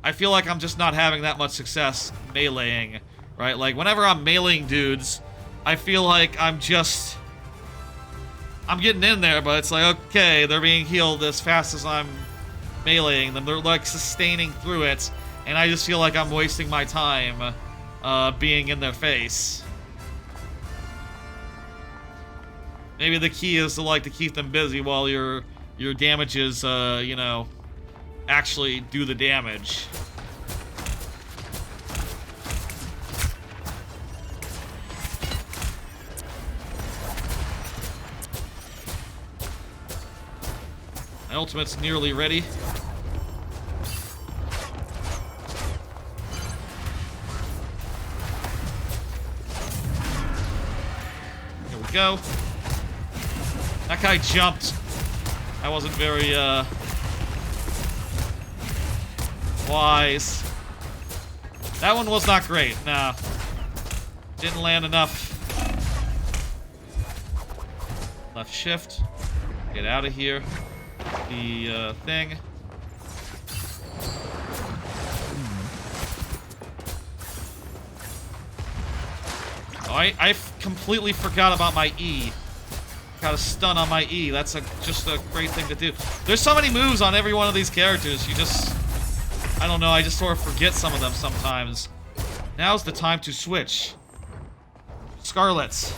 I feel like I'm just not having that much success meleeing, right? Like whenever I'm meleeing dudes, I feel like I'm getting in there, but it's like, okay, they're being healed as fast as I'm meleeing them. They're like sustaining through it, and I just feel like I'm wasting my time being in their face. Maybe the key is to like to keep them busy while your damages, you know, actually do the damage. My ultimate's nearly ready. Here we go. That guy jumped. That wasn't very, wise. That one was not great. Nah. Didn't land enough. Left shift. Get out of here. The, thing. Oh, I completely forgot about my E. Got a stun on my E. That's just a great thing to do. There's so many moves on every one of these characters. You just... I don't know. I just sort of forget some of them sometimes. Now's the time to switch. Scarlets.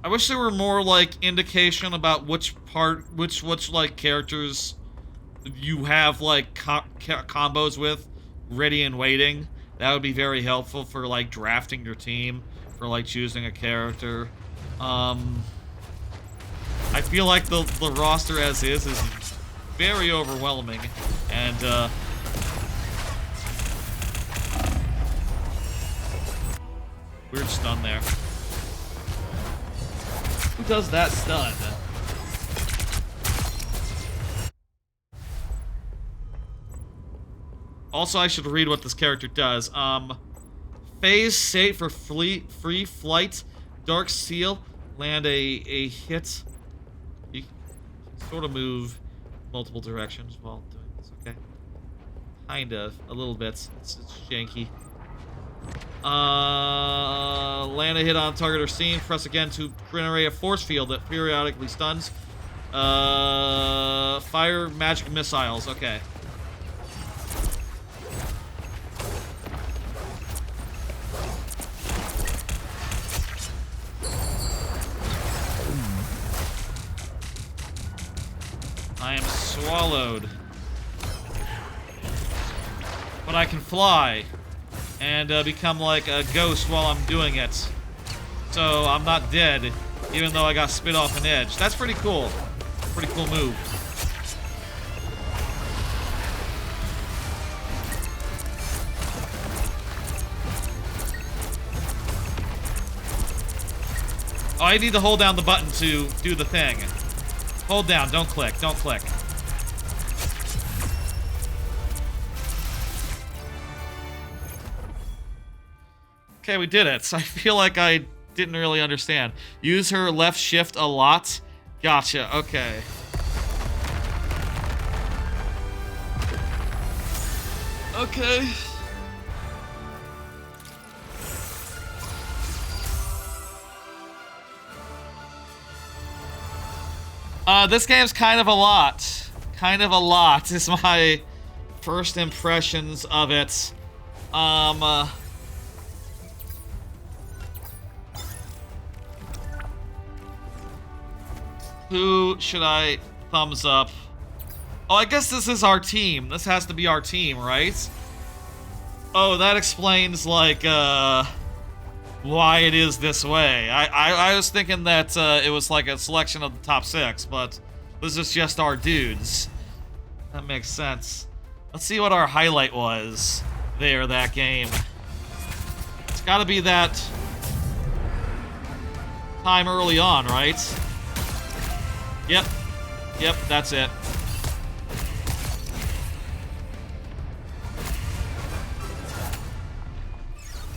I wish there were more, like, indication about which like, characters you have, like, combos with ready and waiting. That would be very helpful for, like, drafting your team, for, like, choosing a character. I feel like the roster as is very overwhelming, and, weird stun there. Who does that stun? Also, I should read what this character does. Phase state for free flight. Dark seal. Land a hit. You can sort of move multiple directions while doing this. Okay. Kind of. A little bit. It's janky. Land a hit on target or scene. Press again to generate a force field that periodically stuns. Fire magic missiles. Okay. I am swallowed. But I can fly. And become like a ghost while I'm doing it. So I'm not dead, even though I got spit off an edge. That's pretty cool. Pretty cool move. Oh, I need to hold down the button to do the thing. Hold down, don't click, don't click. Okay, we did it. I feel like I didn't really understand. Use her left shift a lot. Gotcha, okay. Okay. This game's kind of a lot. Kind of a lot is my first impressions of it. Who should I thumbs up? Oh, I guess this is our team. This has to be our team, right? Oh, that explains, like, why it is this way. I was thinking that it was like a selection of the top 6, but this is just our dudes. That makes sense. Let's see what our highlight was there, that game. It's gotta be that time early on, right? Yep. Yep, that's it.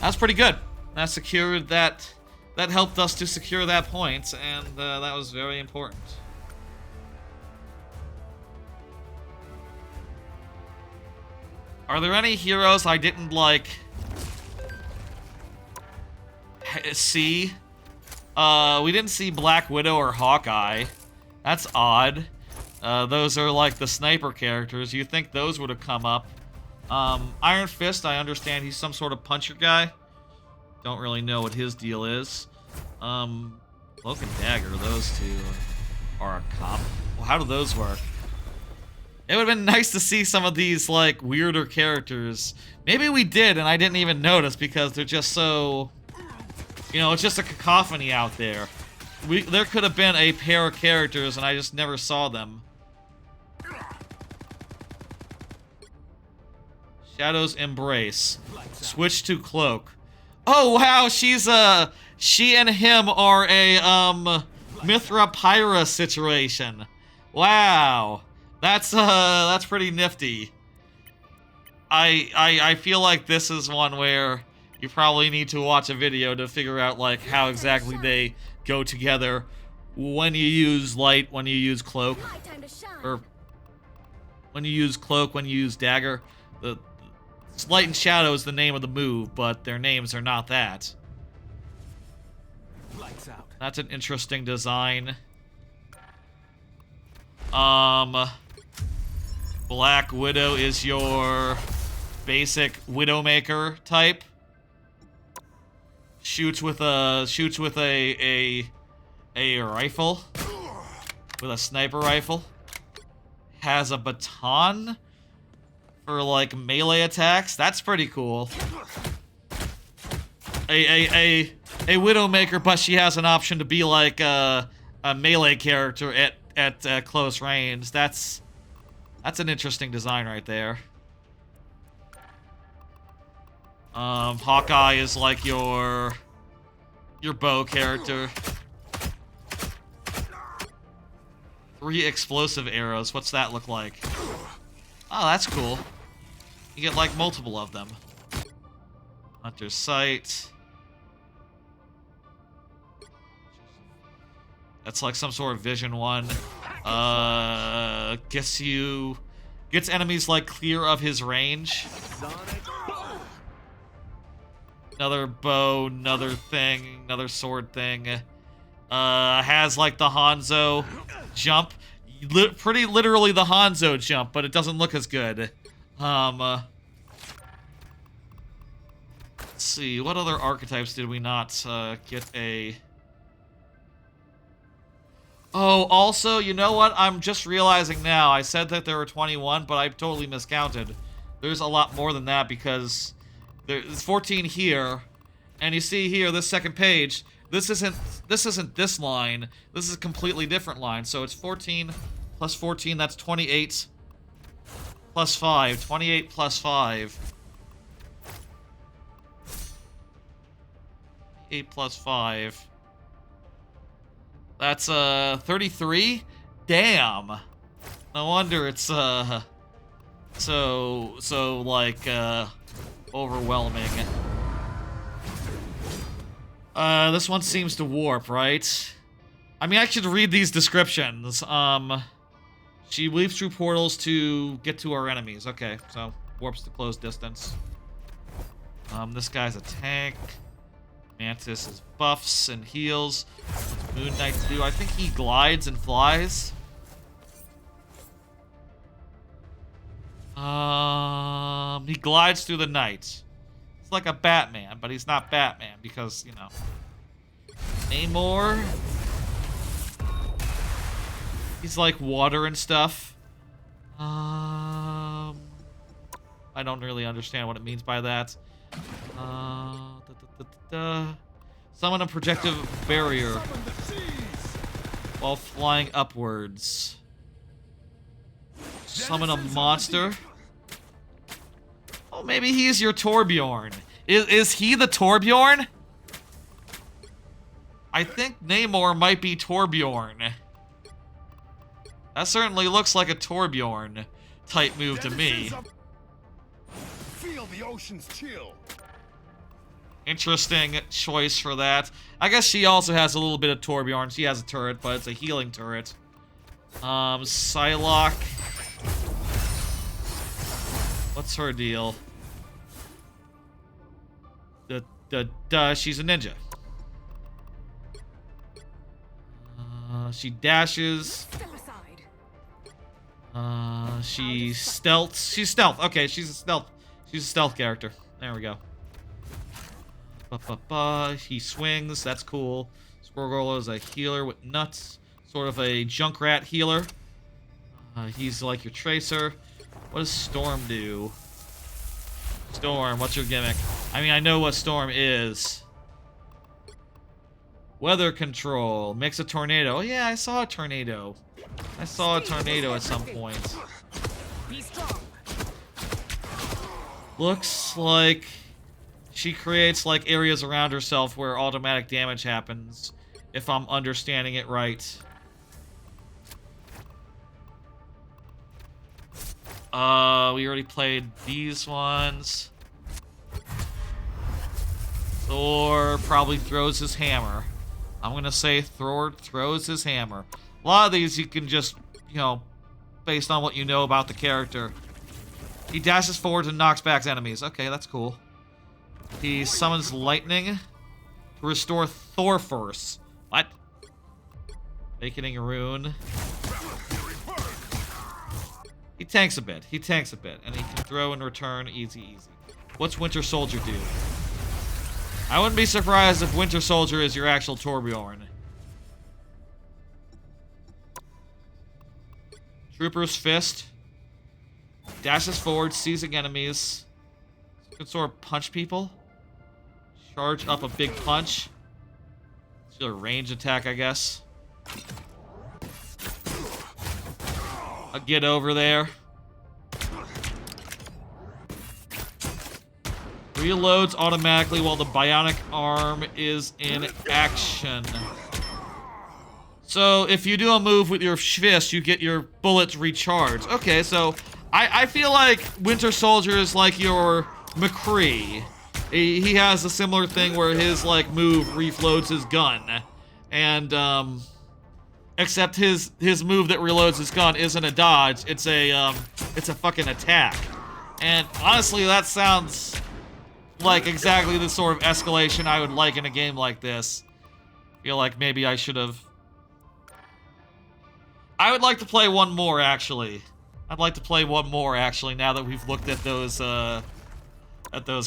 That's pretty good. That secured that. That helped us to secure that point, and that was very important. Are there any heroes I didn't, like, see? We didn't see Black Widow or Hawkeye. That's odd. Those are, like, the sniper characters. You'd think those would have come up. Iron Fist, I understand he's some sort of puncher guy. Don't really know what his deal is. Cloak and Dagger, those two are a comp. Well, how do those work? It would have been nice to see some of these, like, weirder characters. Maybe we did, and I didn't even notice because they're just so You know, it's just a cacophony out there. There could have been a pair of characters, and I just never saw them. Shadow's Embrace. Switch to Cloak. Oh, wow, she and him are a, Mithra Pyra situation. Wow. That's pretty nifty. I feel like this is one where you probably need to watch a video to figure out, like, how exactly they go together when you use light, when you use cloak, or when you use cloak, when you use dagger. Light and shadow is the name of the move, but their names are not that. Lights out. That's an interesting design. Black Widow is your basic Widowmaker type. Shoots with a rifle, with a sniper rifle. Has a baton for like melee attacks. That's pretty cool. A Widowmaker, but she has an option to be like a melee character at close range. That's an interesting design right there. Hawkeye is like your bow character. 3 explosive arrows. What's that look like? Oh, that's cool. You get like multiple of them. Hunter's Sight. That's like some sort of vision one. Gets enemies like clear of his range. Another bow, another thing, another sword thing. Has like the Hanzo jump. Pretty literally the Hanzo jump, but it doesn't look as good. Let's see, what other archetypes did we not get a... Oh, also, you know what? I'm just realizing now. I said that there were 21, but I totally miscounted. There's a lot more than that because there's 14 here, and you see here, this second page, this isn't this line. This is a completely different line. So it's 14 plus 14, that's 28 plus 5. 28 plus 5. 8 plus 5. That's 33? Damn. No wonder it's so like overwhelming. This one seems to warp, right? I mean, I should read these descriptions. She weaves through portals to get to our enemies. Okay, so warps to close distance. This guy's a tank. Mantis is buffs and heals. What's Moon Knight do? I think he glides and flies. He glides through the night. It's like a Batman, but he's not Batman because, you know. Namor. He's like water and stuff. I don't really understand what it means by that. Summon a projective barrier while flying upwards. Summon a monster. Oh, maybe he's your Torbjorn. Is he the Torbjorn? I think Namor might be Torbjorn. That certainly looks like a Torbjorn type move to me. Feel the ocean's chill. Interesting choice for that. I guess she also has a little bit of Torbjorn. She has a turret, but it's a healing turret. Psylocke. What's her deal? She's a ninja. She dashes. Step aside. She stealths. She's stealth. Okay, she's a stealth character. There we go. He swings. That's cool. Squirrel is a healer with nuts. Sort of a Junkrat healer. He's like your Tracer. What does Storm do? Storm, what's your gimmick? I mean, I know what Storm is. Weather control. Makes a tornado. Oh, yeah, I saw a tornado. I saw a tornado at some point. Be strong. Looks like she creates, like, areas around herself where automatic damage happens, if I'm understanding it right. We already played these ones. Thor probably throws his hammer. I'm gonna say Thor throws his hammer. A lot of these you can just, you know, based on what you know about the character. He dashes forward and knocks back enemies. Okay, that's cool. He summons lightning to restore Thor Force. What? Awakening a rune. He tanks a bit. He tanks a bit. And he can throw and return easy, easy. What's Winter Soldier do? I wouldn't be surprised if Winter Soldier is your actual Torbjorn. Trooper's Fist. Dashes forward, seizing enemies. You can sort of punch people. Charge up a big punch. It's a range attack, I guess. I'll get over there. Reloads automatically while the bionic arm is in action. So if you do a move with your fist, you get your bullets recharged. Okay, so I feel like Winter Soldier is like your McCree. He has a similar thing where his like move refloads his gun, and except his move that reloads his gun isn't a dodge. It's a fucking attack. And honestly, that sounds like exactly the sort of escalation I would like in a game like this. Feel like maybe I should have. I would like to play one more, actually. I'd like to play one more, actually, now that we've looked at those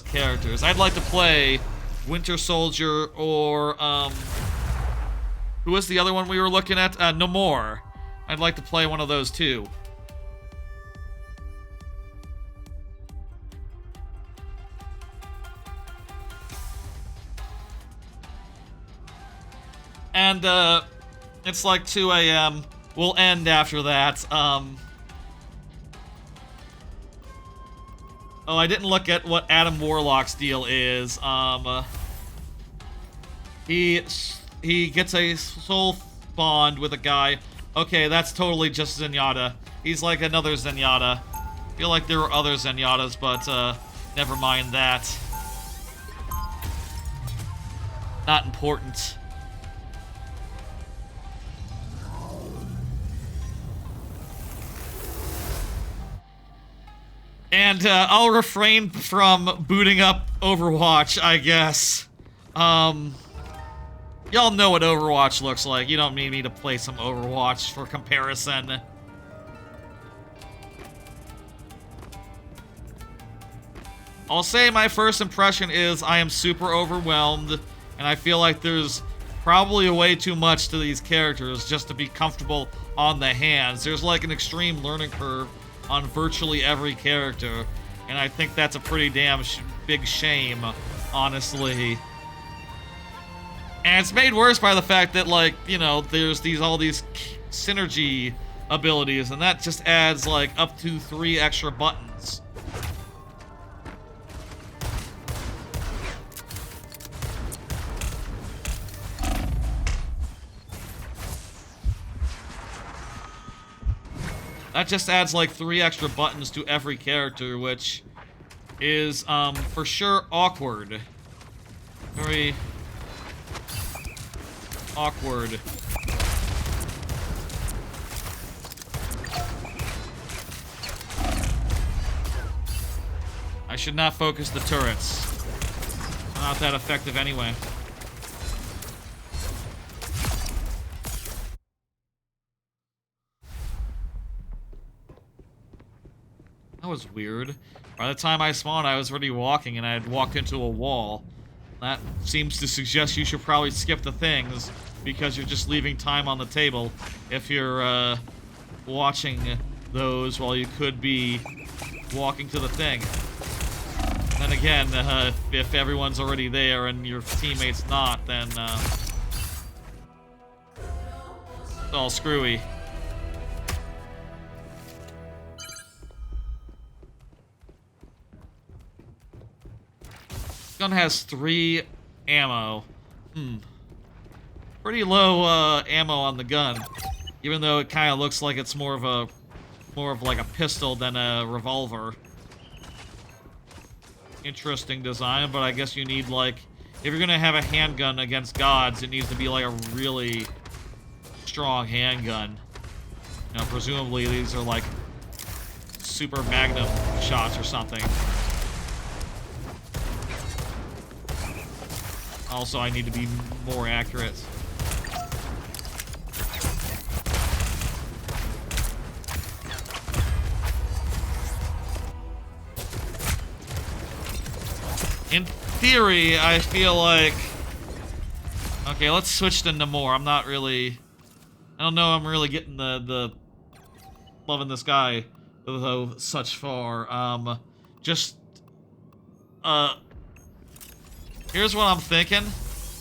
characters. I'd like to play Winter Soldier or, who was the other one we were looking at? Namor. I'd like to play one of those, too. And, it's like 2 a.m. We'll end after that. Oh, I didn't look at what Adam Warlock's deal is. He gets a soul bond with a guy. Okay, that's totally just Zenyatta. He's like another Zenyatta. I feel like there were other Zenyatas, but never mind that. Not important. And I'll refrain from booting up Overwatch, I guess. Y'all know what Overwatch looks like. You don't need me to play some Overwatch for comparison. I'll say my first impression is I am super overwhelmed, and I feel like there's probably way too much to these characters just to be comfortable on the hands. There's like an extreme learning curve on virtually every character, and I think that's a pretty damn big shame, honestly. And it's made worse by the fact that, like, you know, there's all these synergy abilities, and that just adds like up to 3 extra buttons. That just adds like 3 extra buttons to every character, which is for sure awkward. Very awkward. I should not focus the turrets. Not that effective anyway. That was weird. By the time I spawned, I was already walking and I had walked into a wall. That seems to suggest you should probably skip the things because you're just leaving time on the table if you're watching those while you could be walking to the thing. Then again, if everyone's already there and your teammate's not, then all screwy. Gun has 3 ammo. Pretty low ammo on the gun, even though it kind of looks like it's more of like a pistol than a revolver. Interesting design, but I guess you need, like, if you're gonna have a handgun against gods, it needs to be like a really strong handgun. You know, presumably these are like super magnum shots or something. Also, I need to be more accurate. In theory, I feel like... Okay, let's switch to Namor. I'm not really... I don't know I'm really getting the loving this guy, though, such far. Here's what I'm thinking.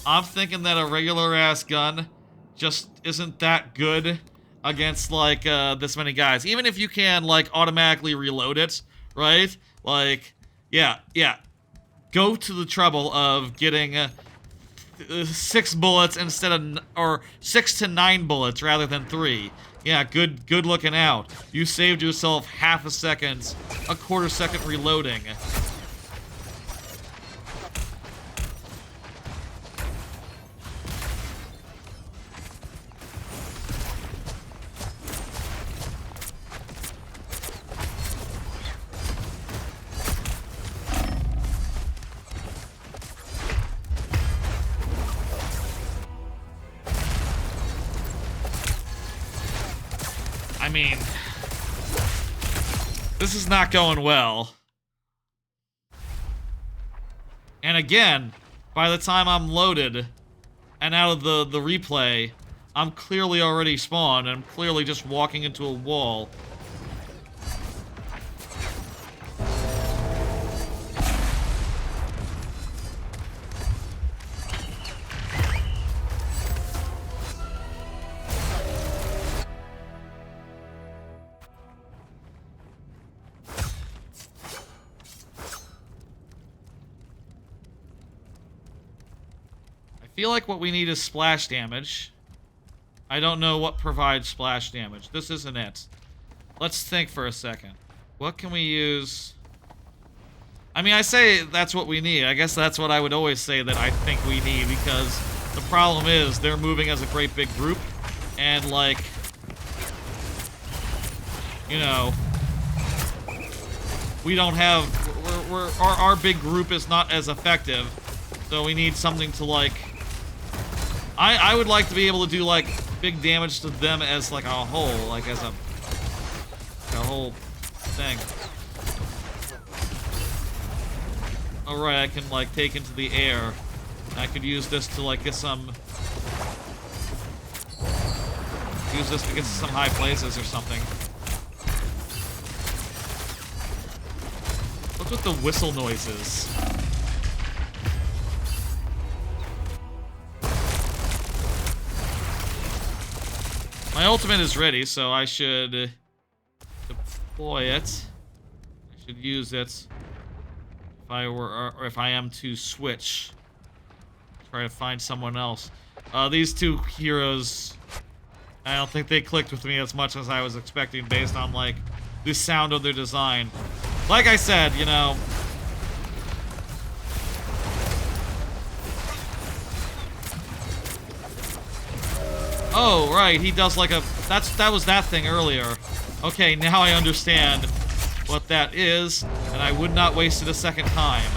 I'm thinking that a regular-ass gun just isn't that good against, like, this many guys. Even if you can, like, automatically reload it, right? Like, yeah. Go to the trouble of getting 6 bullets instead of, or 6 to 9 bullets rather than 3. Yeah, good looking out. You saved yourself half a second, a quarter second reloading. I mean, this is not going well. And again, by the time I'm loaded and out of the replay, I'm clearly already spawned and I'm clearly just walking into a wall. I feel like what we need is splash damage. I don't know what provides splash damage. This isn't it. Let's think for a second. What can we use? I mean, I say that's what we need. I guess that's what I would always say that I think we need, because the problem is they're moving as a great big group, and, like, you know, we don't have, our big group is not as effective, so we need something to, like, I would like to be able to do, like, big damage to them as, like, a whole, like, as a whole thing. Alright, I can, like, take into the air. I could use this to, like, get some... Use this to get to some high places or something. What's with the whistle noises? My ultimate is ready, so I should deploy it. I should use it if I am to switch. Try to find someone else. These two heroes, I don't think they clicked with me as much as I was expecting based on, like, the sound of their design. Like I said, you know, oh, right, he does like a... That was that thing earlier. Okay, now I understand what that is, and I would not waste it a second time.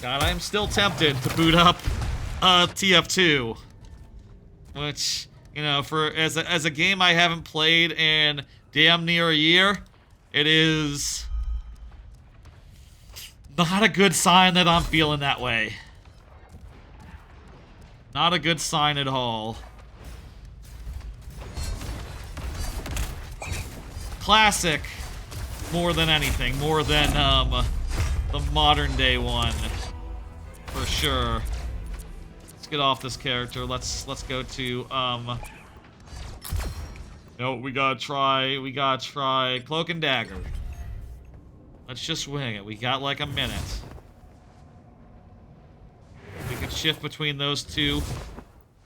God, I'm still tempted to boot up TF2. Which, you know, as a game I haven't played in damn near a year, it is... not a good sign that I'm feeling that way. Not a good sign at all. Classic, more than anything, more than the modern day one. for sure. Let's get off this character. Let's go to no, we gotta try Cloak and Dagger. Let's just wing it. We got like a minute. We can shift between those two.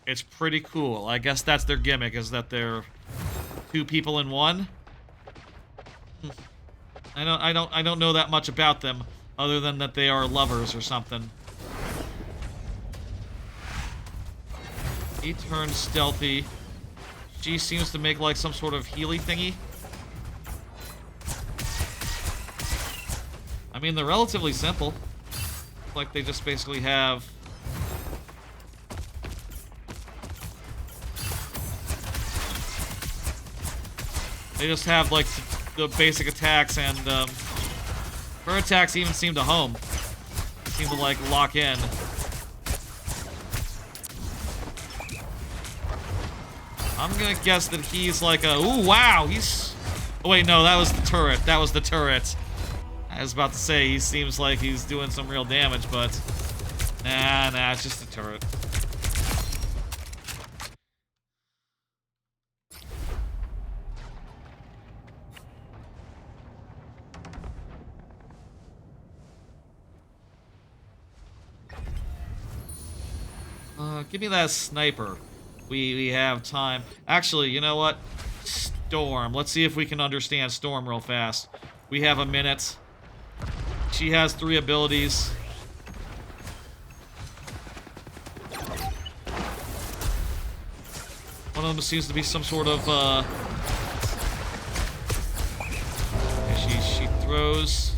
It's pretty cool. I guess that's their gimmick, is that they're two people in one. I don't know that much about them, other than that they are lovers or something. He turns stealthy. She seems to make like some sort of healy thingy. I mean, they're relatively simple. Like they just basically have... They just have like the basic attacks, and her attacks even seem to home. Seem to like lock in. I'm gonna guess that he's like a... Ooh, wow, he's... Oh, wait, no, that was the turret. That was the turret. I was about to say, he seems like he's doing some real damage, but... Nah, it's just a turret. Give me that sniper. We have time. Actually, you know what? Storm. Let's see if we can understand Storm real fast. We have a minute. She has 3 abilities. One of them seems to be some sort of, she throws...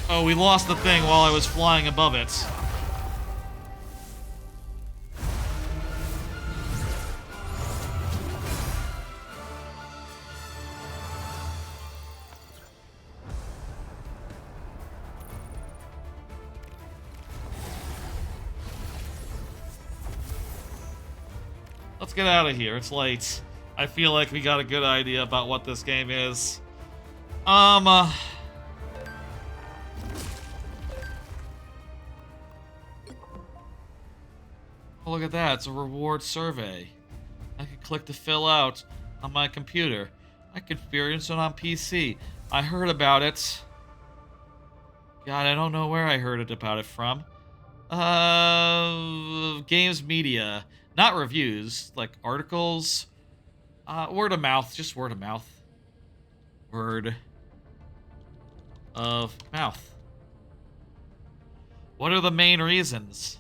Oh, we lost the thing while I was flying above it. Let's get out of here. It's late. I feel like we got a good idea about what this game is. Oh, look at that. It's a reward survey. I can click to fill out on my computer. I can experience it on PC. I heard about it. God, I don't know where I heard about it from. Games media. Not reviews, like articles. Word of mouth, just word of mouth. Word of mouth. What are the main reasons?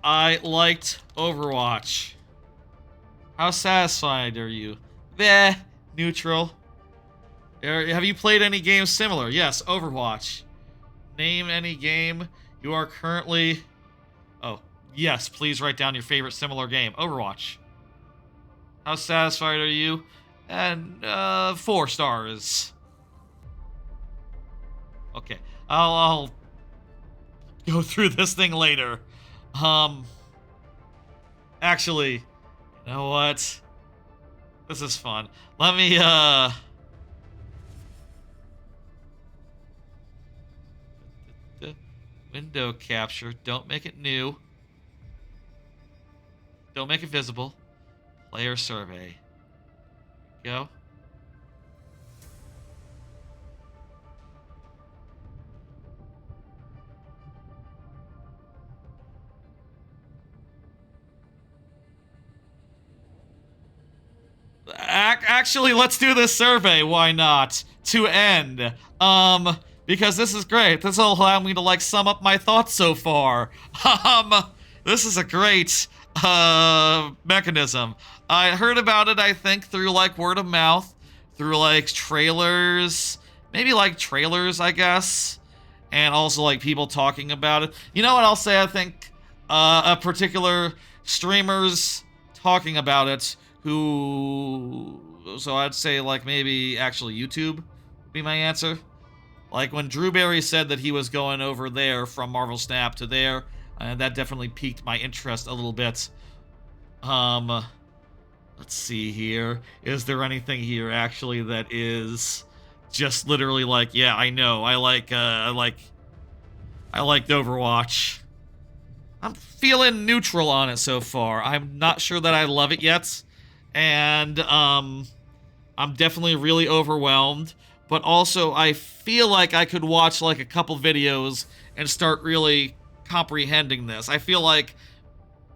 I liked Overwatch. How satisfied are you? Bleh, neutral. Have you played any games similar? Yes, Overwatch. Name any game you are currently... Oh, yes, please write down your favorite similar game. Overwatch. How satisfied are you? And, 4 stars. Okay, I'll go through this thing later. Actually, you know what? This is fun. Let me, window capture. Don't make it new. Don't make it visible. Player survey. Go. Actually, let's do this survey. Why not? To end. Because this is great. This will allow me to, like, sum up my thoughts so far. This is a great, mechanism. I heard about it, I think, through, like, word of mouth. Through, like, trailers. Maybe, like, trailers, I guess. And also, like, people talking about it. You know what I'll say? I think, a particular streamers talking about it who... So I'd say, like, maybe actually YouTube would be my answer. Like, when Drewberry said that he was going over there from Marvel Snap to there, that definitely piqued my interest a little bit. Let's see here. Is there anything here actually that is just literally like, yeah, I know. I liked Overwatch. I'm feeling neutral on it so far. I'm not sure that I love it yet. And I'm definitely really overwhelmed, but also I feel like I could watch like a couple videos and start really comprehending this. I feel like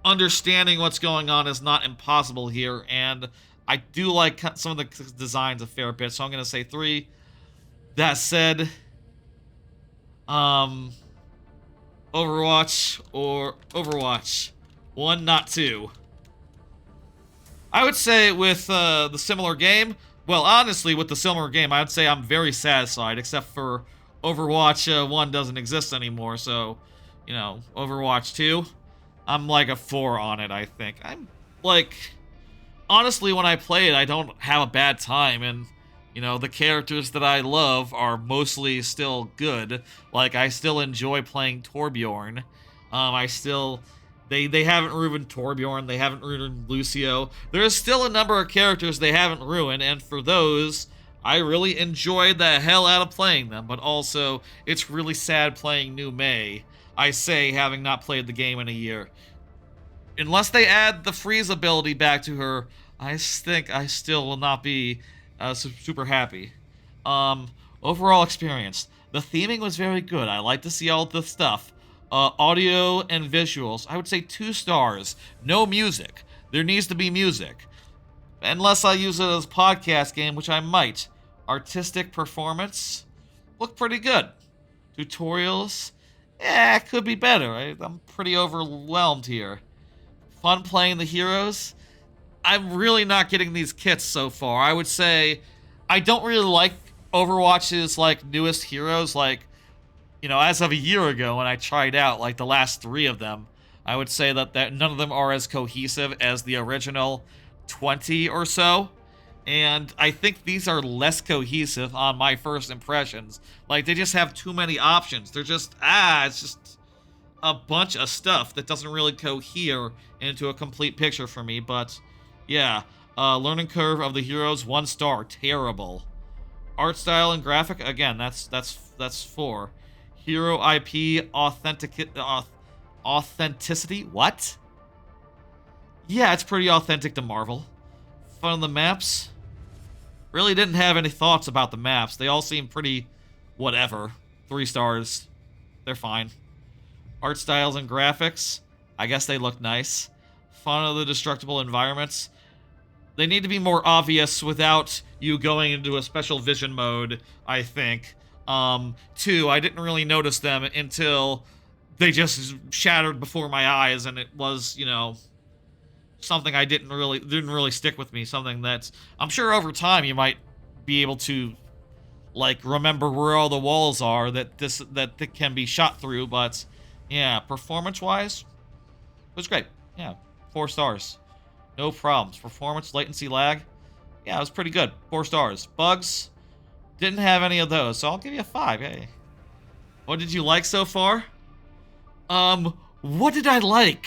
understanding what's going on is not impossible here, and I do like some of the designs a fair bit, so I'm going to say 3. That said, Overwatch or Overwatch. 1, not 2. I would say with the similar game, well, honestly, with the similar game, I would say I'm very satisfied, except for Overwatch 1 doesn't exist anymore, so, you know, Overwatch 2, I'm like a 4 on it, I think. I'm, like, honestly, when I play it, I don't have a bad time, and, you know, the characters that I love are mostly still good. Like, I still enjoy playing Torbjorn. I still... They haven't ruined Torbjorn, they haven't ruined Lucio. There's still a number of characters they haven't ruined, and for those, I really enjoyed the hell out of playing them, but also, it's really sad playing New May. I say, having not played the game in a year. Unless they add the freeze ability back to her, I think I still will not be super happy. Overall experience. The theming was very good. I like to see all the stuff. Audio and visuals, I would say 2 stars. No music. There needs to be music. Unless I use it as a podcast game, which I might. Artistic performance, look pretty good. Tutorials, could be better. I'm pretty overwhelmed here. Fun playing the heroes. I'm really not getting these kits so far. I would say I don't really like Overwatch's like newest heroes, like, you know, as of a year ago when I tried out like the last 3 of them. I would say that none of them are as cohesive as the original 20 or so. And I think these are less cohesive on my first impressions. Like, they just have too many options. They're just, it's just a bunch of stuff that doesn't really cohere into a complete picture for me. But yeah, learning curve of the heroes, 1 star, terrible. Art style and graphic, again, that's 4. Hero IP authenticity, what? Yeah, it's pretty authentic to Marvel. Fun of the maps. Really didn't have any thoughts about the maps. They all seem pretty whatever. 3 stars. They're fine. Art styles and graphics, I guess they look nice. Fun of the destructible environments. They need to be more obvious without you going into a special vision mode, I think. 2, I didn't really notice them until they just shattered before my eyes, and it was, you know, something I didn't really stick with me. Something that I'm sure over time you might be able to, like, remember where all the walls are that can be shot through. But yeah, performance-wise, it was great. Yeah, 4 stars. No problems. Performance, latency, lag. Yeah, it was pretty good. 4 stars. Bugs, didn't have any of those, so I'll give you a 5. Hey. What did you like so far? What did I like?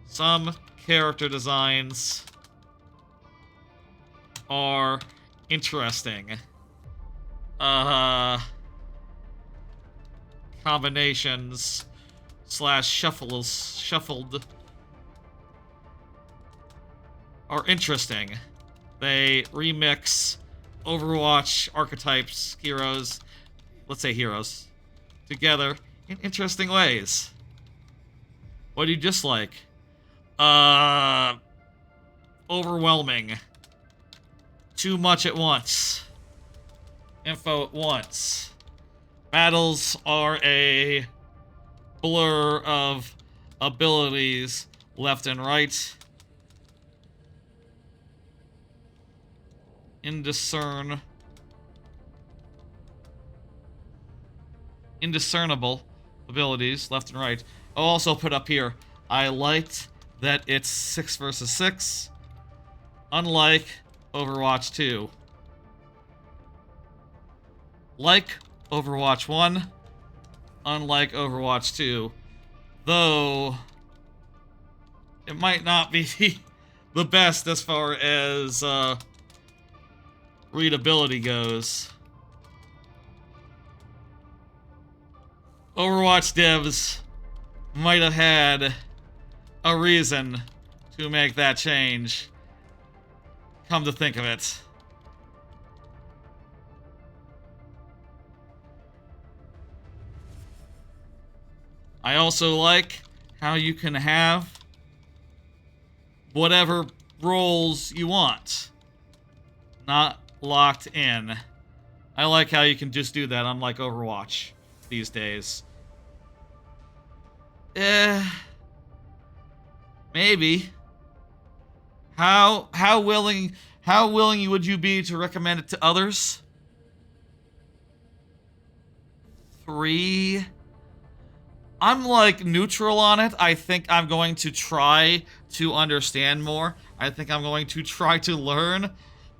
Some character designs are interesting. Combinations / shuffled are interesting. They remix Overwatch archetypes, heroes, let's say heroes, together in interesting ways. What do you dislike? Overwhelming. Too much at once. Info at once. Battles are a blur of abilities left and right. Indiscernible abilities left and right. I'll also put up here, I liked that it's 6 versus 6, unlike Overwatch 2. Like Overwatch 1, unlike Overwatch 2. Though, it might not be the best as far as readability goes. Overwatch devs might have had a reason to make that change. Come to think of it. I also like how you can have whatever roles you want. Not locked in. I like how you can just do that, unlike Overwatch these days. Maybe. How willing would you be to recommend it to others? 3. I'm like neutral on it. I think I'm going to try to understand more. I think I'm going to try to learn.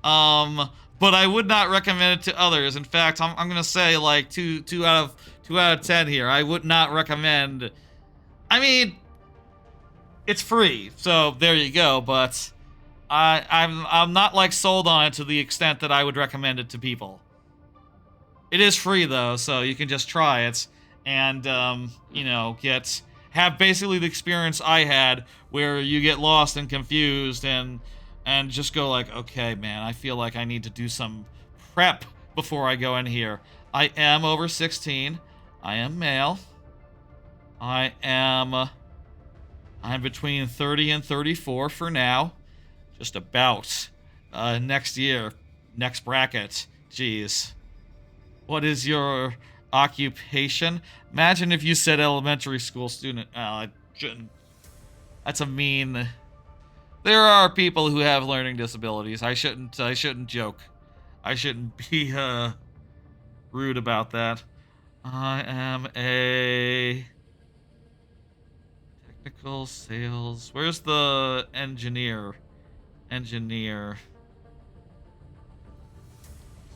But I would not recommend it to others. In fact, I'm gonna say like two out of 10 here. I would not recommend. I mean, it's free, so there you go. But I'm not like sold on it to the extent that I would recommend it to people. It is free though, so you can just try it and you know, have basically the experience I had, where you get lost and confused and just go like, okay, man, I feel like I need to do some prep before I go in here. I am over 16. I am male. I'm between 30 and 34 for now. Just about. Next year. Next bracket. Jeez. What is your occupation? Imagine if you said elementary school student. I shouldn't. That's a mean. There are people who have learning disabilities. I shouldn't joke. I shouldn't be rude about that. I am a technical sales. Where's the engineer? Engineer.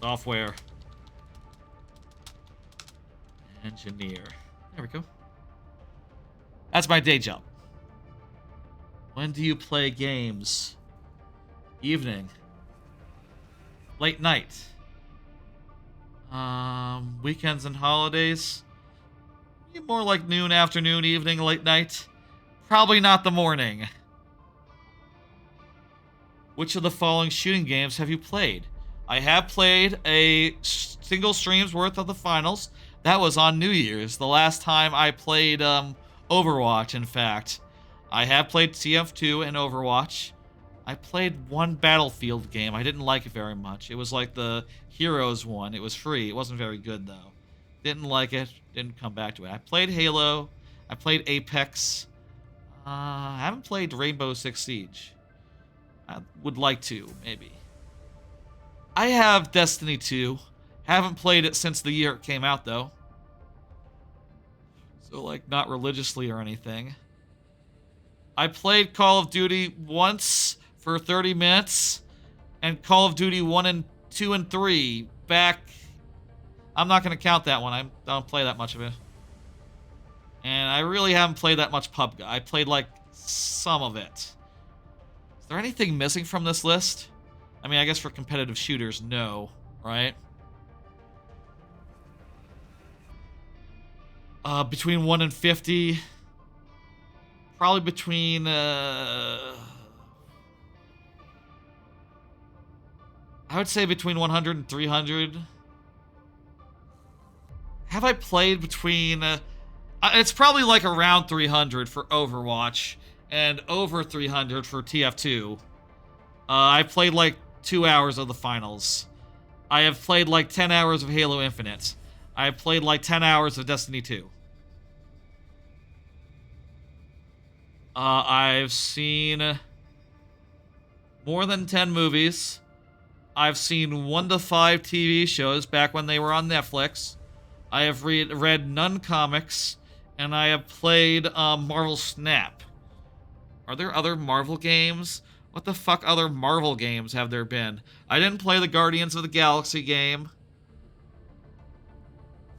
Software. Engineer. There we go. That's my day job. When do you play games? Evening. Late night. Weekends and holidays. More like noon, afternoon, evening, late night. Probably not the morning. Which of the following shooting games have you played? I have played a single stream's worth of the finals. That was on New Year's. The last time I played Overwatch, in fact. I have played TF2 and Overwatch. I played one Battlefield game. I didn't like it very much. It was like the Heroes one. It was free. It wasn't very good, though. Didn't like it. Didn't come back to it. I played Halo. I played Apex. I haven't played Rainbow Six Siege. I would like to, maybe. I have Destiny 2. Haven't played it since the year it came out, though. So, like, not religiously or anything. I played Call of Duty once for 30 minutes, and Call of Duty 1 and 2 and 3 back. I'm not going to count that one. I don't play that much of it. And I really haven't played that much PUBG. I played, like, some of it. Is there anything missing from this list? I mean, I guess for competitive shooters, no, right? Between 1 and 50... Probably between, I would say between 100 and 300. Have I played between, it's probably like around 300 for Overwatch, and over 300 for TF2. I played like 2 hours of the finals. I have played like 10 hours of Halo Infinite. I have played like 10 hours of Destiny 2. I've seen more than 10 movies. I've seen 1 to 5 TV shows back when they were on Netflix. I have read none comics, and I have played Marvel Snap. Are there other Marvel games? What the fuck other Marvel games have there been? I didn't play the Guardians of the Galaxy game.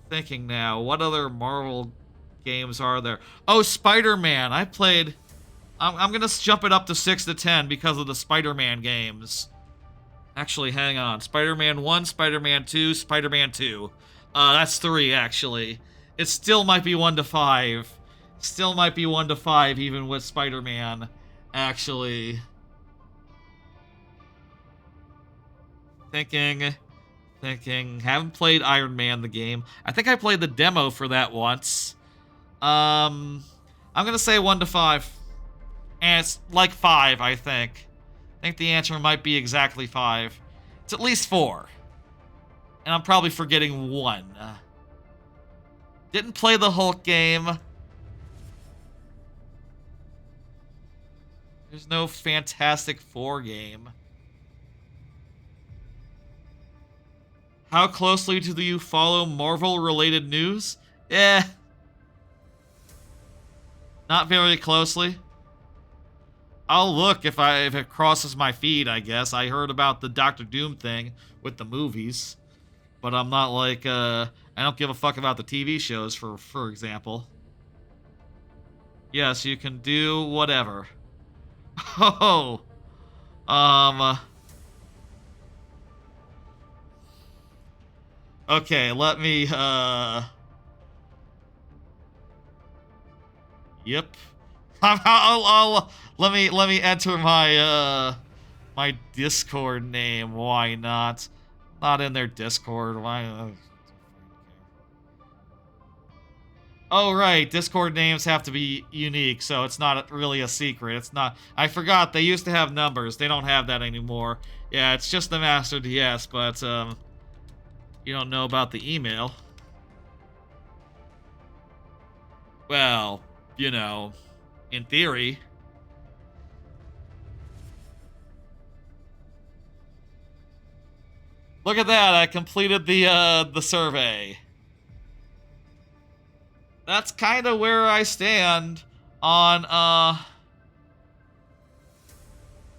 Thinking now, what other Marvel games are there? Oh, Spider-Man. I played I'm gonna jump it up to 6 to 10 because of the Spider-Man games. Actually, hang on. Spider-Man 1, Spider-Man 2, Spider-Man 2. That's 3, actually. It still might be 1 to 5. Still might be 1 to 5, even with Spider-Man, actually. Thinking. Haven't played Iron Man, the game. I think I played the demo for that once. I'm gonna say 1 to 5. And it's like 5, I think. I think the answer might be exactly 5. It's at least 4. And I'm probably forgetting 1. Didn't play the Hulk game. There's no Fantastic Four game. How closely do you follow Marvel-related news? Not very closely. I'll look if it crosses my feed, I guess. I heard about the Doctor Doom thing with the movies. But I'm not like, I don't give a fuck about the TV shows, for example. Yes, you can do whatever. Oh, okay, let me, yep. Let me enter my, my Discord name. Why not? Not in their Discord. Why? Oh, right. Discord names have to be unique, so it's not really a secret. It's not... I forgot, they used to have numbers. They don't have that anymore. Yeah, it's just the Master DS, but, you don't know about the email. Well, you know, in theory. Look at that, I completed the survey. That's kind of where I stand on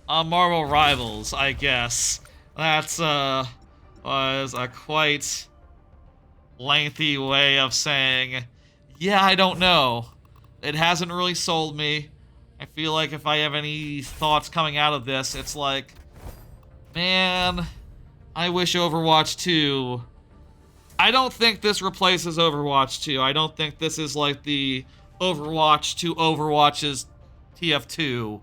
Marvel Rivals, I guess. That's, was a quite lengthy way of saying, yeah, I don't know. It hasn't really sold me. I feel like if I have any thoughts coming out of this, it's like, man, I wish Overwatch 2... I don't think this replaces Overwatch 2. I don't think this is like the Overwatch to Overwatch's TF2.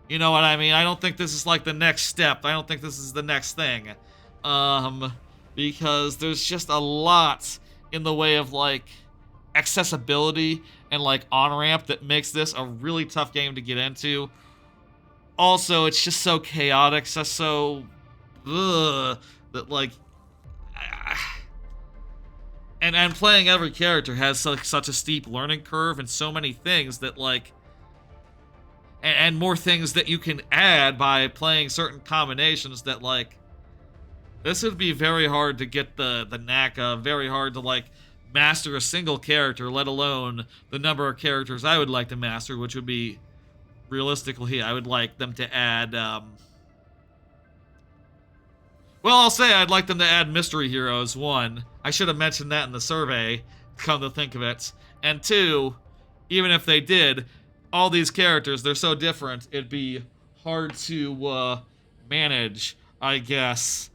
You know what I mean? I don't think this is like the next step. I don't think this is the next thing. Because there's just a lot in the way of like accessibility and like on-ramp that makes this a really tough game to get into. Also, it's just so chaotic, so that like... And playing every character has such a steep learning curve and so many things that, like... And more things that you can add by playing certain combinations that, like... This would be very hard to get the knack of, very hard to, like, master a single character, let alone the number of characters I would like to master, which would be, realistically, I would like them to add, Well, I'll say I'd like them to add Mystery Heroes, 1. I should have mentioned that in the survey, come to think of it. And 2, even if they did, all these characters, they're so different, it'd be hard to, manage, I guess.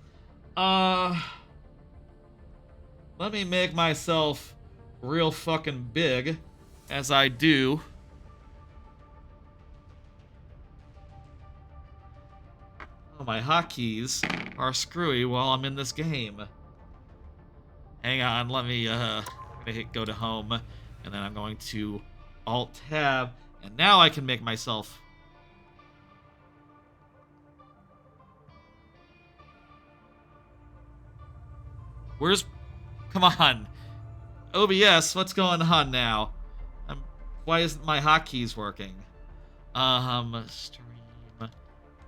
Let me make myself real fucking big, as I do. Oh, my hotkeys are screwy while I'm in this game. Hang on, let me, I'm gonna hit go to home, and then I'm going to Alt-Tab, and now I can make myself... Where's... Come on. OBS, what's going on now? Why isn't my hotkeys working? Stream...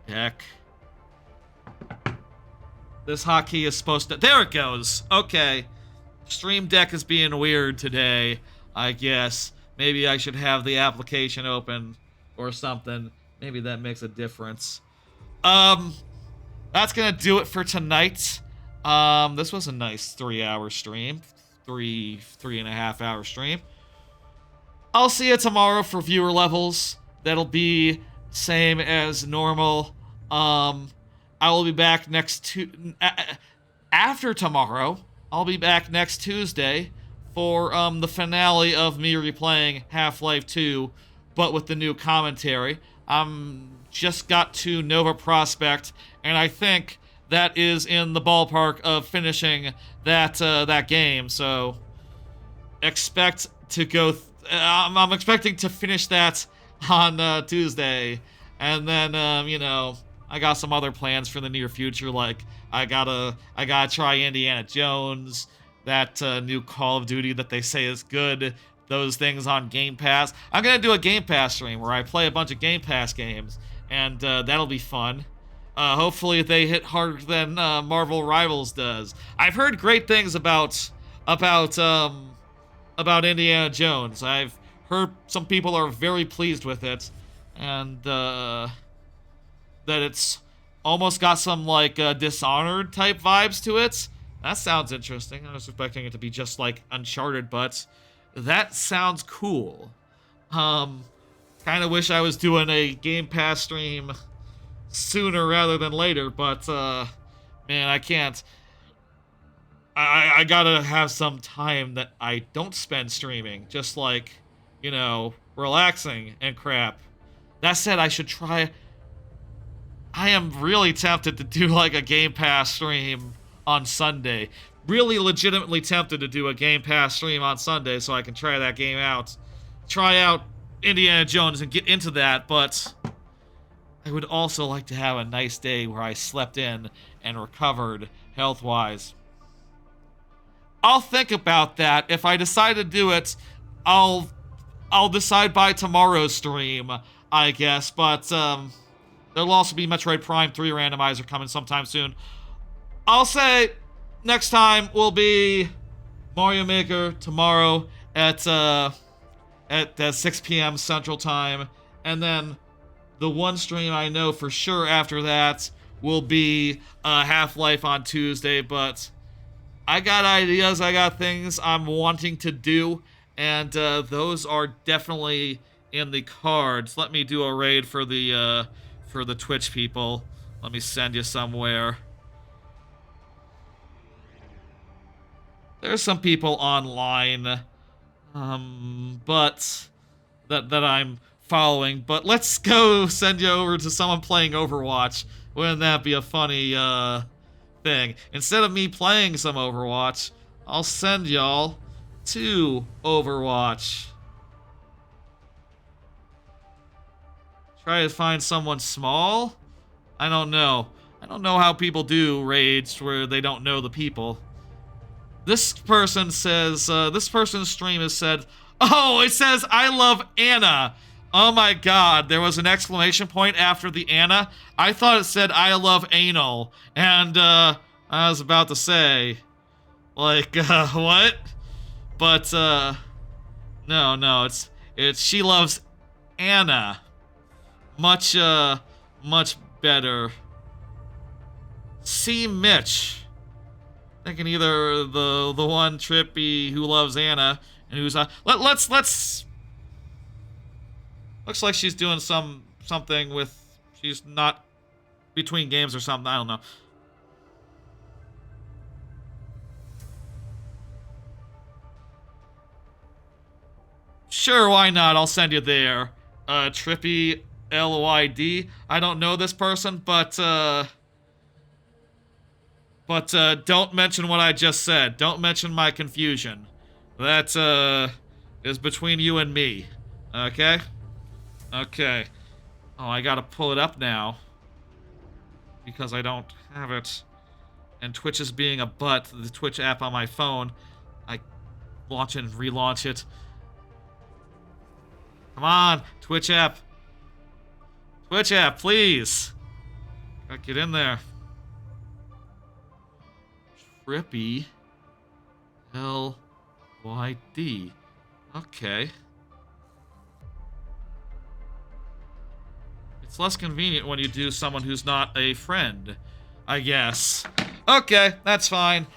Deck... This hotkey is supposed to... There it goes! Okay. Stream Deck is being weird today, I guess. Maybe I should have the application open or something. Maybe that makes a difference. That's gonna do it for tonight. This was a nice 3-hour stream. 3.5 hour stream. I'll see you tomorrow for viewer levels. that'll be same as normal. I will be back after tomorrow. I'll be back next Tuesday for the finale of me replaying Half-Life 2, but with the new commentary. Just got to Nova Prospect, and I think that is in the ballpark of finishing that game. So expect to go. I'm expecting to finish that on Tuesday, and then I got some other plans for the near future. Like I gotta try Indiana Jones, that new Call of Duty that they say is good. Those things on Game Pass. I'm gonna do a Game Pass stream where I play a bunch of Game Pass games, and that'll be fun. Hopefully they hit harder than Marvel Rivals does. I've heard great things about Indiana Jones. I've heard some people are very pleased with it, and that it's almost got some like Dishonored type vibes to it. That sounds interesting. I was expecting it to be just like Uncharted, but that sounds cool. Kind of wish I was doing a Game Pass stream sooner rather than later, but man, I can't. I gotta have some time that I don't spend streaming, just like, relaxing and crap. That said, I should try. I am really tempted to do like a Game Pass stream on Sunday. Really legitimately tempted to do a Game Pass stream on Sunday so I can try that game out. Try out Indiana Jones and get into that, but I would also like to have a nice day where I slept in and recovered health-wise. I'll think about that. If I decide to do it, I'll decide by tomorrow's stream, I guess. But there'll also be Metroid Prime 3 randomizer coming sometime soon. I'll say next time will be Mario Maker tomorrow at 6 p.m. Central Time, and then the one stream I know for sure after that will be Half-Life on Tuesday. But I got ideas, I got things I'm wanting to do, and those are definitely in the cards. Let me do a raid for the Twitch people. Let me send you somewhere. There's some people online, but that I'm following. But let's go send you over to someone playing Overwatch. Wouldn't that be a funny thing? Instead of me playing some Overwatch, I'll send y'all to Overwatch. Try to find someone small? I don't know. I don't know how people do raids where they don't know the people. This person says, this person's stream has said, oh, it says, I love Anna. Oh my god, there was an exclamation point after the Anna. I thought it said, I love anal. And, I was about to say, like, what? But, no, it's, she loves Anna. Much better. See Mitch. Thinking either the one trippy who loves Anna and who's let's looks like she's doing something with, she's not between games or something, I don't know. Sure, why not? I'll send you there. Trippy LYD. I don't know this person, but don't mention what I just said. Don't mention my confusion. That is between you and me. Okay? Okay. Oh, I gotta pull it up now. Because I don't have it. And Twitch is being a butt. The Twitch app on my phone. I launch it and relaunch it. Come on, Twitch app. Twitch app, please. Gotta get in there. Trippy LYD. Okay. It's less convenient when you do someone who's not a friend, I guess. Okay, that's fine.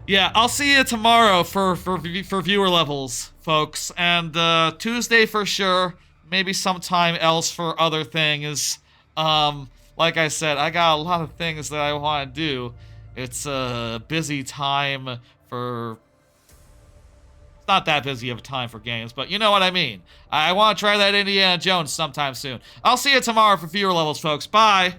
Yeah, I'll see you tomorrow for viewer levels folks. And Tuesday for sure. Maybe sometime else for other things. Like I said, I got a lot of things that I want to do. It's a busy time for... It's not that busy of a time for games, but you know what I mean. I want to try that Indiana Jones sometime soon. I'll see you tomorrow for fewer levels, folks. Bye!